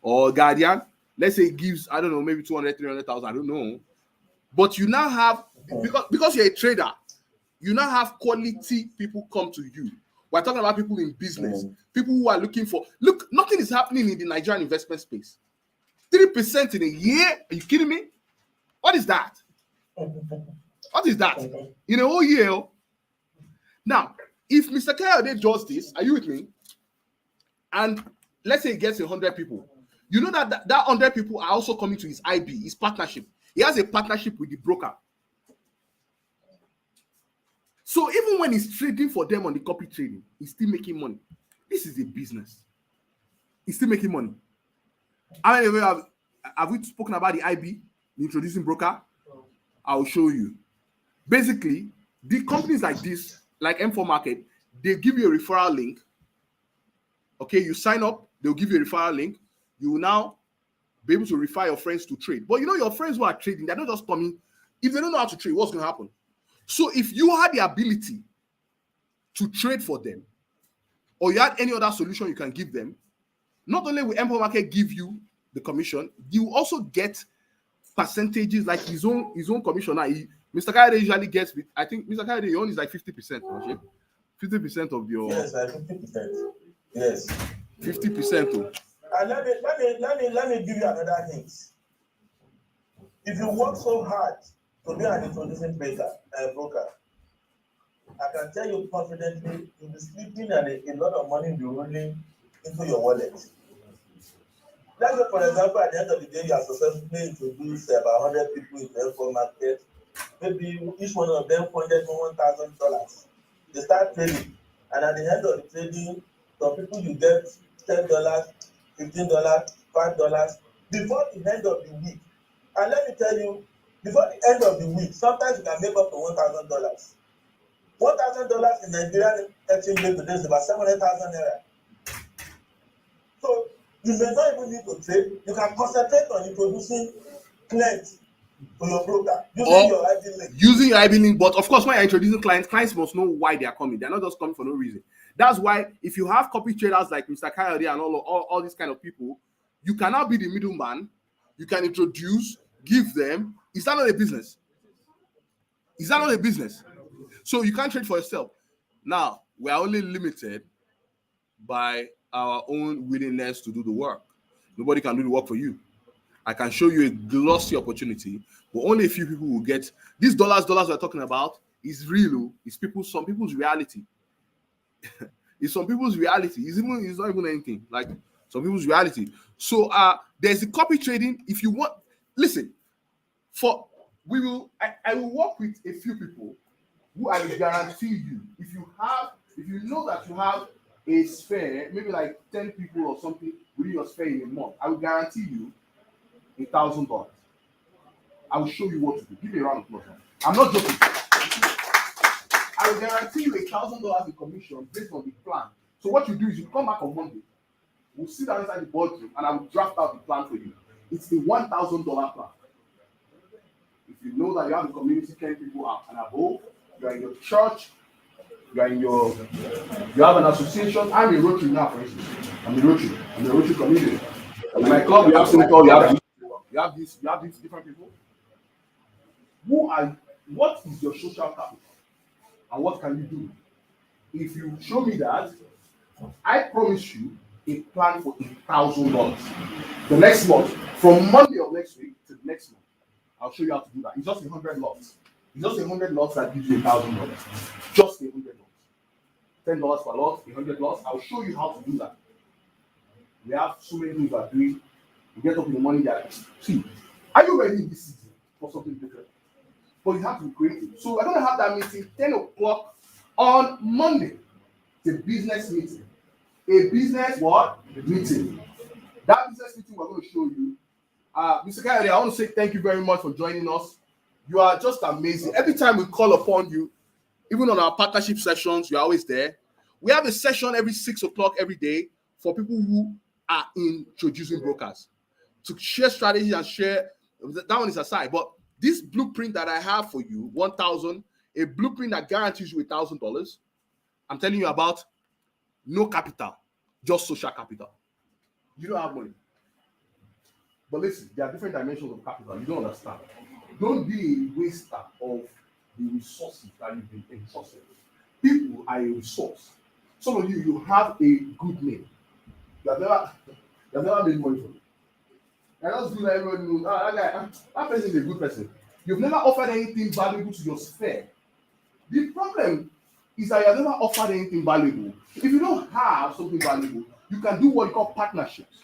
Or Guardian, let's say it gives, I don't know, maybe 200, 300,000, I don't know. But you now have, because you're a trader, you now have quality people come to you. We're talking about people in business, people who are looking for, look, nothing is happening in the Nigerian investment space. 3% in a year? Are you kidding me? What is that? What is that? In a whole year? Now, if Mr. Kayode does this, are you with me? And let's say he gets 100 people. You know that 100 people are also coming to his IB, his partnership. He has a partnership with the broker. So even when he's trading for them on the copy trading, he's still making money. This is a business. He's still making money. How many of you have we spoken about the IB, the introducing broker? I'll show you. Basically, the companies like this, like M4 Market, they give you a referral link. Okay, you sign up, they'll give you a referral link. You will now be able to refer your friends to trade. But you know, your friends who are trading, they're not just coming. If they don't know how to trade, what's going to happen? So if you had the ability to trade for them, or you had any other solution you can give them, not only will M4 Market give you the commission, you also get percentages like his own commission. Now, Mr. Kayode usually gets, I think Mr. Kayode, your own is like 50%. 50% of your. Yes, like 50%. Yes. 50%. And let me give you another hint. If you work so hard to be an introducing broker, I can tell you confidently, you'll be sleeping and a lot of money will be rolling into your wallet. Let's say, for example, at the end of the day, you are successfully introduced about 100 people in the M4 Market. Maybe each one of them funded $1,000. They start trading, and at the end of the trading, some people you get $10, $15, $5 before the end of the week. And let me tell you, before the end of the week, sometimes you can make up to $1,000. $1,000 in Nigerian exchange rate today is about 700,000 naira. So you may not even need to trade. You can concentrate on introducing clients to your broker using your IB link. Using your IB link, but of course, when you're introducing clients must know why they are coming. They're not just coming for no reason. That's why if you have copy traders like Mr. Kayode and all these kind of people, you cannot be the middleman. You can introduce, give them. Is that not a business? Is that not a business? So you can't trade for yourself. Now, we are only limited by our own willingness to do the work. Nobody can do the work for you. I can show you a glossy opportunity, but only a few people will get these dollars we're talking about is real. It's some people's reality. It's some people's reality. It's not even anything like some people's reality. So there's the copy trading. If you want, listen, I will work with a few people who I will guarantee you, if you know that you have a sphere, maybe like 10 people or something within your sphere in a month, I will guarantee you $1,000. I will show you what to do. Give me a round of applause. I'm not joking. I will guarantee you $1,000 in commission based on the plan. So what you do is you come back on Monday. We'll sit down inside the boardroom and I will draft out the plan for you. It's the $1,000 plan. If you know that you have a community 10 people out and above, you are in your church, you have an association. I'm a Rotary now, for instance. I'm a Rotary community. In my club, you have senator, you have these different people. What is your social capital? And what can you do? If you show me that, I promise you a plan for $1,000. The next month, from Monday of next week to the next month, I'll show you how to do that. It's just 100 lots. It's just 100 lots that gives you $1,000. Just 100 lots. $10 per lot, 100 lots. I'll show you how to do that. We have so many things we're doing. You get up in the morning that, see, are you ready in this season for something different? But you have to be creative. So we're going to have that meeting 10 o'clock on Monday. It's a business meeting. A business what? Meeting. That business meeting we're going to show you. Mr. Kayode, I want to say thank you very much for joining us. You are just amazing. Every time we call upon you, even on our partnership sessions, you're always there. We have a session every 6 o'clock every day for people who are introducing brokers to share strategies and share. That one is aside, but this blueprint that I have for you, 1,000, a blueprint that guarantees you $1,000. I'm telling you about no capital, just social capital. You don't have money. But listen, there are different dimensions of capital. You don't understand. Don't be a waster of the resources that you've been entrusted. People are a resource. Some of you, you have a good name. You have never made money from it. And that's good that everyone knows. That person is a good person. You've never offered anything valuable to your sphere. The problem is that you have never offered anything valuable. If you don't have something valuable, you can do what you call partnerships.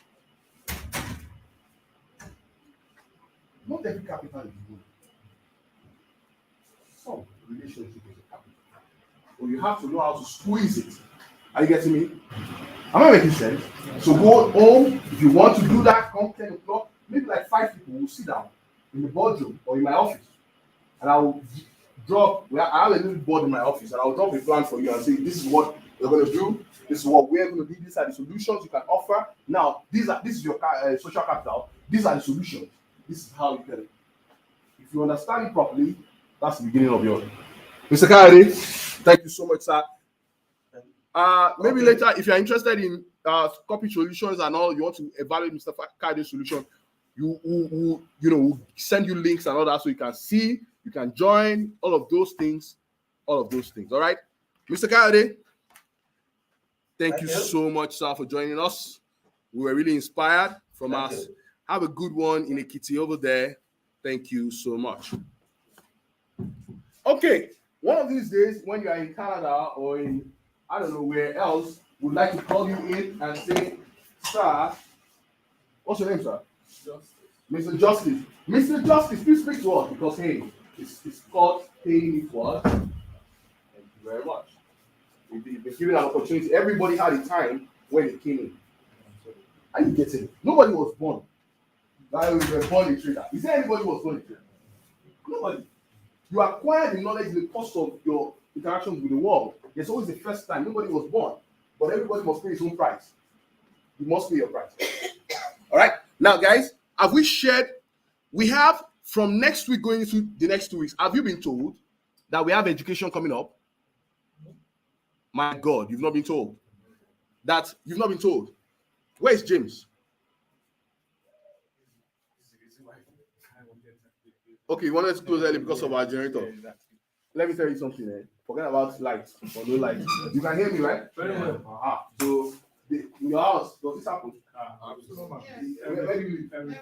Not every capital is good. Some relationship is a capital. But you have to know how to squeeze it. Are you getting me? Am I making sense? So go home. If you want to do that, come 10 o'clock. Maybe like 5 people will sit down in the boardroom or in my office. And I will I have a little board in my office, and I'll drop a plan for you and say, this is what you're going to do. This is what we're going to do. These are the solutions you can offer. Now, this is your social capital. These are the solutions. This is how you get it. If you understand it properly, that's the beginning of your. Mr. Kayode, thank you so much, sir. Maybe later, if you're interested in copy solutions and all, you want to evaluate Mr. Kayode's solution, we'll send you links and all that so you can see, you can join, all of those things. All right? Mr. Kayode, thank you so much, sir, for joining us. We were really inspired from us. Have a good one in Ekiti over there. Thank you so much. Okay, one of these days, when you are in Canada or in, I don't know where else, we'd like to call you in and say, sir, what's your name, sir? Justice. Mr. Justice. Mr. Justice, please speak to us because, hey, it's called paying it forward. Thank you very much. We've been given an opportunity. Everybody had a time when it came in. Are you getting it? Nobody was born. Like we were born a trader. Is there anybody who was born a trader? Nobody. You acquire the knowledge in the course of your interactions with the world. There's always the first time. Nobody was born. But everybody must pay his own price. You must pay your price. All right. Now, guys, have we shared? We have from next week going into the next 2 weeks. Have you been told that we have education coming up? My God, you've not been told. That you've not been told. Where is James? Okay, you wanted to close early because of our generator. Let me tell you something. Forget about lights or no lights. You can hear me, right? Very well. So, in your house, does this happen? Where do you live?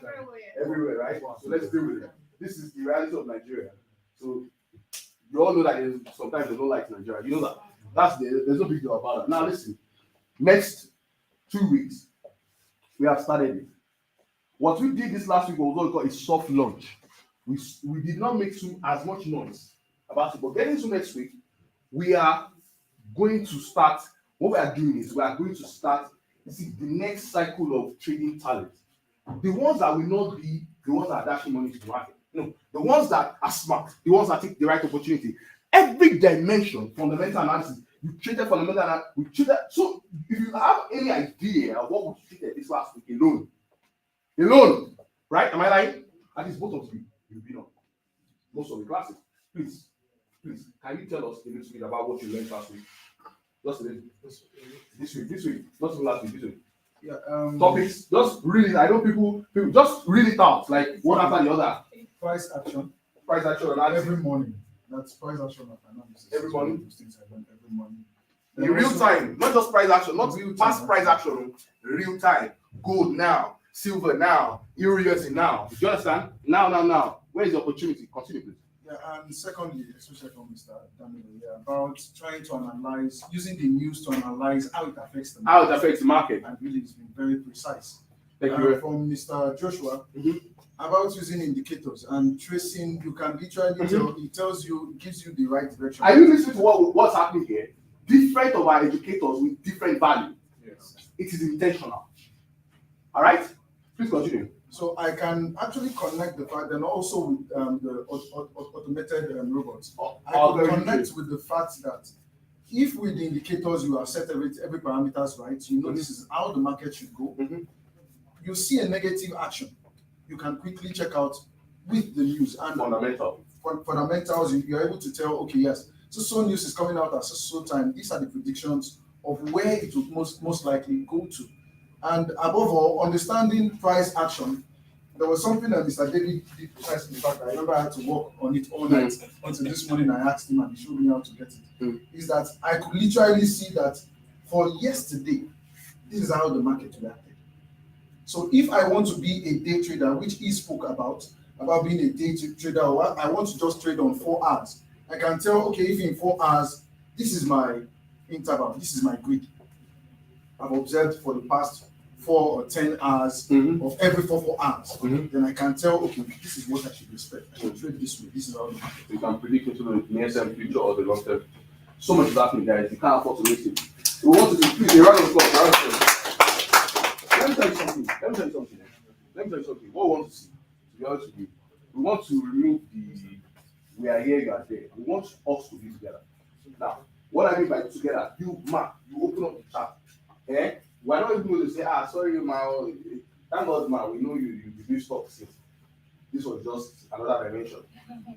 Everywhere, right? So let's deal with it. This is the reality of Nigeria. So you all know that sometimes they don't like Nigeria. You know that. There's no big deal about that. Now listen, next 2 weeks, we have started it. What we did this last week was what we call a soft launch. We did not make as much noise about it, but getting to next week, we are going to start. What we are doing is we are going to start the next cycle of trading talent. The ones that will not be the ones that are dashing money to the market. No, the ones that are smart, the ones that take the right opportunity. Every dimension, fundamental analysis, you traded fundamental analysis, we traded. So if you have any idea of what we traded this last week alone, right? Am I lying? At least both of you, you've been on most of the classes. Please, can you tell us a little bit about what you learned last week? Just a little. This week, not even last week, this week. Yeah. Topics, just read it. I know people just read it out, like one after the other. Price action Analysis. every morning. That's price action analysis. Every morning? Those things I learn every morning. In real time, not just price action, not past price action, real time. Gold now, silver now, euro USD now. Do you understand? Now. Where is the opportunity? Continue, please. Yeah, and secondly, especially from Mr. Daniel, about trying to analyze, using the news to analyze how it affects the market. How it affects the market. And really, it's been very precise. Thank you. From Mr. Joshua, about using indicators and tracing, you can literally tell, it tells you, gives you the right direction. Are you listening to what's happening here? Different of our educators with different value. Yes. It is intentional. All right? Please continue. So I can actually connect the fact, and also with the automated robots. I could connect with the fact that if with the indicators you have set every parameters right, you know this is how the market should go. You see a negative action, you can quickly check out with the news and fundamentals. You're able to tell, okay, yes, so news is coming out at so time. These are the predictions of where it would most likely go to. And above all, understanding price action. There was something that Mr. David did precisely. In fact, I remember I had to work on it all night until this morning. I asked him and he showed me how to get it. Is that I could literally see that for yesterday, this is how the market reacted. So if I want to be a day trader, which he spoke about being a day trader, or I want to just trade on 4 hours, I can tell, okay, if in 4 hours, this is my interval, this is my grid. I've observed for the past 4 or 10 hours of every 4 hours. Then I can tell, okay, this is what I should expect. I should trade this way. This is how the market. You can predict into the near-term future or the long-term. So much is happening, guys. You can't afford to waste it. We want to be, please, a round of applause. Let me tell you something. What we want to see, to be honest with you, we want to remove the we are here, you are there. We want us to be together. Now, what I mean by together, you open up the chat. We're not even going to say, sorry, thank God, man, we know you do stuff since. This was just another dimension.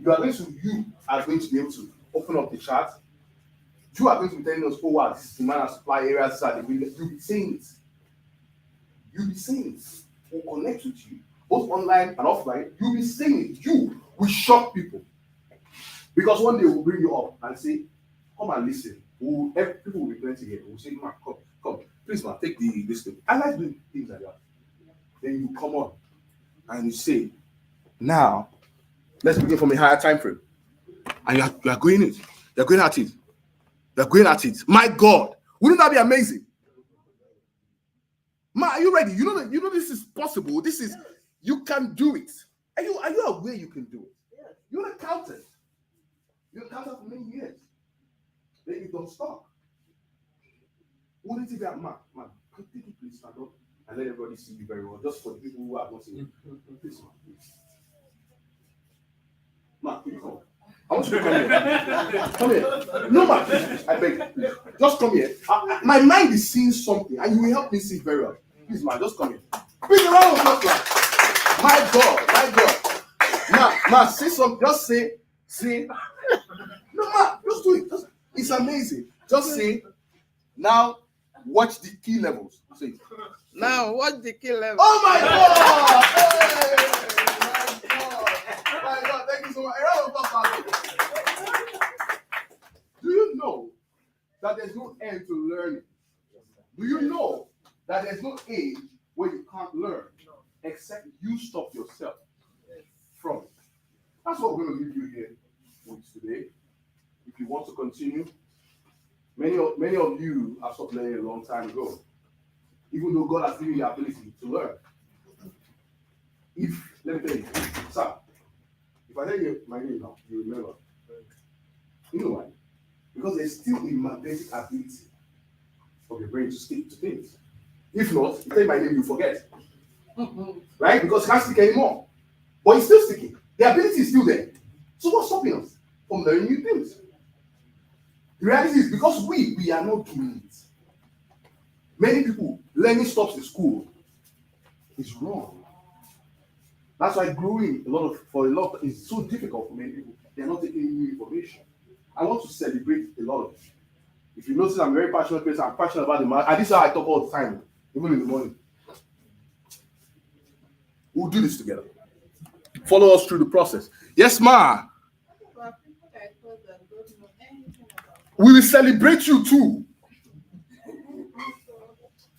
You are going to be able to open up the chat. You are going to be telling us, wow, this is demand and supply areas. You'll be saying it. We'll connect with you, both online and offline. You'll be saying it. You will shock people. Because one day we'll bring you up and say, come and listen. People will be plenty here. We'll say, man, come. Please, man, take this thing. I like doing things like that. Then you come on and you say, now, let's begin from a higher time frame. And you are going it. You're going at it. My God, wouldn't that be amazing? Ma, are you ready? You know this is possible. You can do it. Are you aware you can do it? Yes. You're an accountant. You're an accountant for many years. Then you don't stop. Wouldn't it be a man? Could you please stand up and let everybody see you very well? Just for the people who are not seeing you. Please, man, please. Man, please come. I want you to come here. Come here. No, man, please. I beg you. Just come here. My mind is seeing something, and you will help me see it very well. Please, man, just come here. Bring a round of applause. My God. Now, say something. Just say. No, man, just do it. It's amazing. Just say. Now, watch the key levels. Say it. Now, watch the key levels. Oh my God! Hey! My God, thank you so much. A round of applause. Do you know that there's no end to learning? Do you know that there's no age where you can't learn except you stop yourself from it? That's what we're going to leave you here with today. If you want to continue, many of you have stopped learning a long time ago, even though God has given you the ability to learn. Let me tell you, sir, if I tell you my name now, you remember. You know why? Because there's still a magnetic ability of your brain to stick to things. If not, you tell me my name, you forget. Right? Because you can't stick anymore. But it's still sticking. The ability is still there. So what's stopping us from learning new things? The reality is because we are not doing it. Many people, learning stops in school is wrong. That's why growing for a lot is so difficult for many people. They're not taking new information. I want to celebrate a lot of it. If you notice, I'm a very passionate person. I'm passionate about the man. And this is how I talk all the time, even in the morning. We'll do this together. Follow us through the process. Yes, ma. We will celebrate you too.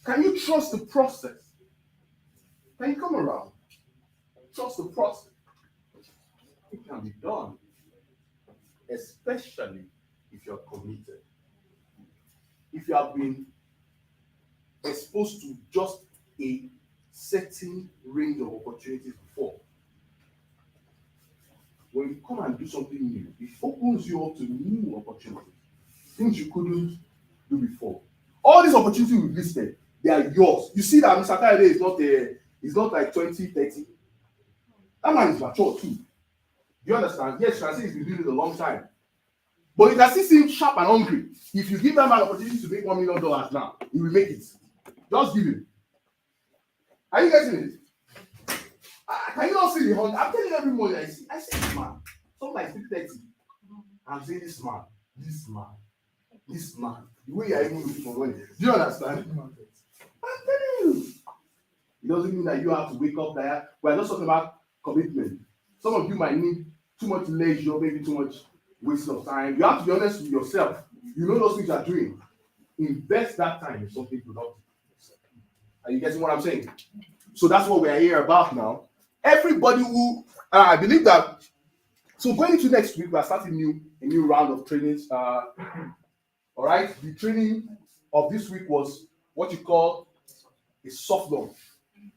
Can you trust the process? Can you come around? Trust the process. It can be done, especially if you're committed. If you have been exposed to just a certain range of opportunities before, when you come and do something new, it opens you up to new opportunities, things you couldn't do before. All these opportunities we've listed, they are yours. You see that Mr. Kayode It's not like 20, 30. That man is mature too. You understand? Yes, you can say he's been doing it a long time. But you can still see him sharp and hungry. If you give that man opportunity to make $1 million now, he will make it. Just give him. Are you getting it? Can you not see the hunger? I'm telling you every morning, I see this man. Something like 3:30. I'm saying this man. The way you are even looking for money. Do you understand? I'm telling you. It doesn't mean that you have to wake up there. We're just talking about commitment. Some of you might need too much leisure, maybe too much waste of time. You have to be honest with yourself. You know those things you are doing. Invest that time in something productive. Are you getting what I'm saying? So that's what we are here about now. Everybody who I believe that. So going into next week, we are starting a new round of trainings. All right. The training of this week was what you call a soft launch.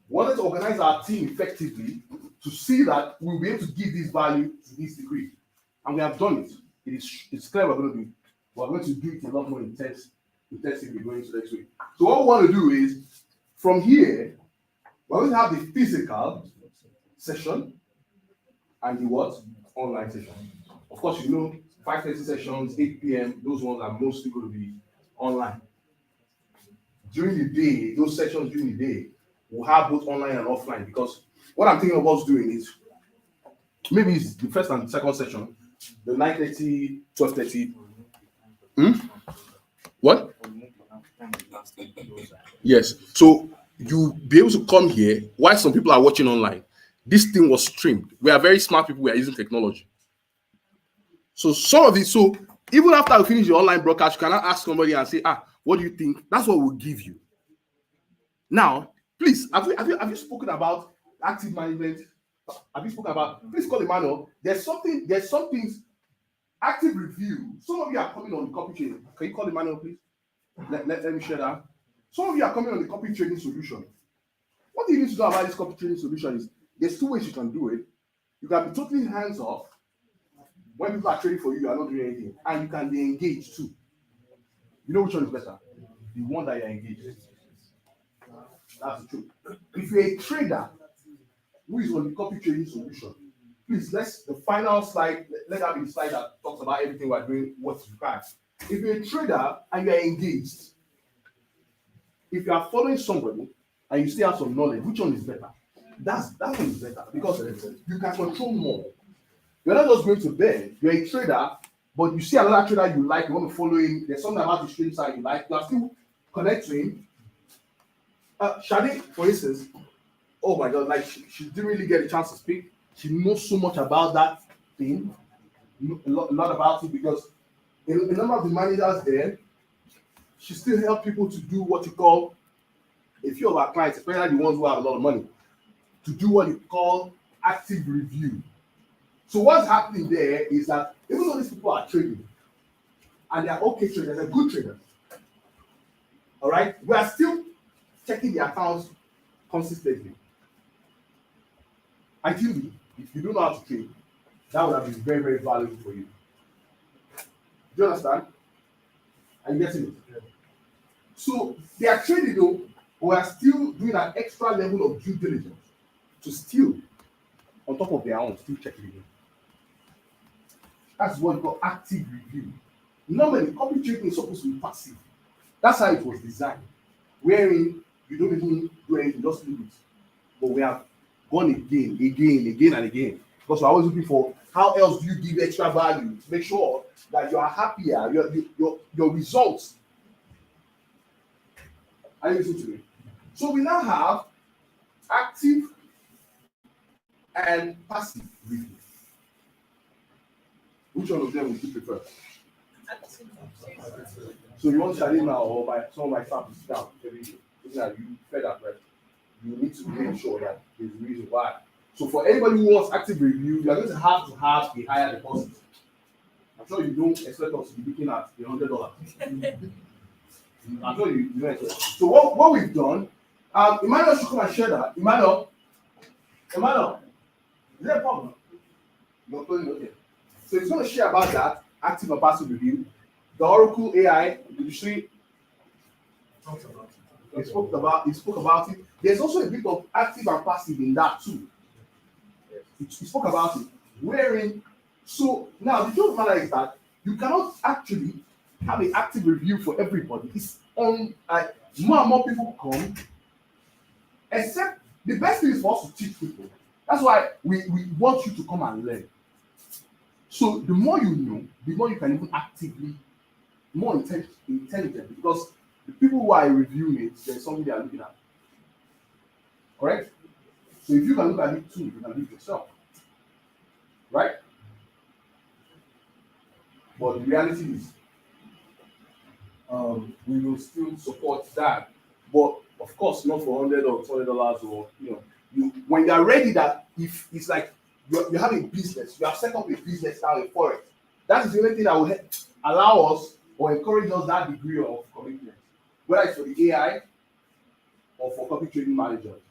We wanted to organize our team effectively to see that we'll be able to give this value to this degree. And we have done it. It's clear we're going to do it. We're going to do it a lot more intensively going into next week. So what we want to do is, from here, we're going to have the physical session and the what? Online session. Of course, 5:30 sessions, 8 p.m., those ones are mostly going to be online. During the day, those sessions during the day, we'll have both online and offline, because what I'm thinking of us doing is maybe it's the first and second session, the 9:30, 12:30. What? Yes. So you'll be able to come here while some people are watching online. This thing was streamed. We are very smart people. We are using technology. So some of it, so even after we finish the online broadcast, you cannot ask somebody and say, what do you think? That's what we'll give you. Now, please, have you spoken about active management? Have you spoken about, please call Emmanuel. There's some things, active review. Some of you are coming on the copy training. Can you call Emmanuel, please? Let me share that. Some of you are coming on the copy trading solution. What you need to know about this copy trading solution is there's two ways you can do it. You can be totally hands off. When people are trading for you, you are not doing anything. And you can be engaged too. You know which one is better? The one that you're engaged in. That's the truth. If you're a trader who is on the copy trading solution, please, the final slide, let that be the slide that talks about everything we're doing, what's required. If you're a trader and you're engaged, if you are following somebody and you still have some knowledge, which one is better? That one is better, because you can control more. You're not just going to bed. You're a trader, but you see another trader you like, you want to follow him. There's something about the trading side you like. You are still connecting to him. Shadi, for instance, oh my God, like she didn't really get a chance to speak. She knows so much about that thing, a lot about it, because a number of the managers there, she still help people to do what you call, a few of our clients, especially the ones who have a lot of money, to do what you call active review. So what's happening there is that even though these people are trading, and they are okay traders, they're good traders, all right, we are still checking the accounts consistently. Ideally, if you don't know how to trade, that would have been very, very valuable for you. Do you understand? Are you getting it? So they are trading though, but we are still doing an extra level of due diligence to still, on top of their own, still check it again. That's what we call active review. Normally, copy trading is supposed to be passive. That's how it was designed, wherein you don't even do anything, just leave it. But we have gone again and again, because we're always looking for how else do you give extra value to make sure that you are happier, your results. Are you listening to me? So we now have active and passive review. Which one of them would you prefer? So you want Charlie now, or some of my staff to sit down every day, looking at you fed up, right? You need to make sure that there's a reason why. So for anybody who wants active review, you are going to have a higher deposit. I'm sure you don't expect us to be looking at $100. I'm sure you don't expect. So what we've done, Emmanuel should come and share that. Emmanuel, is there a problem? You're playing okay. So he's going to share about that active and passive review. The Oracle AI, did you see? He spoke about it. There's also a bit of active and passive in that too. He spoke about it. Wherein, so now the truth of the matter is that you cannot actually have an active review for everybody. It's on more and more people come, except the best thing is for us to teach people. That's why we want you to come and learn. So the more you know, the more you can even actively, more intelligent, because the people who are reviewing it, there's something they are looking at. Correct? So if you can look at it too, you can do it yourself. Right? But the reality is, we will still support that. But of course, not for $100 or $200 or when you are ready, that if it's like you have a business, you have set up a business now in forex, that is the only thing that will allow us or encourage us that degree of commitment, whether it's for the AI or for copy trading managers.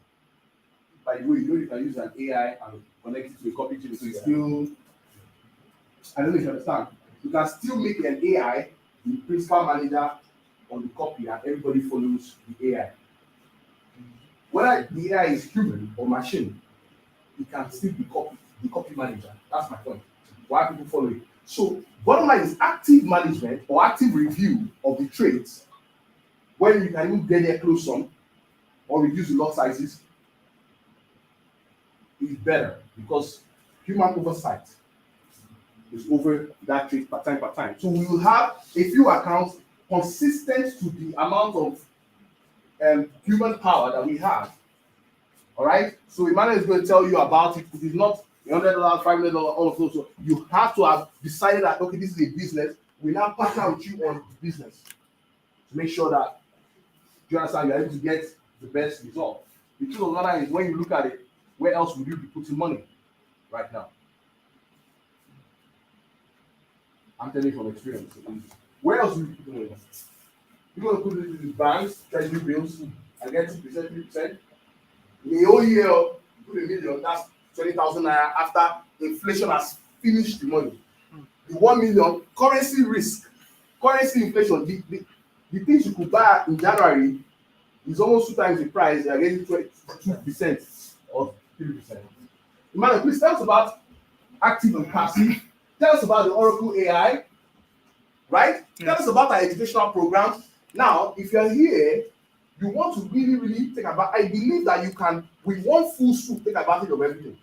By the way, you can use an AI and connect it to a copy trading, so it's still, I don't know if you understand, you can still make an AI the principal manager on the copy and everybody follows the AI. Whether the AI is human or machine, it can still be the copy manager. That's my point. Why people follow it. So bottom line is active management or active review of the trades, when you can even get there close on or reduce the lot sizes, is better because human oversight is over that trade per time. So we will have a few accounts consistent to the amount of human power that we have. All right. So Emmanuel is going to tell you about it. It is not $100, $500, all of those. So you have to have decided that okay, this is a business. We now partner with you on the business to make sure that you understand you're able to get the best result. The truth of the matter is, when you look at it, where else would you be putting money right now? I'm telling you from experience. Where else would you put money? You're going to put it in banks, treasury bills, and get 2%, 3%. In the whole year, you put $1 million, that's 20,000 naira after inflation has finished the money. The 1 million, currency risk, currency inflation, the things you could buy in January is almost 2 times the price. They are getting 2% or 3%. Emmanuel, please tell us about active and passive. Tell us about the Oracle AI, right? Tell us about our educational program. Now, if you're here, you want to really take about, I believe that you can, with one full swoop, take advantage of everything.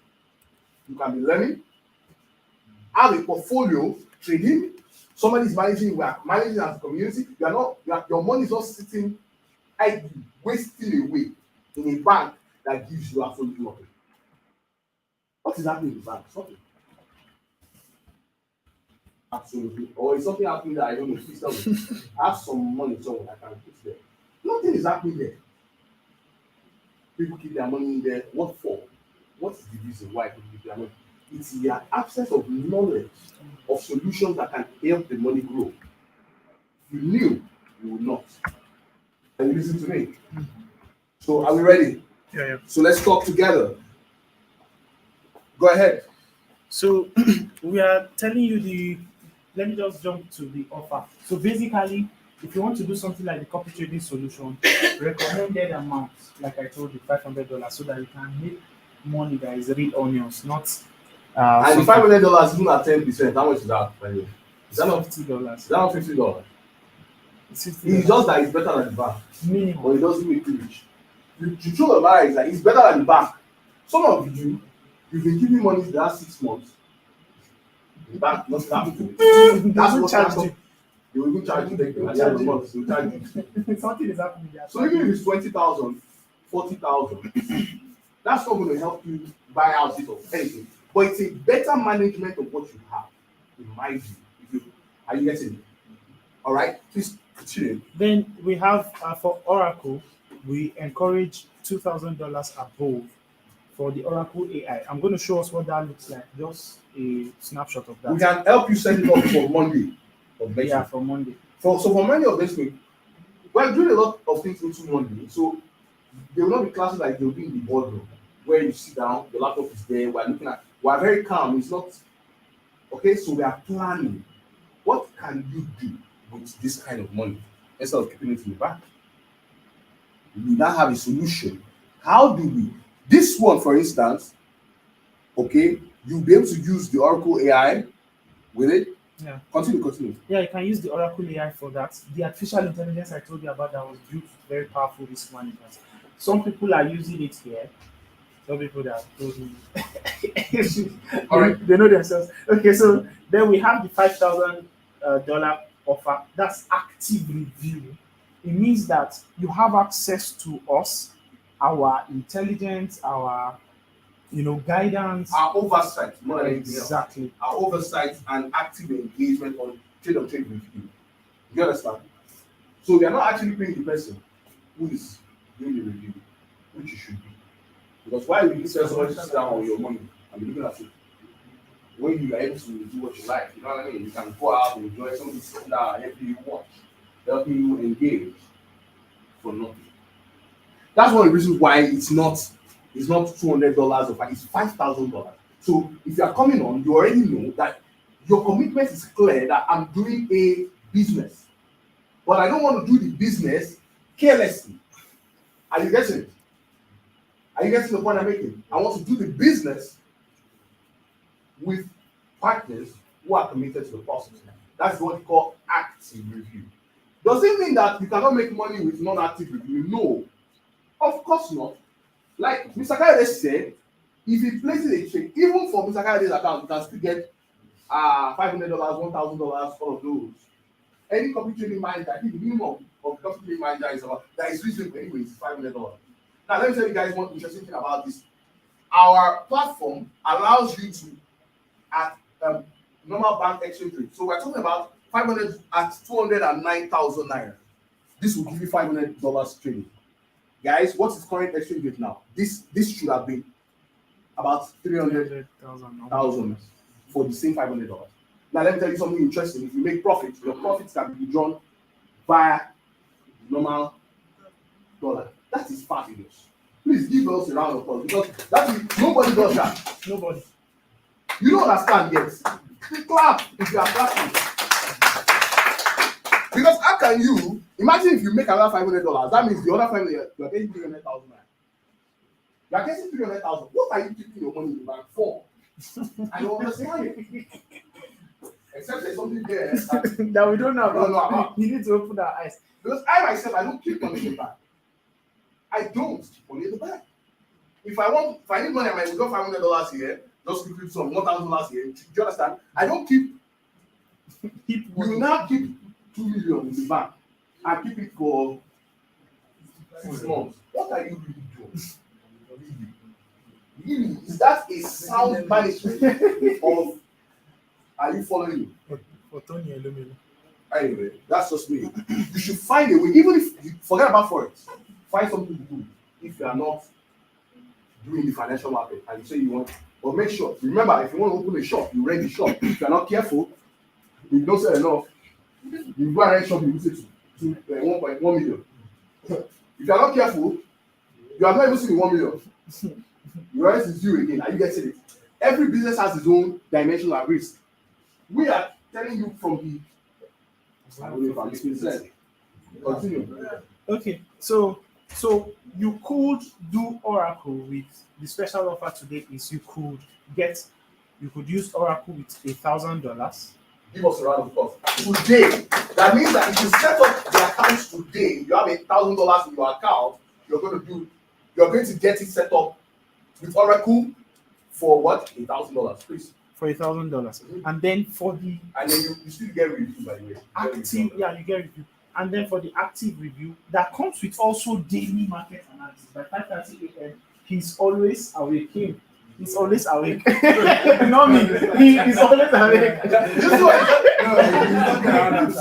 You can be learning, have a portfolio, trading, somebody is managing, we are managing as a community. Your money is not sitting idle, wasting away in a bank that gives you absolutely nothing. What is happening in the bank? Something. Absolutely. Or is something happening that I don't know? Please tell me. I have some money somewhere I can put there. Nothing is happening there. People keep their money in there. What for? What is the reason why people keep their money? It's the absence of knowledge of solutions that can help the money grow. If you knew, you would not. Can you listen to me? So are we ready? Yeah. So let's talk together. Go ahead. So we are telling you let me just jump to the offer. So basically, if you want to do something like the copy trading solution, recommended amount, like I told you, $500, so that you can make money that is real onions, not. And the $500 even at 10%, how much is that? Is that not $50? Is that not $50? It's $50. It's just that it's better than the bank. Minimum. But it doesn't make you rich. The truth of the matter is that it's better than the bank. Some of you, you've been giving money the last 6 months. The bank not starting to. That's what charge you. They will even charge you. At the end of the month, they will charge you. Something is happening there. So even if it's 20,000, 40,000, that's not going to help you buy houses or anything. But it's a better management of what you have, in my view. Are you getting it? All right, please continue. Then we have for Oracle, we encourage $2,000 above for the Oracle AI. I'm going to show us what that looks like. Just a snapshot of that. We can help you set it up for Monday. For Monday. So for Monday of this week, we're doing a lot of things into Monday. So there will not be classes like they'll be in the boardroom where you sit down, your laptop is there, we're very calm. It's not okay. So we are planning. What can you do with this kind of money instead of keeping it in the bank? we now have a solution. How do we? This one, for instance, okay, you'll be able to use the Oracle AI with it. Yeah. Continue. Yeah, you can use the Oracle AI for that. The artificial intelligence I told you about that was built with very powerful risk management. Some people are using it here. Some people that told me All right. they know themselves. Okay, so then we have the $5,000 offer. That's active review. It means that you have access to us, our intelligence, our guidance. Our oversight, more than anything else. Exactly. Our oversight and active engagement on trade review. You understand? So we are not actually paying the person who is doing the review, which you should be. Because why would you tell somebody to sit down on your money and be looking at it? When you are able to do what you like, you know what I mean? You can go out and enjoy something that helping you watch, helping you engage for nothing. That's one of the reasons why it's not $200 or it's $5,000. So if you are coming on, you already know that your commitment is clear that I'm doing a business, but I don't want to do the business carelessly. Are you getting it? Are you getting the point I'm making? I want to do the business with partners who are committed to the process. That's what we call active review. Does it mean that you cannot make money with non-active review? No, of course not. Like Mr. Kayode said, if he places a check, even for Mr. Kayode's account, you can still get $500, $1,000, all of those. Any copy trading manager, I think the minimum of copy trading manager is about that is reasonable anyway, it's $500. Now let me tell you guys one interesting thing about this. Our platform allows you to at normal bank exchange rate. So we're talking about 500 at 209,000 naira. This will give you $500 trading. Guys, what is current exchange rate now? This should have been about 300,000 for the same $500. Now let me tell you something interesting. If you make profit, your profits can be withdrawn via normal dollar. That is fabulous. Please give us a round of applause because that is nobody does that. Nobody. You don't understand yet. Clap if you are clapping. Because how can you imagine if you make another $500? That means the other $500 you are getting 300,000. You are getting 300,000. What are you keeping your money in the bank for? I don't understand. Except there's something there that we don't know about. You need to open our eyes. Because I myself, I don't keep money in the bank. I don't keep money in the bank. If I need money, I might withdraw $500 here, just keep some $1,000 here. Do you understand? I don't keep. You will now keep 2 million in the bank and keep it for 6 months. What are you really doing? Really, is that a sound management of? Are you following me? Anyway, that's just me. You should find a way, even if you forget about forex, find something to do if you are not doing the financial market and you say you want, but make sure, remember, if you want to open a shop, you rent the shop. If you are not careful, you don't sell enough, you go and rent shop, you use it to 1.1 million. If you are not careful, you are not even seeing 1 million. Your rent is due again. Are you getting it? Every business has its own dimension of risk. We are telling you from the. I don't know if I'm making sense. Continue. Okay, so you could do Oracle with the special offer today is you could use Oracle with $1,000. Give us a round of applause. Today, that means that if you set up the account today, you have $1,000 in your account, you're going to get it set up with Oracle for what? $1,000, please. For $1,000. And then for the and then you still get review, by the way. Active, you get review. And then for the active review, that comes with also daily market analysis. By 5:30 a.m., he's always awake. He's always awake. Not me. He's always awake.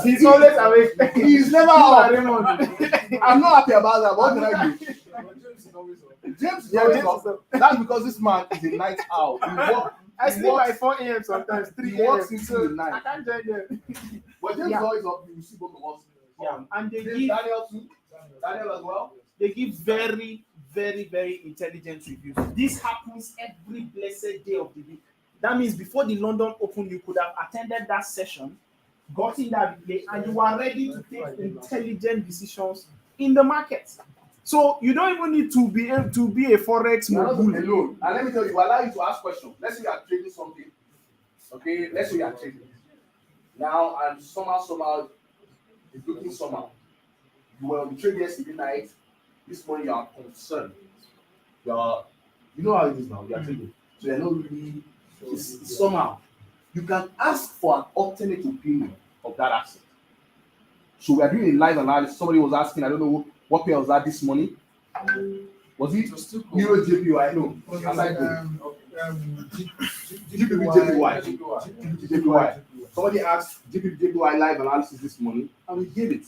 He's always awake. He's never out. I'm not happy about that. What can I do? James is always up. That's because this man is a night owl. I sleep by 4 a.m. sometimes, 3 a.m. So the night. I can't join them. But James is always up. You see both of us. Yeah, and they give Daniel too. Daniel as well. They give very, very, very intelligent reviews. This happens every blessed day of the week. That means before the London Open, you could have attended that session, gotten that replay, and you are ready to take intelligent decisions in the market. So you don't even need to be able to be a forex You are not mogul. alone. And let me tell you, allow you to ask questions. Let's say you are trading something. Okay, let's say you are trading. Now, and somehow, it's looking somehow. You were on the trade yesterday night. This morning, you are concerned. You know how it is now. You are trading. So you're not really, it's somehow. You can ask for an alternate opinion of that asset. So we are doing a live analysis. Somebody was asking, I don't know what pair was that this morning. Was it Euro JPY? No. JPY. Somebody asked JPY live analysis this morning, and we gave it.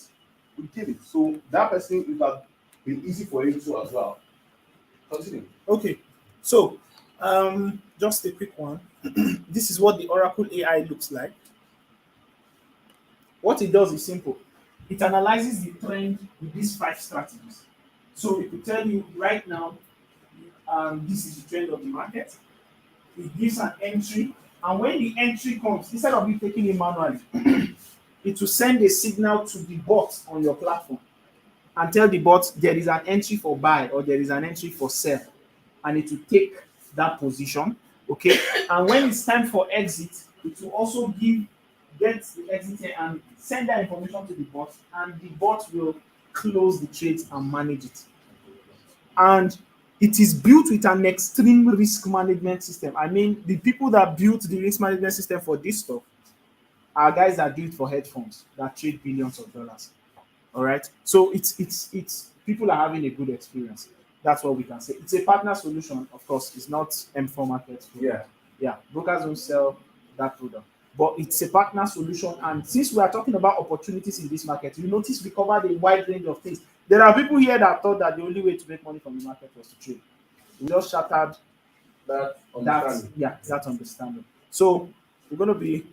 So that person, it would have been easy for him to as well. Continue. Okay, so just a quick one. This is what the Oracle AI looks like. What it does is simple. It analyzes the trend with these 5 strategies. So it will tell you right now, this is the trend of the market. It gives an entry, and when the entry comes, instead of you taking it manually, it will send a signal to the bot on your platform and tell the bot there is an entry for buy or there is an entry for sell, and it will take that position. Okay, and when it's time for exit, it will also get the exit here and send that information to the bot, and the bot will close the trades and manage it. And it is built with an extreme risk management system. I mean, the people that built the risk management system for this stuff are guys that do it for hedge funds that trade billions of dollars. All right, so it's people are having a good experience. That's what we can say. It's a partner solution, of course. It's not M4 market. Yeah. Brokers don't sell that product, but it's a partner solution. And since we are talking about opportunities in this market, you notice we covered a wide range of things. There are people here that thought that the only way to make money from the market was to trade. We just shattered that understanding. So we're going to be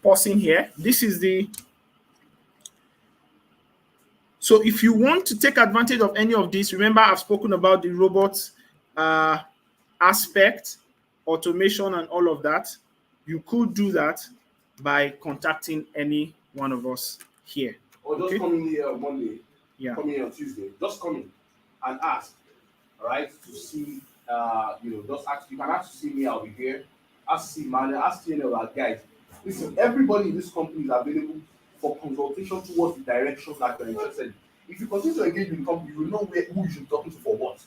pausing here. This is the. So if you want to take advantage of any of this, remember I've spoken about the robot aspect, automation, and all of that. You could do that by contacting any one of us here. Or just come in here on Monday. Yeah. Come in on Tuesday. Just come in and ask. All right, to see. Just ask. You can ask to see me. I'll be here. Ask to see man. Ask any of our guys. Listen, everybody in this company is available for consultation towards the direction that you're interested in. If you continue to engage with the company, you will know who you should be talking to for what.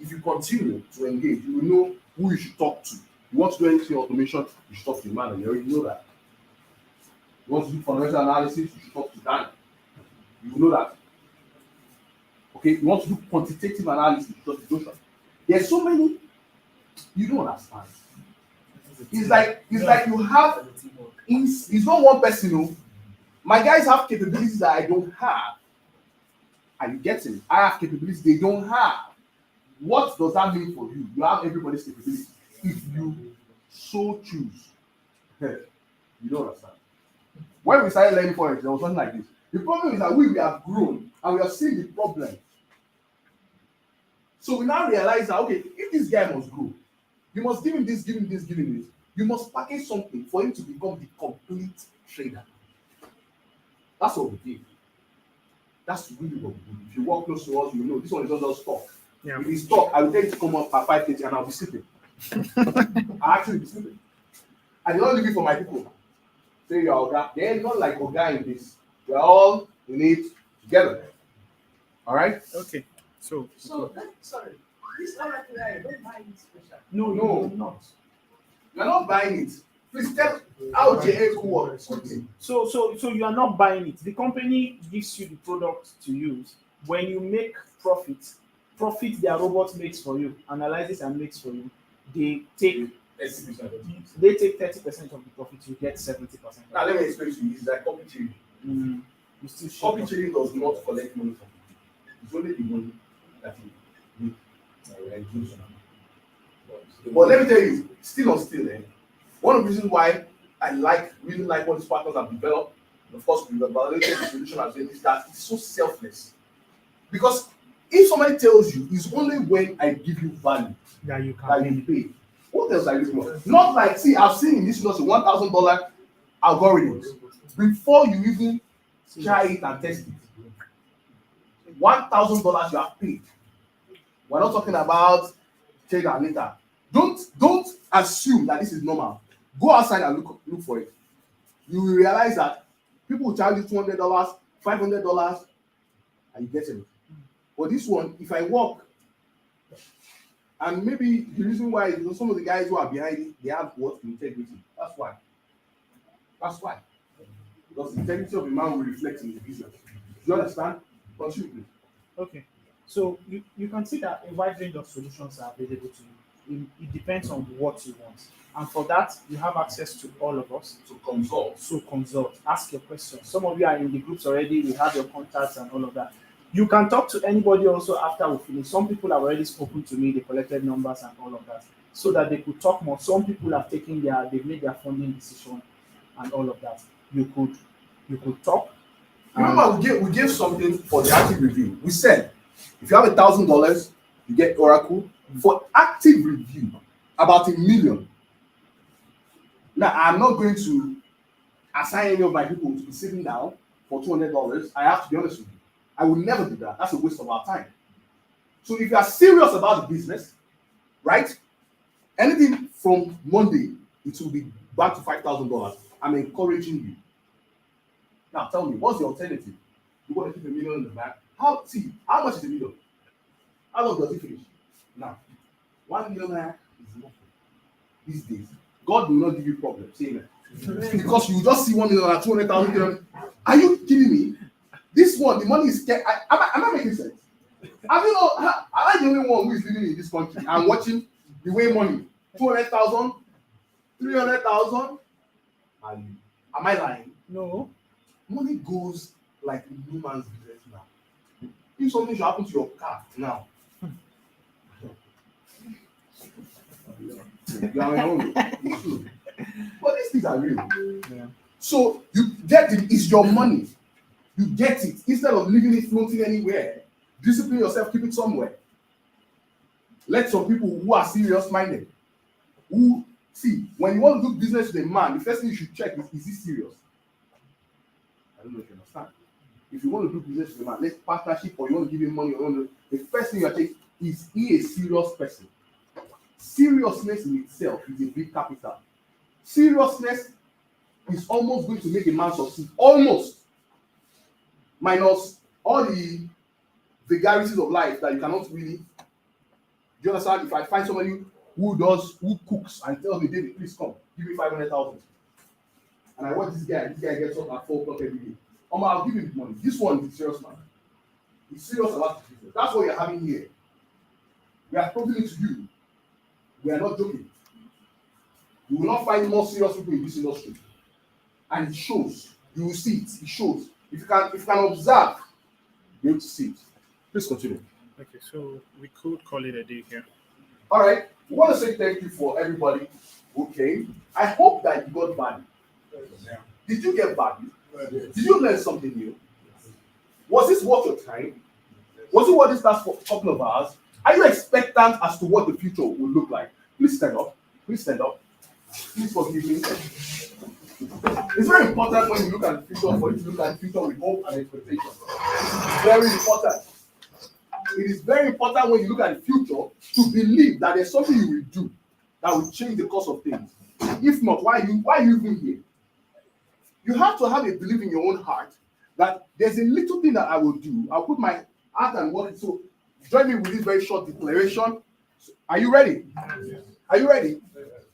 If you continue to engage, you will know who you should talk to. You want to do anything automation, you should talk to the man, and you already know that. You want to do fundamental analysis, you should talk to Dan. You will know that. Okay, you want to do quantitative analysis, you should talk to Joshua. There's so many, you don't understand. It's like you have, it's not one person, you know. My guys have capabilities that I don't have. Are you getting? I have capabilities they don't have. What does that mean for you? You have everybody's capability. If you so choose. You don't understand. When we started learning forex, there was something like this. The problem is that we have grown and we have seen the problem. So we now realize that, okay, if this guy must grow, you must give him this, give him this, give him this. You must package something for him to become the complete trader. That's what we did. That's really what we do. If you walk close to us, you know this one is not just stock. Yeah. If it's stock, I will tell you to come up at 5:30 and I'll be sleeping. I'll actually be sleeping. I did not leave it for my people. Say you're Oga. They're not like Oga in this. We're all in it together. All right? Okay. So Sorry. This Oracle AI, don't buy it special. no, No. you're not. You're not buying it. Please tell how JA works. So you are not buying it. The company gives you the product to use. When you make profit their robot makes for you, analyzes and makes for you. They take 30% of the profit. You get 70%. Now let me explain to you. It's like copy trading. You still Copy trading does not collect money from you. It's only the money that you make. But let me tell you, still, one of the reasons why I really like what these partners have developed, and of course, we validated the solution as well, is that it's so selfless. Because if somebody tells you, it's only when I give you value that you can pay. What else are you doing? Not like, see, I've seen in this industry $1,000 algorithms before you even try it and test it. $1,000 you have paid. We're not talking about trade and later. Don't assume that this is normal. Go outside and look for it. You will realize that people will charge you $200, $500, and you get it. But this one, if I walk, and maybe the reason why is some of the guys who are behind it, they have what? Integrity. That's why. Because the integrity of a man will reflect in his business. Do you understand? Continue, please. Okay. So you can see that a wide range of solutions are available to you. It depends on what you want. And for that, you have access to all of us. So consult. Ask your questions. Some of you are in the groups already. We have your contacts and all of that. You can talk to anybody also after we finish. Some people have already spoken to me. They collected numbers and all of that, so that they could talk more. Some people have they've made their funding decision and all of that. You could talk. Remember, we gave something for the active review. We said if you have $1,000, you get Oracle for active review. About $1 million. Now, I'm not going to assign any of my people to be sitting down for $200. I have to be honest with you. I will never do that. That's a waste of our time. So if you are serious about the business, right? Anything from Monday, it will be back to $5,000. I'm encouraging you. Now tell me, what's the alternative? You want to keep $1 million in the bank? How much is $1 million? How long does it finish? Now, $1 million is nothing these days. God will not give you problems. Say amen. Because you just see $1 million at 200,000. Are you kidding me? This one, the money is scared. Am I making sense? Have you know? Am I the only one who is living in this country and watching the way money 200,000, 300,000? Am I lying? No. Money goes like no man's business now. If something should happen to your car now, you are my own. It's true. But these things are real. Yeah. So you get it, it's your money. You get it. Instead of leaving it floating anywhere, discipline yourself, keep it somewhere. Let some people who are serious-minded, who see, when you want to do business with a man, the first thing you should check is he serious? I don't know if you understand. If you want to do business with a man, let's partnership, or you want to give him money, or the first thing you are checking is he a serious person? Seriousness in itself is a big capital. Seriousness is almost going to make a man succeed. Almost. Minus all the vagaries of life that you cannot really. Do you understand? If I find somebody who cooks and tells me, David, please come, give me 500,000. And I watch this guy gets up at 4 o'clock every day. I'll give him the money. This one is a serious man. He's serious about the business. That's what you're having here. We are proving it to you. We are not joking. You will not find more serious people in this industry. And it shows. You will see it. It shows. If you can observe, you'll see it. Please continue. Okay, so we could call it a day here. All right. We want to say thank you for everybody who came. I hope that you got value. Did you get value? Did you learn something new? Was this worth your time? Was it worth this last couple of hours? Are you expectant as to what the future will look like? Please stand up. Please stand up. Please forgive me. It's very important when you look at the future, for you to look at the future with hope and expectation. It's very important. It is very important when you look at the future to believe that there's something you will do that will change the course of things. If not, why are you even here? You have to have a belief in your own heart that there's a little thing that I will do. I'll put my heart and work. So join me with this very short declaration. Are you ready? Are you ready?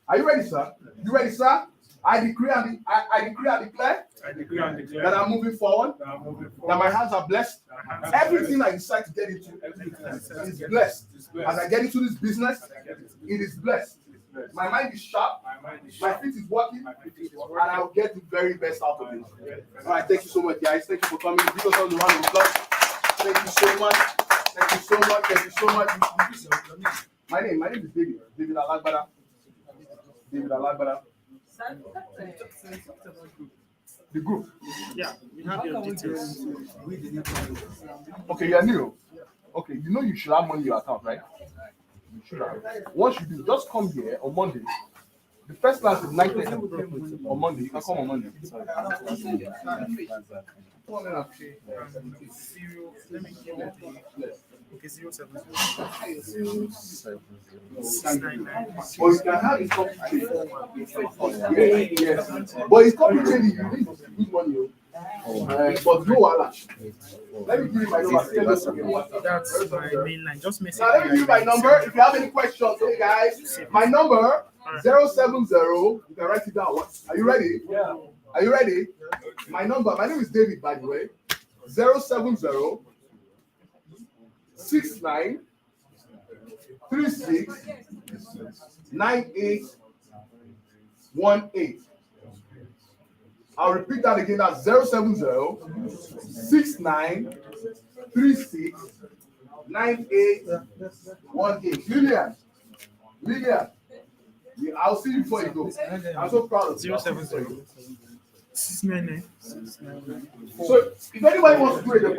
Are you ready, sir? You ready, sir? I decree and declare that I'm moving forward, that my hands are blessed. Everything I decide to get into is blessed. As I get into this business, it is blessed. My mind is sharp, my feet is working, and I'll get the very best out of it. All right, thank you so much, guys. Thank you for coming. Give us all the round of applause. Thank you so much. Thank you so much. Thank you so much. My name is David. David Alagbada. David Alagbada. The group. Yeah, we have your details. Okay, you're new. Okay, you know you should have money in your account, right? You should have. Once you do, just come here on Monday. The first class is 9:30 on Monday. You can come on Monday. Let me give it okay, 070. But you can have it complicated. Yes. But it's complicated. You need to use money. But no wahala. Let me give you my number. That's my main line. Just message Now let me give you my number. If you have any questions, hey guys, my number 070. You can write it down. Are you ready? Yeah. Are you ready? My number. My name is David, by the way. 070 69 36 9818. I'll repeat that again. That's 070 69 36 9818. Lillian, I'll see you before you go. I'm so proud of you. 070 699. So if anybody wants to do a deposit,